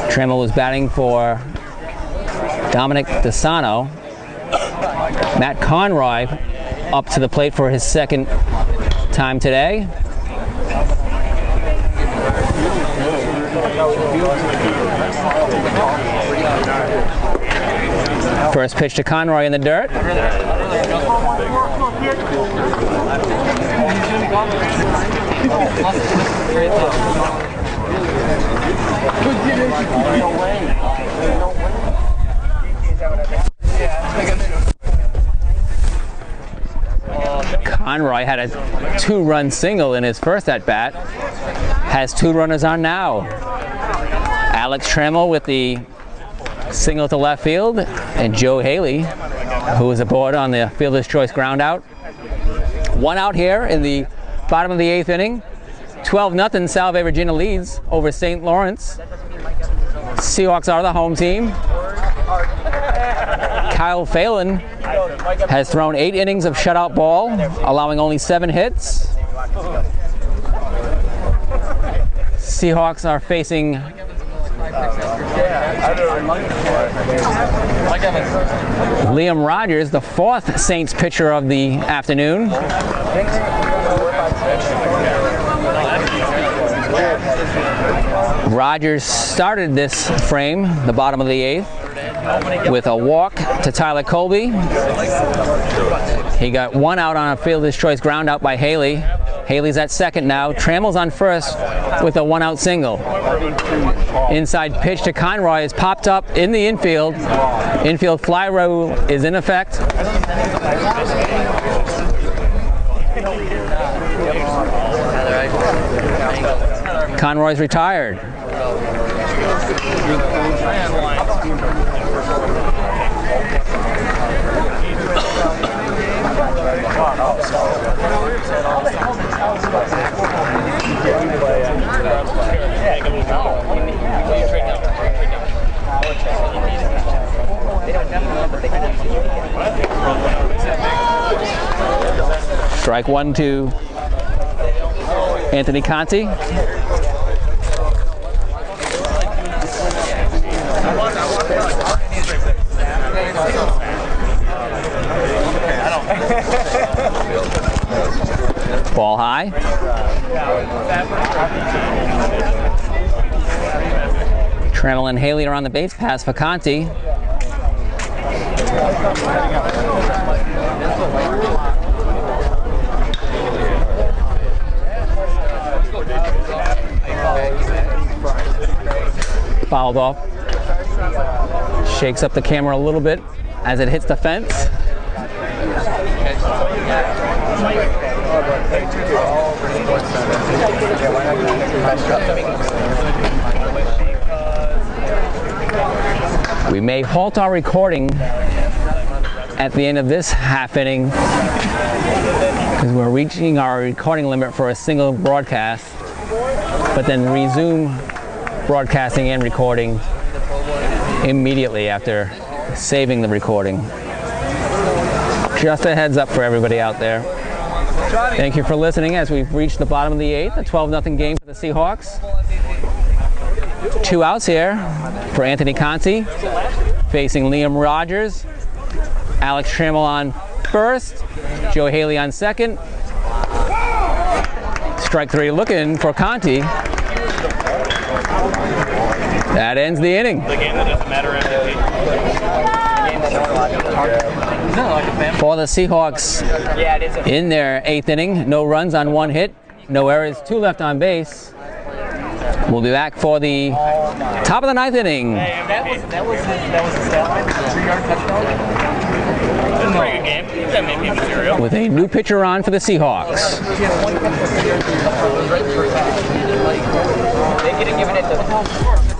Trammell was batting for Dominic DeSano. Matt Conroy up to the plate for his second time today. First pitch to Conroy in the dirt. Conroy had a 2-run single in his first at-bat. Has 2 runners on now. Alex Trammell with the single to left field, and Joe Haley, who is aboard on the fielder's choice ground out. 1 out here in the bottom of the 8th inning. 12-0, Salve Regina leads over St. Lawrence. Seahawks are the home team. Kyle Phelan has thrown 8 innings of shutout ball, allowing only 7 hits. Seahawks are facing Liam Rogers, the 4th Saints pitcher of the afternoon. Rogers started this frame, the bottom of the 8th, with a walk to Tyler Colby. He got 1 out on a fielder's choice ground out by Haley. Haley's at second now. Trammell's on first with a 1 out single. Inside pitch to Conroy is popped up in the infield. Infield fly rule is in effect. Conroy's retired. Strike 1 to Anthony Conti. Ball high. Trammell and Haley are on the base pass for Conti. Fouled off. Shakes up the camera a little bit as it hits the fence. We may halt our recording at the end of this half inning because we're reaching our recording limit for a single broadcast, but then resume broadcasting and recording immediately after saving the recording. Just a heads up for everybody out there. Thank you for listening as we've reached the bottom of the 8th, a 12-0 game for the Seahawks. 2 outs here for Anthony Conti, facing Liam Rogers. Alex Trammell on first, Joe Haley on second. Strike 3 looking for Conti. That ends the inning. The game that doesn't matter MVP. For the Seahawks in their 8th inning, no runs on 1 hit, no errors, 2 left on base. We'll be back for the top of the 9th inning. That was his stat line. 3-yard touchdown. That was a pretty good game. That MVP material. With a new pitcher on for the Seahawks. They could have given it to